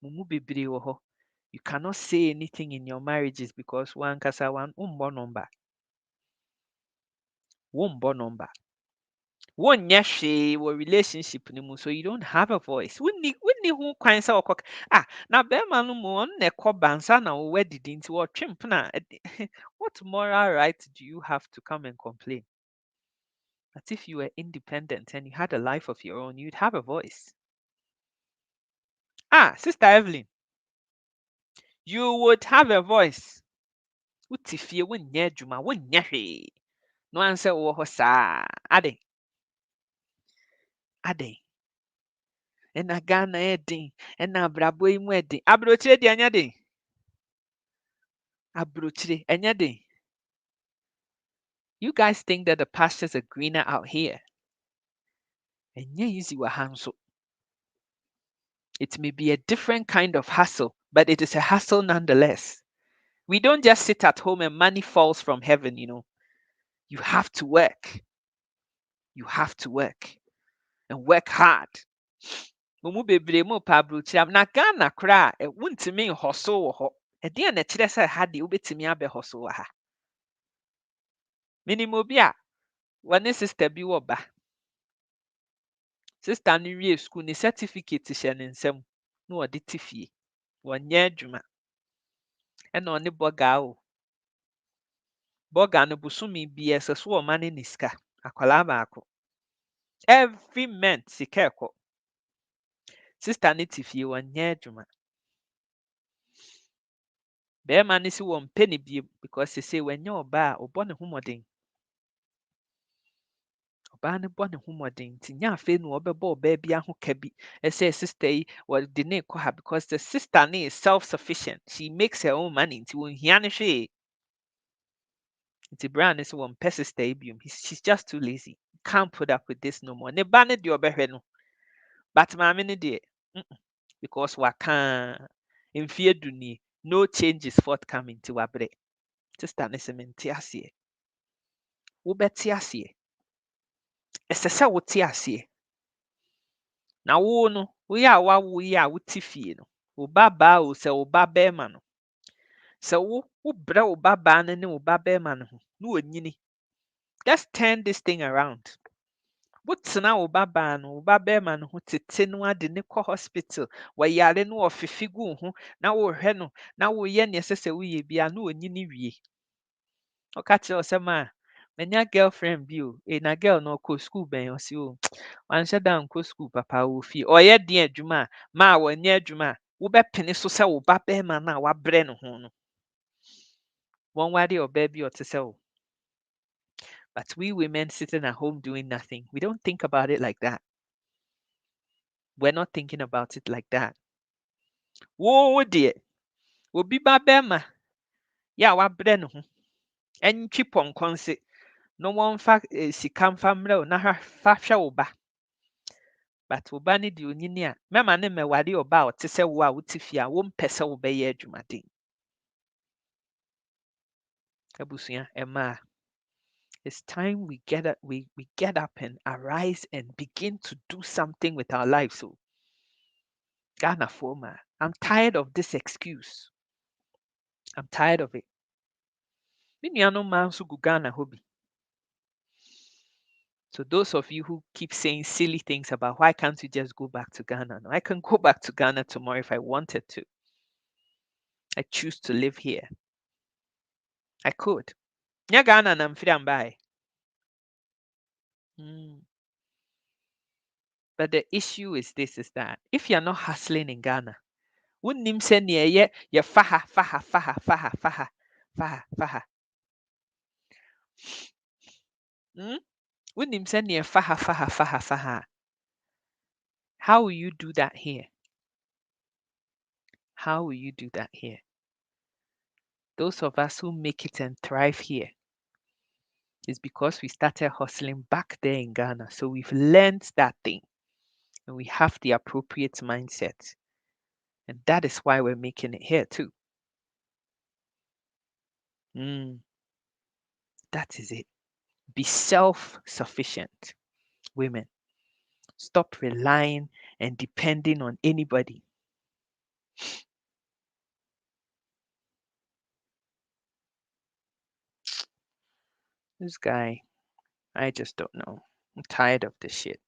Mumu bebree wɔ hɔ. You cannot say anything in your marriages because one kasa one umbɔ number. Wombɔ number. Wonyɛ hwee wɔ relationship no mu, so you don't have a voice. Wonni ho kwan sɛ wɔkɔ na bɛrima no mu ɔno na ɛkɔ bansa na wɔwɔ adidi nti wɔtwe mpena. What moral right do you have to come and complain? But if you were independent and you had a life of your own, you'd have a voice. Sister Evelyn, you would have a voice. Wote fie wonyɛ adwuma wonyɛ hwee. No answer wɔ hɔ saa. Ade. Ɛna Ghana ɛden, ɛna abrabɔ yi mu ɛden. Abrokyire deɛ ɛnyɛ den. Abrokyire ɛnyɛ den. You guys think that the pastures are greener out here. Ɛnyɛ easy wɔ ha nso. It may be a different kind of hustle, but it is a hustle nonetheless. We don't just sit at home and money falls from heaven, you know. You have to work. You have to work. And work hard. Mumu bebree mu pa abrokyire na Ghana koraa wontumi nhɔso wɔ hɔ. Ɛdeɛn na ɛkyerɛ sɛ ha deɛ wobɛtumi abɛhɔso wɔ ha. Minim obi a wɔne sister bi wɔ ba. Sister no wie school ne certificate hyɛ ne nsam na wɔde te fie. Wɔnyɛ adwuma. ɛna ɔne bɔga o. Bɔga no bosome bi ɛsɛ so ɔma ne sika. Akwalaa baako. Every month sika ɛkɔ. Sister ne te fie wɔnyɛ adwuma. Bɛrima ne si wɔmpɛ ne bio because sese wɔnyɛ ɔbaa a ɔbɔ ne ho mmɔden. Ɔbaa no bɔ ne ho mmɔden nti nyɛ afei na ɔbɛbɔ ɔbaa bi ahoka bi ɛsɛ sister yi wɔde ne kɔ ha because the sister ne is self-sufficient. She makes her own money nti wɔnhia ne hwee. Nti bra ne sɛ wɔmpɛ sister yi bio. She's just too lazy. Can't put up with this no more. Ne ba ne deɛ ɔbɛhwɛ no. But maame ne deɛ because waka mfie du nie. No change is forthcoming nti wabrɛ. Sister ne sɛ mente aseɛ. Wobɛte aseɛ. Ɛsɛ sɛ wote aseɛ. Na wo no, woyɛ a wawo yi a wote fie no, wo babaa o sɛ wo ba bɛrima no. Sɛ wobrɛ wo babaa no ne wo ba bɛrima no ho, na wɔnyini. Let's turn this thing around. Wotena wo babaa no, wo ba bɛrima no ho tete no ade ne kɔ hospital. Wɔyare no wɔfefe gu wo ho, na wohwɛ no, na woyɛ nea ɛsɛ sɛ woyɛ bia na wɔnyini wie. Ɔka kyerɛ wo sɛ ma manya girlfriend bi o. Na girl no ɔkɔ school bɛn ɔse o. Wanhyɛ da nkɔ school papa wɔ fie. Ɔyɛ deɛ adwuma a ma wɔnyɛ adwuma a wobɛpene so sɛ wo ba bɛrima no a wabrɛ ne ho no. Wɔnware ɔbaa bi a ɔte sɛ wo. But we women sitting at home doing nothing, we don't think about it like that. We're not thinking about it like that. Wo deɛ, obi ba bɛrima yɛ a wabrɛ ne ho. Ɛntwi pɔnkɔ nse. No wɔmfa sika mfa mmerɛ wo na fa hwɛ wo ba. But wo ba ne deɛ onyini a, mɛma ne mmɛware ɔba a ɔte sɛ wo a wote fie a wompɛ sɛ wobɛyɛ adwumaden. Abusua, ɛmmaa, it's time we get up and arise and begin to do something with our lives. So, Ghana former, I'm tired of this excuse. I'm tired of it. Me nuanom mmaa nso gu Ghana hɔ bi. So those of you who keep saying silly things about why can't you just go back to Ghana? No, I can go back to Ghana tomorrow if I wanted to. I choose to live here. I could. Nya Ghana na mfiri ambae. But the issue is this, is that if you're not hustling in Ghana, wouldn't sɛ nea ɛyɛ yɛ faha. Wouldn't sɛ nea faha. How will you do that here? How will you do that here? Those of us who make it and thrive here is because we started hustling back there in Ghana. So we've learned that thing and we have the appropriate mindset. And that is why we're making it here too. That is it. Be self-sufficient, women. Stop relying and depending on anybody. This guy, I just don't know. I'm tired of this shit.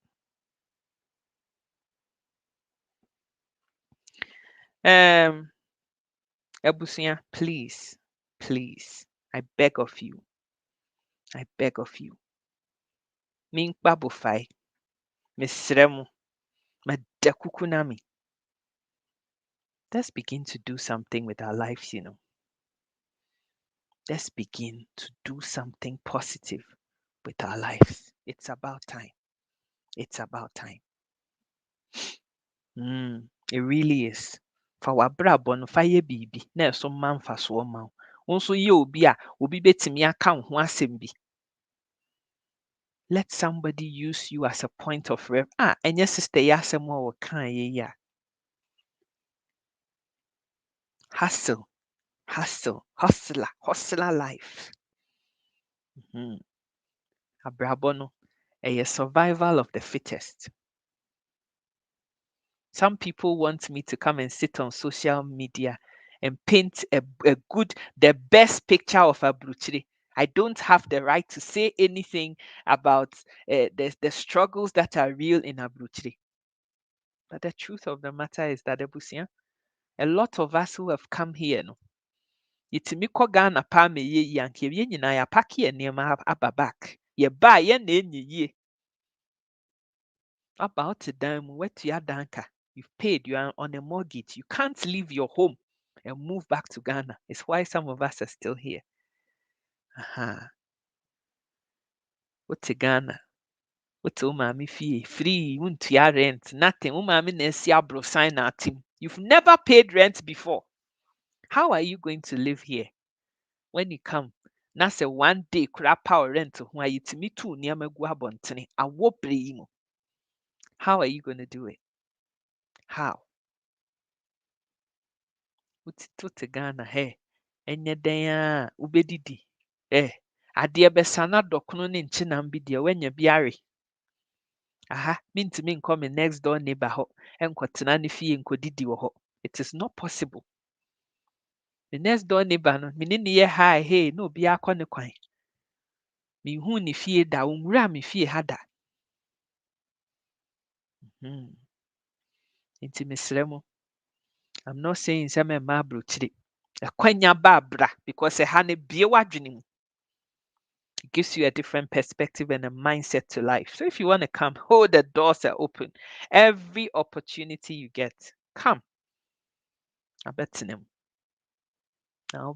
Ebusia, please, I beg of you. Minkpa bofai, mesremu, madakukunami. Let's begin to do something with our lives, you know. Let's begin to do something positive with our lives. It's about time. It's about time. It really is. Fa w'abrabɔ no fa yɛ biribi na ɛso mma mfasoɔ ma wo. Wo nso yɛ obi a obi betumi aka wo ho asɛm bi. Let somebody use you as a point of ref. Ɛnyɛ sister yi asɛm a wɔkaa yɛ yi a. Hustler life. Abrabɔ no ɛyɛ survival of the fittest. Some people want me to come and sit on social media and paint the best picture of Aburukyire. I don't have the right to say anything about the struggles that are real in Aburukyire. But the truth of the matter is that, Ebusia, a lot of us who have come here, Yɛtumi kɔ Ghana paa ma ɛyɛ yie anka yɛn nyinaa yɛapake yɛn nneɛma aba back. Yɛbaa yɛn na ɛnyɛ yie. Aba wote dan mu, woatua dan ka. You've paid, you are on a mortgage. You can't leave your home and move back to Ghana. It's why some of us are still here. Wote Ghana. Wote wo maame fie. Free, wontua rent, nothing. Wo maame na asi abrosan na atem. You've never paid rent before. How are you going to live here? When you come, na sɛ one day kora power rent ho a yɛtumi tu nneɛma gu abɔntene awɔ bere yi mu. How are you going to do it? How? Wote Ghana, ɛnyɛ dɛn a wobɛdidi. Adeɛ bɛsa na dɔkono ne nkyenam bi deɛ woanya bi are. Mintimi nkɔ me next door neighbor hɔ nkɔtena ne fie nkɔdidi wɔ hɔ. It is not possible. The next door neighbor no, me ne ne yɛ hi na obi akɔ ne kwan. Mehu ne fie da, onwura me fie ha da. Nti mesrɛ mo, I'm not saying sɛ memma aburokyire. Ɛkwanya ba bra because ɛha ne bie w'adwene mu. It gives you a different perspective and a mindset to life. So if you want to come, hold the doors are open. Every opportunity you get, come. I bet them. Now,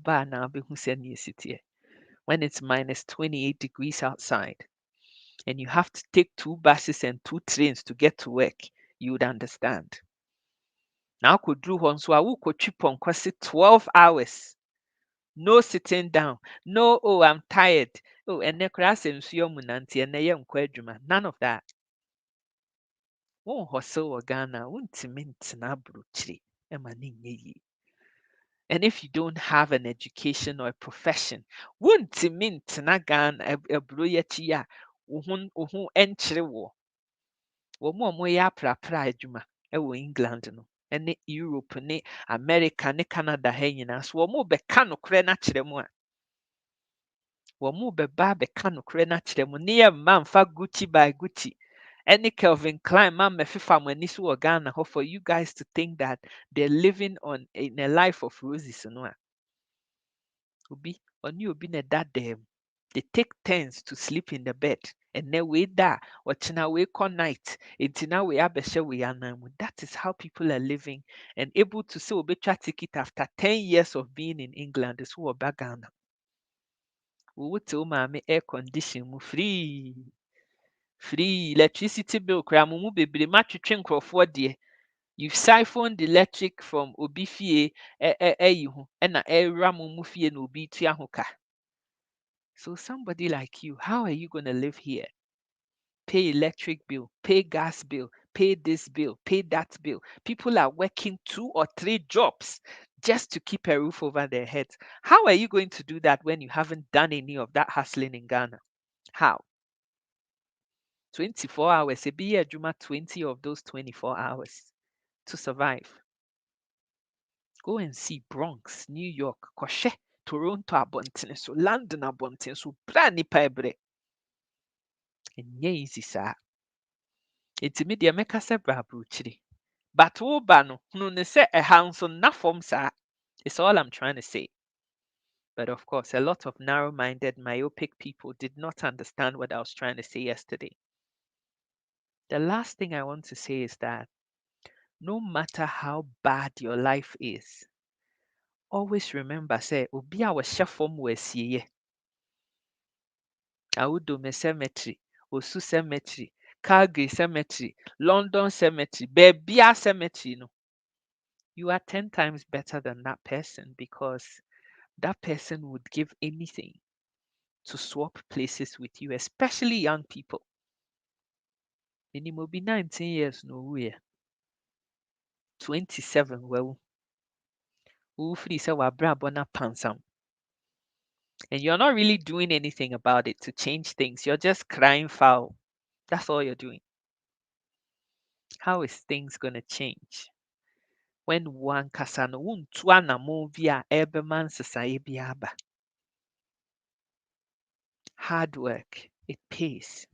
when it's minus 28 degrees outside and you have to take 2 buses and 2 trains to get to work, you would understand. Now, could do one so I will chip on 12 hours. No sitting down. No, oh, I'm tired. Oh, and the class and none of that. Won hustle or Ghana, won't mint na bruchri. And if you don't have an education or a profession, won't mint na Ghana a broyatia, uhun entry war. Womo ya pra juma, ewo England no. Ne Europe ne America ne Canada ha nyina so wo mo bɛka nokora na kyerɛ mu a wo mo bɛba bɛka nokora na kyerɛ mu ne yɛ mfa Gucci by Gucci any Calvin Klein man mɛfefa mo ani so wɔ Ghana hɔ for you guys to think that they're living in a life of roses no a obi ɔne obi na that them they take turns to sleep in the bed and then we da watching we night now we that is how people are living and able to say obetra ticket after 10 years of being in England is who are Ghana. We would tell mommy air condition free electricity bill kramumu bebre matwetwe nkrofo de you've siphoned the electric from obi fie ho na era mu fie na obi tua ho ka. So somebody like you, how are you going to live here? Pay electric bill, pay gas bill, pay this bill, pay that bill. People are working 2 or 3 jobs just to keep a roof over their heads. How are you going to do that when you haven't done any of that hustling in Ghana? How? 24 hours, a year, Juma 20 of those 24 hours to survive. Go and see Bronx, New York, Koshe, Toronto, Abontin, so London, Abontin, so brand new. Ɛnyɛ easy saa. Enti me deɛ mɛka sɛ bra aburokyire. But woba no, hunu ne sɛ ɛha nso nna fam saa. It's all I'm trying to say. But of course, a lot of narrow-minded, myopic people did not understand what I was trying to say yesterday. The last thing I want to say is that no matter how bad your life is, always remember, say, obi a wɔhyɛ fam wɔ asieyɛ. Awudome Cemetery, Osu Cemetery, Calgary Cemetery, London Cemetery, Bebia Cemetery. No, you are 10 times better than that person because that person would give anything to swap places with you, especially young people. Minimum be 19 years, no way. 27, well, who free say wabra bona pansam. And you're not really doing anything about it to change things. You're just crying foul. That's all you're doing. How is things going to change? When one kasano wuntuana movia eberman society aba. Hard work, it pays.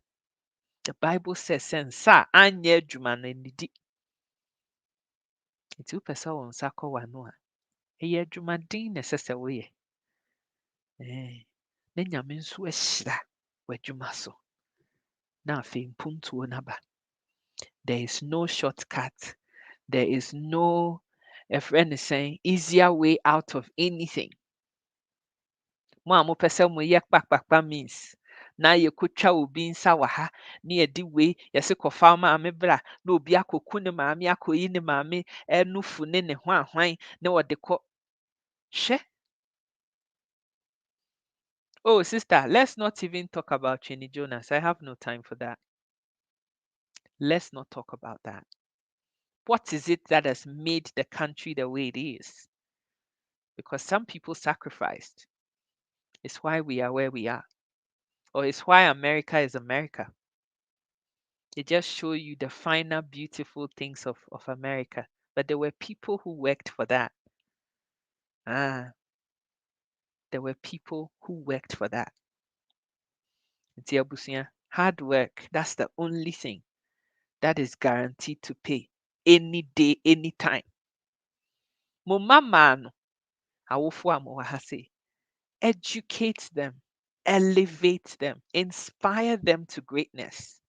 The Bible says, "Sensa anye jumano nidi." It's upesa on sako wanua. Eye jumadin necessary. Na nyame nso ahyira w'adwuma so. Na afei mpuntuo naba. There is no shortcut. There is no, a friend is saying, easier way out of anything. Mo a mopɛ sɛ moyɛ kpakpakpa means na yɛkɔtwa obi nsa wɔ ha na yɛde wei yɛse kɔfa wo maame bra na obi akɔku ne maame akɔyi ne maame nufu ne ne ho ahwan na wɔde kɔ. Hwɛ. Oh, sister, let's not even talk about Chinny Jonas. I have no time for that. Let's not talk about that. What is it that has made the country the way it is? Because some people sacrificed. It's why we are where we are. Or it's why America is America. They just show you the finer, beautiful things of America. But there were people who worked for that. There were people who worked for that. Hard work, that's the only thing that is guaranteed to pay any day, anytime. Mo mama no, awofo a mowɔ ha sei, educate them, elevate them, inspire them to greatness.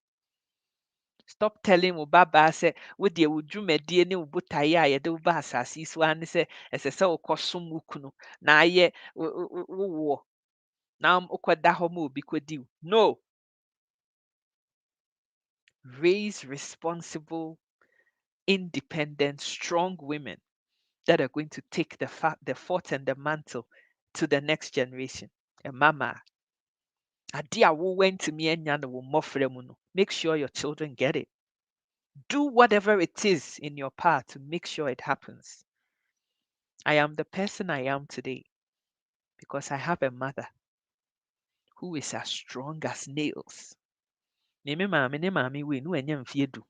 Stop telling wo baba sɛ wo deɛ wo dwumadie ne wo botaeɛ a yɛde wo ba asase yi so a ne sɛ ɛsɛ sɛ wokɔsom wo kunu na ayɛ wowoɔ na wokɔda hɔ ma obi kɔdi wo. No. Raise responsible, independent, strong women that are going to take the fort and the mantle to the next generation. And mama, ade a wo went to me anya no wo mmɔfra mu no, make sure your children get it. Do whatever it is in your power to make sure it happens. I am the person I am today because I have a mother who is as strong as nails. Ne me maame ne maame wei no anya mfie du.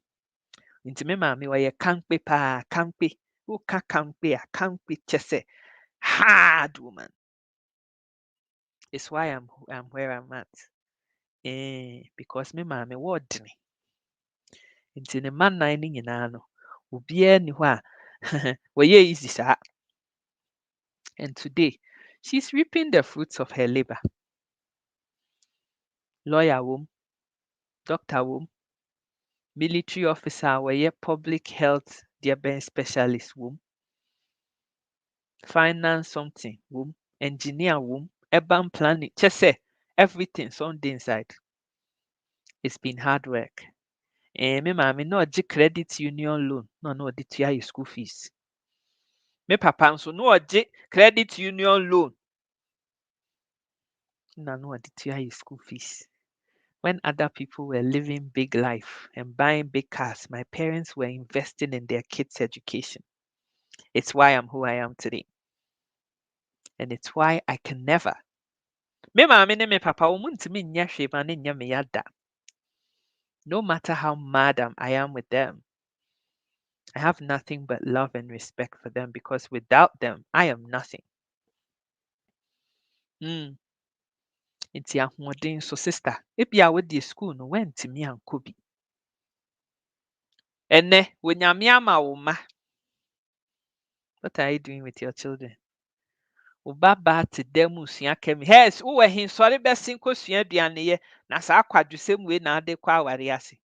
Nti me maame wɔyɛ kampe paa, kampe. Woka kampe a kampe kyɛ sɛ hard woman. It's why I'm where I'm at. Because me maame wɔdene. Nti ne mma nnan ne nyinaa no, obiara ni hɔ a wɔyɛ easy saa. And today, she's reaping the fruits of her labor. Lawyer wom, doctor wom, military officer wɔyɛ public health deɛ specialist wom, finance something wom, engineer wom, urban planning, just say everything's on the inside. It's been hard work. Me maame na ɔgye credit union loan na ɔde tua yɛ school fees. Me papa nso na ɔgye credit union loan na ɔde tua yɛ school fees. When other people were living big life and buying big cars, my parents were investing in their kids' education. It's why I'm who I am today. And it's why I can never. Me maame ne me papa womuntimi nya hwee ma ne nya me yada. No matter how mad I am with them, I have nothing but love and respect for them because without them, I am nothing. Nti ahoɔden so sister, ebi a wodi school no wentimi ankɔ bi. Ene wonyame ama wo ma. What are you doing with your children? Wo baba te dam usua kemi. Yes, wowɔ he sɔre bɛsen kɔsua aduane yɛ na saa akwadwosɛm wei na ade kɔ aware ase.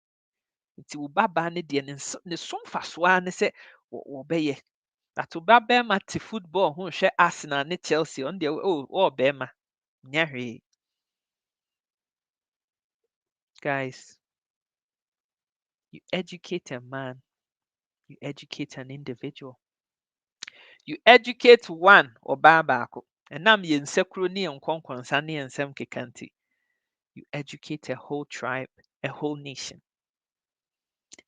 Nti wo baba ne deɛ ne so mfasoa ne sɛ wɔbɛyɛ. That wo baba te football ho hwɛ Arsenal ne Chelsea on deɛ ɔbɛma. Nya hwee. Guys, you educate a man, you educate an individual. You educate one ɔbaa baako. Ɛnam yɛn nsa koro ne yɛn nkɔnkɔnsa ne yɛn nsɛm keka nti. You educate a whole tribe, a whole nation.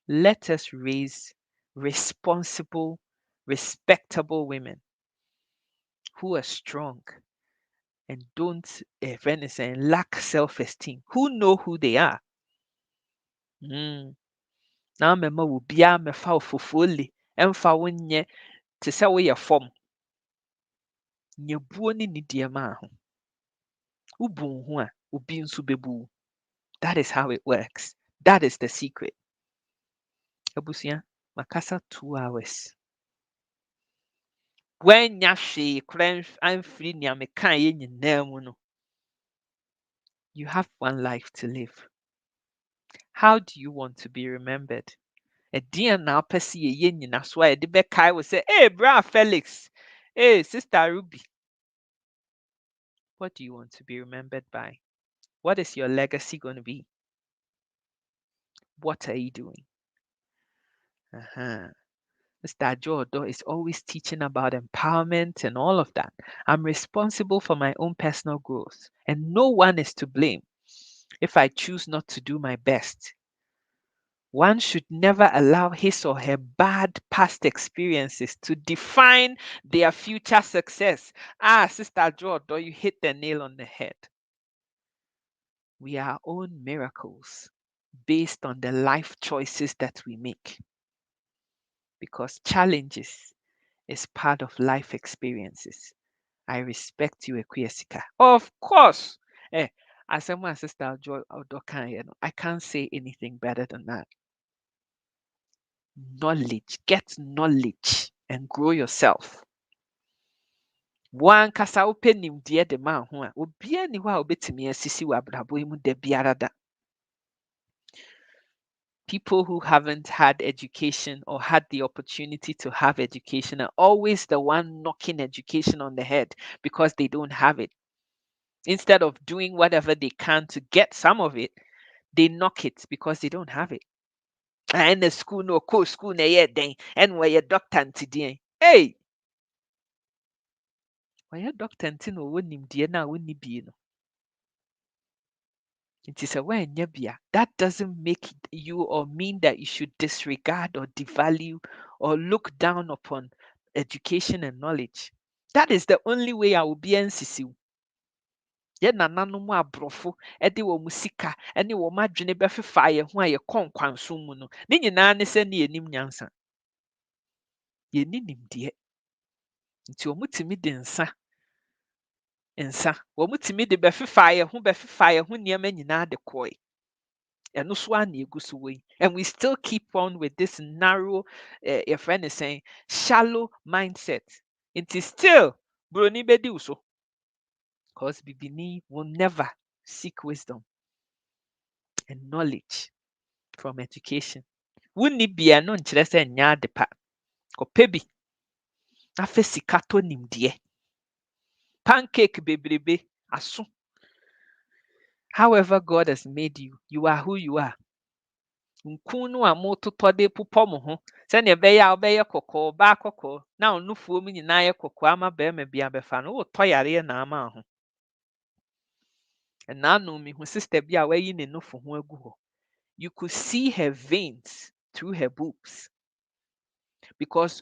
Let us raise responsible, respectable women who are strong and don't lack self-esteem, who know who they are. Na mema wo bia mefa ofofoli emfa wo nye te sɛ woyɛ fam. Nyabuo ne nidie ma ho. Ubu ho a obi nso bebu. That is how it works. That is the secret. Abusua, makasa 2 hours. When nya hwee kora amfiri nea meka yɛ nyinaa mu no, You have one life to live. How do you want to be remembered? Ɛdeɛn na wopɛ sɛ yɛyɛ nnyinaso a yɛde bɛkae wo sɛ, hey, bra Felix, hey, sister Ruby. What do you want to be remembered by? What is your legacy going to be? What are you doing? Mr. Ajodo is always teaching about empowerment and all of that. I'm responsible for my own personal growth, and no one is to blame if I choose not to do my best. One should never allow his or her bad past experiences to define their future success. Sister Ajodo, you hit the nail on the head. We are our own miracles based on the life choices that we make. Because challenges is part of life experiences. I respect you, Ekwesika. Of course. As someone sister Joy Odokan, I can't say anything better than that. Knowledge, get knowledge and grow yourself. One kasa wopɛ nimdeɛ de ma ho a, obiara ni hɔ a obetumi asisi wɔ abrabɔ yi mu da biara da. People who haven't had education or had the opportunity to have education are always the one knocking education on the head because they don't have it. Instead of doing whatever they can to get some of it, they knock it because they don't have it. And the school no co school na yeah then and where your doctor today. Hey, where your doctor no wonim die na wonni bi no. It is a way that doesn't make you or mean that you should disregard or devalue or look down upon education and knowledge. That is the only way I will be NCC. Yɛ nananom aborɔfo de wɔn sika ne wɔn adwene bɛfefa yɛn ho a yɛkɔ nkwanso mu no, ne nyinaa ne sɛ ne yɛnim nyansa. Yɛnni nimdeɛ. Nti wɔtumi de nsa, wɔtumi de bɛfefa yɛn ho nneɛma nyinaa de kɔe. And we still keep on with this narrow, your friend is saying, shallow mindset. It is still broni bedi uso. Because Bibini will never seek wisdom and knowledge from education. Wunni bia no nkyerɛ sɛ nya adepa. Kɔpɛ bi. Afe sika tɔ nimdeɛ. Pancake bebrebe aso. However God has made you, you are who you are. Nkunu a mototɔ de popɔ mo ho sɛnea ɛbɛyɛ a wobɛyɛ kɔkɔɔ ɔbaa kɔkɔɔ na ɔnofoɔ mu nyinaa yɛ kɔkɔɔ ama barima bi abɛfa no wotɔ yareɛ na ama ho. Ɛnaano mehu sister bi a wayi ne nofo ho agu hɔ. You could see her veins through her boobs. Because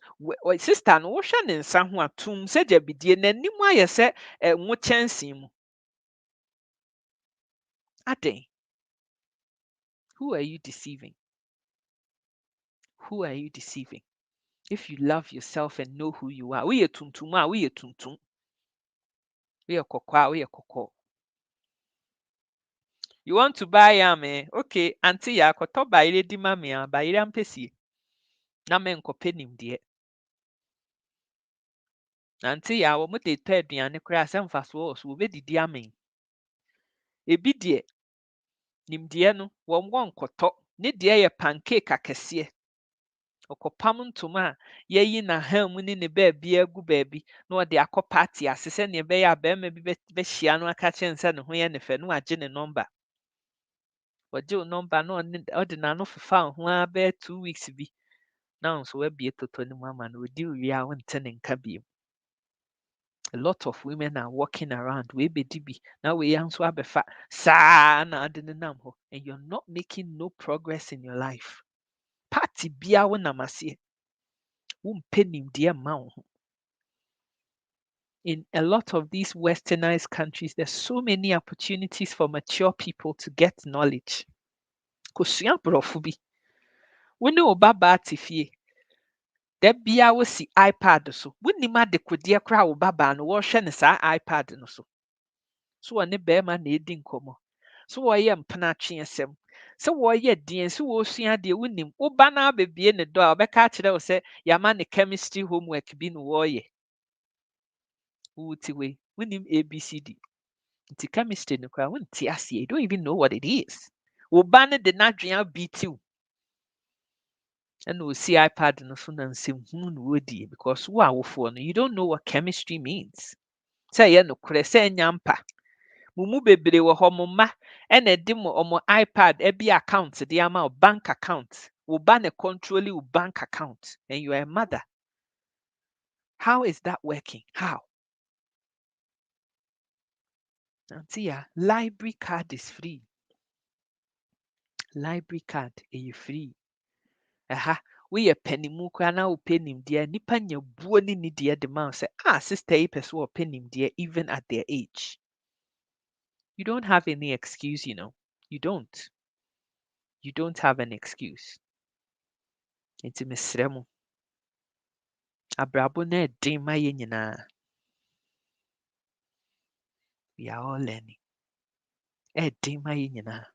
sister no wohwɛ ne nsa ho a tum sɛ gyabidie n'anim ayɛ sɛ ngo kyɛnsee mu. Adɛn? Who are you deceiving? Who are you deceiving? If you love yourself and know who you are, we are tuntum a we are tuntum. We are kɔkɔɔ a we are kɔkɔɔ. You want to buy yam, eh? Okay, auntie ya koto bayire di ma me a bayire ampesie. Na me nkɔpɛ nimdeɛ. Auntie ya wo mo de tɔ aduane koraa sɛ mfasoɔ wɔ so wobɛdidi amen. Ebi deɛ nimdeɛ no wɔn nkɔtɔ. Ne deɛ yɛ pancake akɛseɛ. Ɔkɔpam ntoma a yɛyi n'ahan mu ne ne baabi agu baabi na ɔde akɔ party ase sɛnea ɛbɛyɛ a barima bi bɛhyia no aka kyerɛ nsɛ ne ho yɛ ne fɛ no wagye ne number. Wɔgye wo number na ɔde n'ano fefa ho a bɛyɛ 2 weeks bi. Na nso wabie totɔ no mu ama no odi wie a wonte ne nka bio. A lot of women are walking around we bedi bi na we nso abɛfa saa na ade ne nam hɔ and you're not making no progress in your life. Party bia wo nam aseɛ. Wompɛ nimdeɛ mma wo ho. In a lot of these westernized countries, there's so many opportunities for mature people to get knowledge. Kosua borɔfo bi. Wo ne wo babaa te fie. Da bia wo si iPad so. Wonim adekodeɛ koraa wo babaa no wɔhwɛ ne saa iPad no so. So wɔne bɛrima na edi nkɔmmɔ. So wɔyɛ mpenatwe asɛm. So wɔyɛ deɛ so wɔsua deɛ wonim. Woba na abɛbie ne dɔ a ɔbɛka akyerɛ wo sɛ yɛama ne chemistry homework bi no wɔyɛ. Wote wei, wonim ABCD. Nti chemistry no kora wonte ase. You don't even know what it is. Wo ba no de n'adwene beat you. And we'll see iPad no so na nsɛmhunu na wodi because wo awofoɔ no, you don't know what chemistry means. Sɛ ɛyɛ nokorɛ sɛ ɛnya mpa. Mo mu bebree wɔ hɔ mo mma ɛna ɛde mo iPad ɛbi account de ama wo bank account. Wo ba na control wo bank account and you are a mother. How is that working? How? Auntie, yeah, library card is free. Library card is free. Aha, we a penny mu kwa na open him dear nipa nya buo ni ni dear the man say sister yi pɛ so open him dear even at their age. You don't have any excuse, you know. You don't. You don't have an excuse. Nti mesrɛ mo. Abrabo na ɛden ma yɛn nyinaa. We are all learning. Ɛden ma yɛn nyinaa.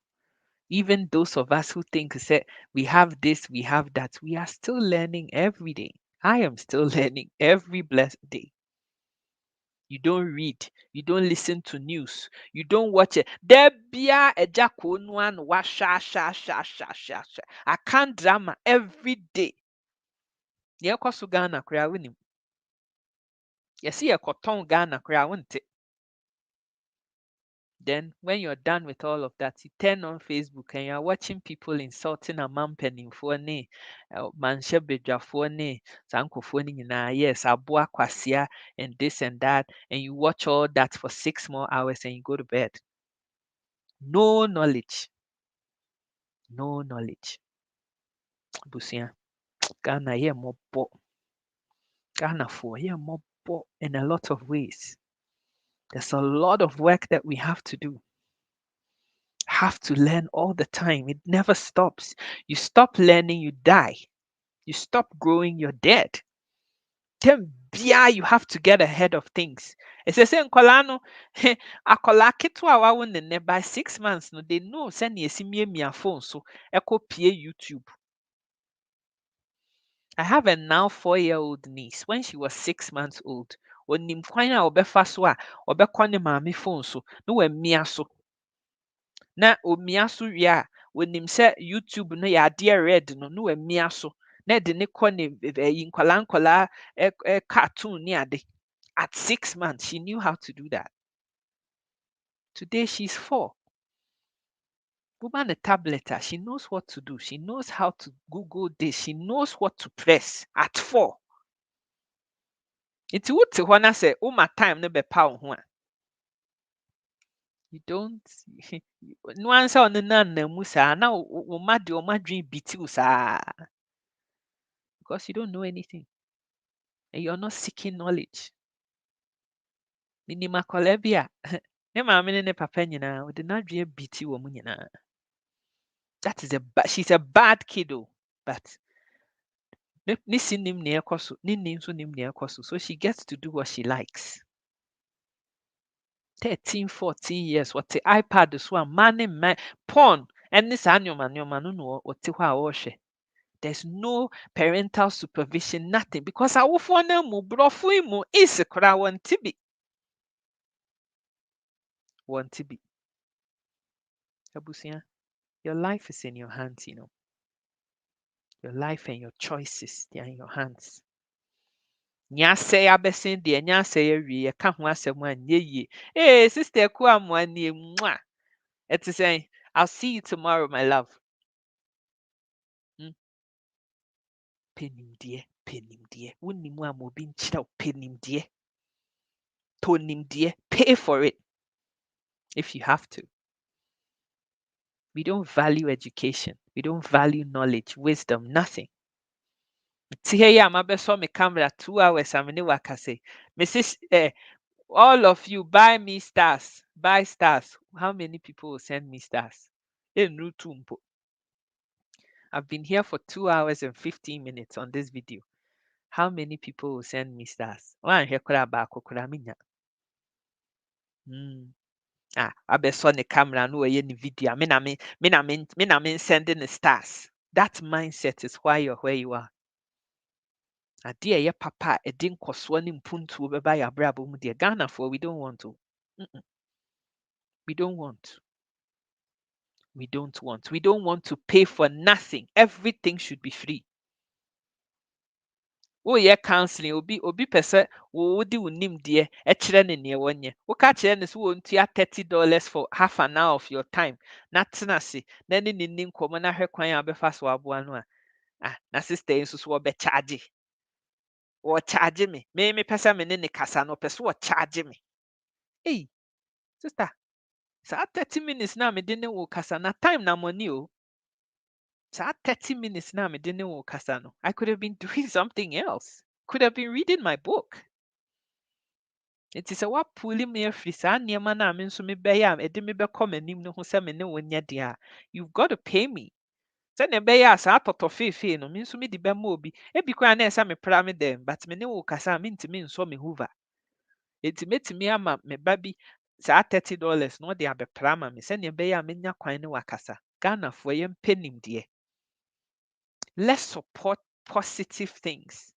Even those of us who think say we have this, we have that, we are still learning every day. I am still learning every blessed day. You don't read, you don't listen to news, you don't watch it. There be a jakonwan wa sha. I can't drama every day. Ye kwasu Ghana kura winim. Ye see ye koton Ghana kura wonte. Then when you're done with all of that, you turn on Facebook and you're watching people insulting a man pennyfo ne manhye bedwafo ne sankofo ne nyinaa. Yes, aboa kwasia and this and that, and you watch all that for 6 more hours and you go to bed. No knowledge. No knowledge. Busia. Ghana ye mobo. Ghana for ye mobo in a lot of ways. There's a lot of work that we have to do. Have to learn all the time. It never stops. You stop learning, you die. You stop growing, you're dead. Then you have to get ahead of things. It's the same kolano. Akola ketewa wa wo ne by 6 months no they know send ye mia phone so eko pie YouTube. I have a now 4-year-old niece. When she was 6 months old, onim kwan a obefa so a obekɔ ne maame phone so no we mia so. Na omia so wie a wonim sɛ YouTube no yɛ adeɛ red no wamia so na de ne kɔ ne nkwala cartoon ne ade. At 6 months she knew how to do that. Today she's 4. Woman a tablet, she knows what to do. She knows how to Google this. She knows what to press at 4. It's wote hɔ na sɛ woma time no bɛpa wo ho a you don't no answer on the nanamu saa na wo ma de o ma dwen bitiw saa because you don't know anything and you're not seeking knowledge. Minima akwadaa bi a ne maame ne ne papa nyinaa wɔde n'adwene biti wɔ mu nyinaa. That is she's a bad kid o, but ne si nim ne ɛkɔ so, ne nim so nim ne ɛkɔ so, so she gets to do what she likes. 13, 14 years, what the iPad so a man porn ɛne saa nneɛma no na ɔte hɔ a ɔrehwɛ. There's no parental supervision, nothing, because awofoɔ no mu borɔfo yi mu isi koraa wɔnte bi. Wɔnte bi. Abusua, your life is in your hands, you know. Your life and your choices, they are in your hands. Nyase abɛsen deɛ nyase awie yɛka ho asɛm a nyɛ yie. Hey, sister Kuamwa nie mwa. It's saying, I'll see you tomorrow, my love. Penimdeɛ. Wonnim a ma obi nkyerɛ wo penimdeɛ. Tonimdeɛ. Pay for it if you have to. We don't value education. We don't value knowledge, wisdom, nothing. Here I'm about me camera 2 hours. I'm in Wakase. Mrs. All of you buy me stars. Buy stars. How many people will send me stars? I've been here for 2 hours and 15 minutes on this video. How many people will send me stars? One here I bet saw the camera no way any video. Me na me sending the stars. That mindset is why you're where you are. Adeɛ ɛyɛ papa ɛde nkɔsoɔ ne mpuntuo bɛba yɛ abrabɔ mu deɛ Ghana for we don't want to. We don't want. We don't want. We don't want to pay for nothing. Everything should be free. Oh yeah, counseling obi pese wo di unim de e kire ne ne wonye. Wo ka kire ne so wo ntua $30 for half an hour of your time. Na tena se na ne ni nkomo na hwe kwan abefa so aboa no a. Ah, na sister nso so wo be charge. Wo charge me. Me pese me ne kasa no pese wo charge me. Hey, sister. Sa 30 minutes na me de ne wo kasa na time na money o. Sa 30 minutes na me de ne wo kasa no. I could have been doing something else. Could have been reading my book. It is a what pulling me free san near man I mean so me be am e de me be come anim no ho se me ne wonya dia. You've got to pay me. Say ne be ya sa toto fe no me so me di be ma obi. E bi kwa na esa me pra me dem but me ne wo kasa me ntimi nso me hoover. Metimi ama me ba bi sa $30 no de abepra ma me se ne be ya me nya kwan ne wakasa. Ghana fo ye mpenim de. Let's support positive things.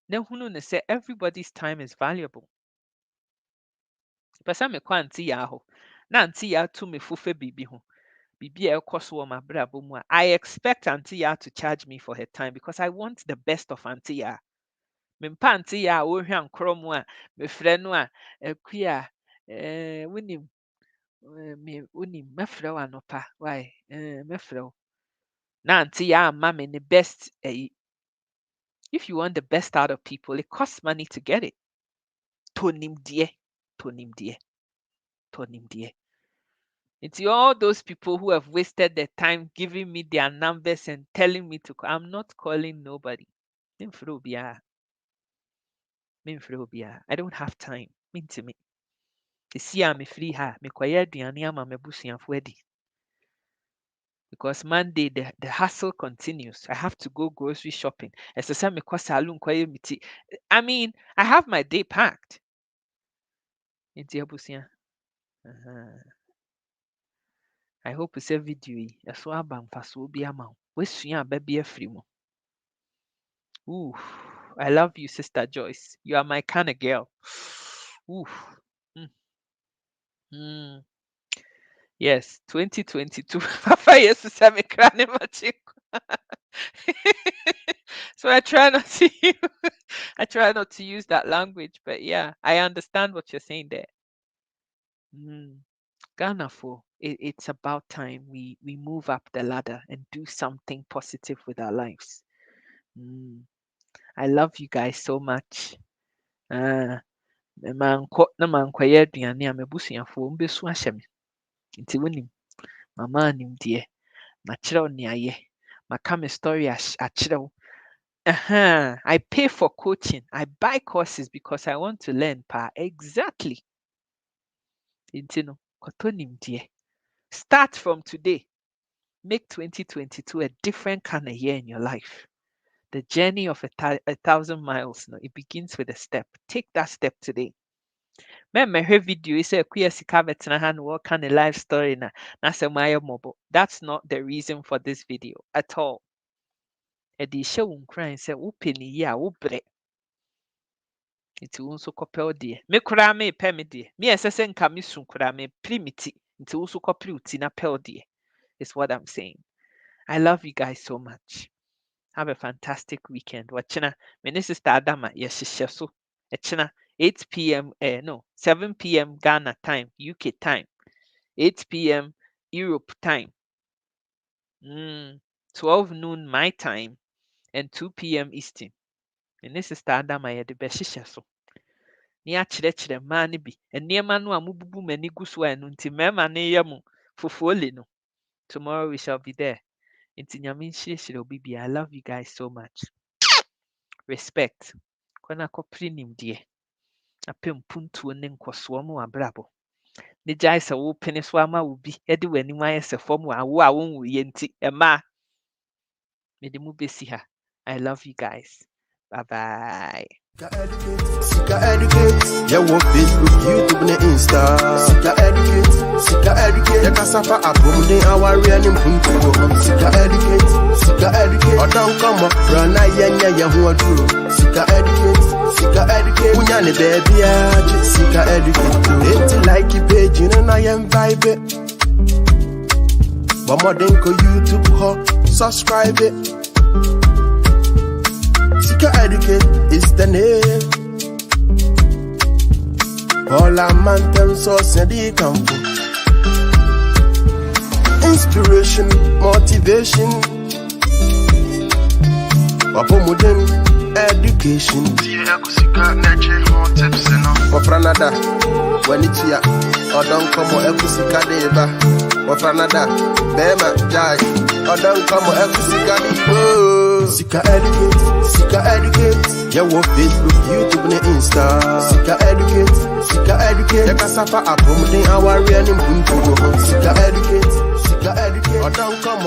Then who knows say everybody's time is valuable. Person me kwa anti ya ho. Na anti ya to me fufe bibi ho. Bibi e koso wo mabrabo mu a. I expect auntie ya to charge me for her time because I want the best of auntie ya. Me mpa auntie ya wo hwa nkro mu a me frɛ no a akua wonim me wonim mefrɛ wa no pa. Why? Mefrɛ wo. Na auntie ya ama me the best if you want the best out of people, it costs money to get it. Tonim die. It's all those people who have wasted their time giving me their numbers and telling me to call. I'm not calling nobody. I don't have time. Mean to me. You see, I'm free ha. Because Monday the hustle continues. I have to go grocery shopping. I mean, I have my day packed. I hope it's a video. So aba mfaso bi ama. Wesua aba bi afri mu. Ooh, I love you, Sister Joyce. You are my kind of girl. Ooh. Yes, 2022. Papa yes to say me krane machi. So I try not to use that language, but yeah, I understand what you're saying there. Ghana for it's about time we move up the ladder and do something positive with our lives. I love you guys so much. Mankɔ na mankɔyɛ aduane a m'abusuafoɔ mbesu ahyɛ me. Nti wonim, mama anim deɛ, makyerɛw nea ayɛ, maka me story akyerɛw. I pay for coaching. I buy courses because I want to learn pa. Exactly. Nti no, kɔtɔ nimdeɛ. Start from today. Make 2022 a different kind of year in your life. The journey of 1,000 miles, no, it begins with a step. Take that step today. My video is a queer hand what kind of life story na se mobile. That's not the reason for this video at all. Edi show crying say penny ya bre. It also copel dear. Me kura me pe me dear. Me esese nka me sun kura me primiti. It also copel uti na pel dear. Is what I'm saying. I love you guys so much. Have a fantastic weekend. Wachina, me ne sister Adama yeshishe so. Echina 8 p.m. 7 p.m. Ghana time, UK time. 8 p.m. Europe time. 12 noon my time and 2 p.m. Eastern. And this is Adama ya de beshisha so. Ni akyerɛkyerɛ mmaa no bi. Nneɛma no a mububu m'ani gu so a ɛno nti mmarima no yɛ mo fufuo no. Tomorrow we shall be there. Nti nyame nhyirɛhyirɛ obi bi. I love you guys so much. Respect. Kwana kɔpere nimdeɛ. Apem puntuo ne nkɔsoɔ mu abrabɔ. Ne gyae sɛ wo pene so ama wo bi. Ɛde w'anim ayɛ sɛ fam a wo a wonwu yɛ nti. Ɛma. Mede mu besi ha. I love you guys. Bye bye. Sika educate, yeah, what Facebook, YouTube, and Insta. Sika educate, yeah, Casafa, Abum, they are wearing him. Sika educate, don't come up, run a yanya who are true. Sika educate, Unyani baby, Sika educate. It's like you page, you know, I am vibe. One more than go YouTube, ho, subscribe it. Sika educate is the name. All our man them source and the camp. Inspiration, motivation, modern education. Wafranada, Wanitia, or don't come or Ekusika deba. Wafranada, Bema, Jai, or don't come or Ekusika deba. Sika educate, yeah, what Facebook, YouTube, and Insta. Sika educate, the Casafa, a promoting our real in Punto. Sika educate, or don't come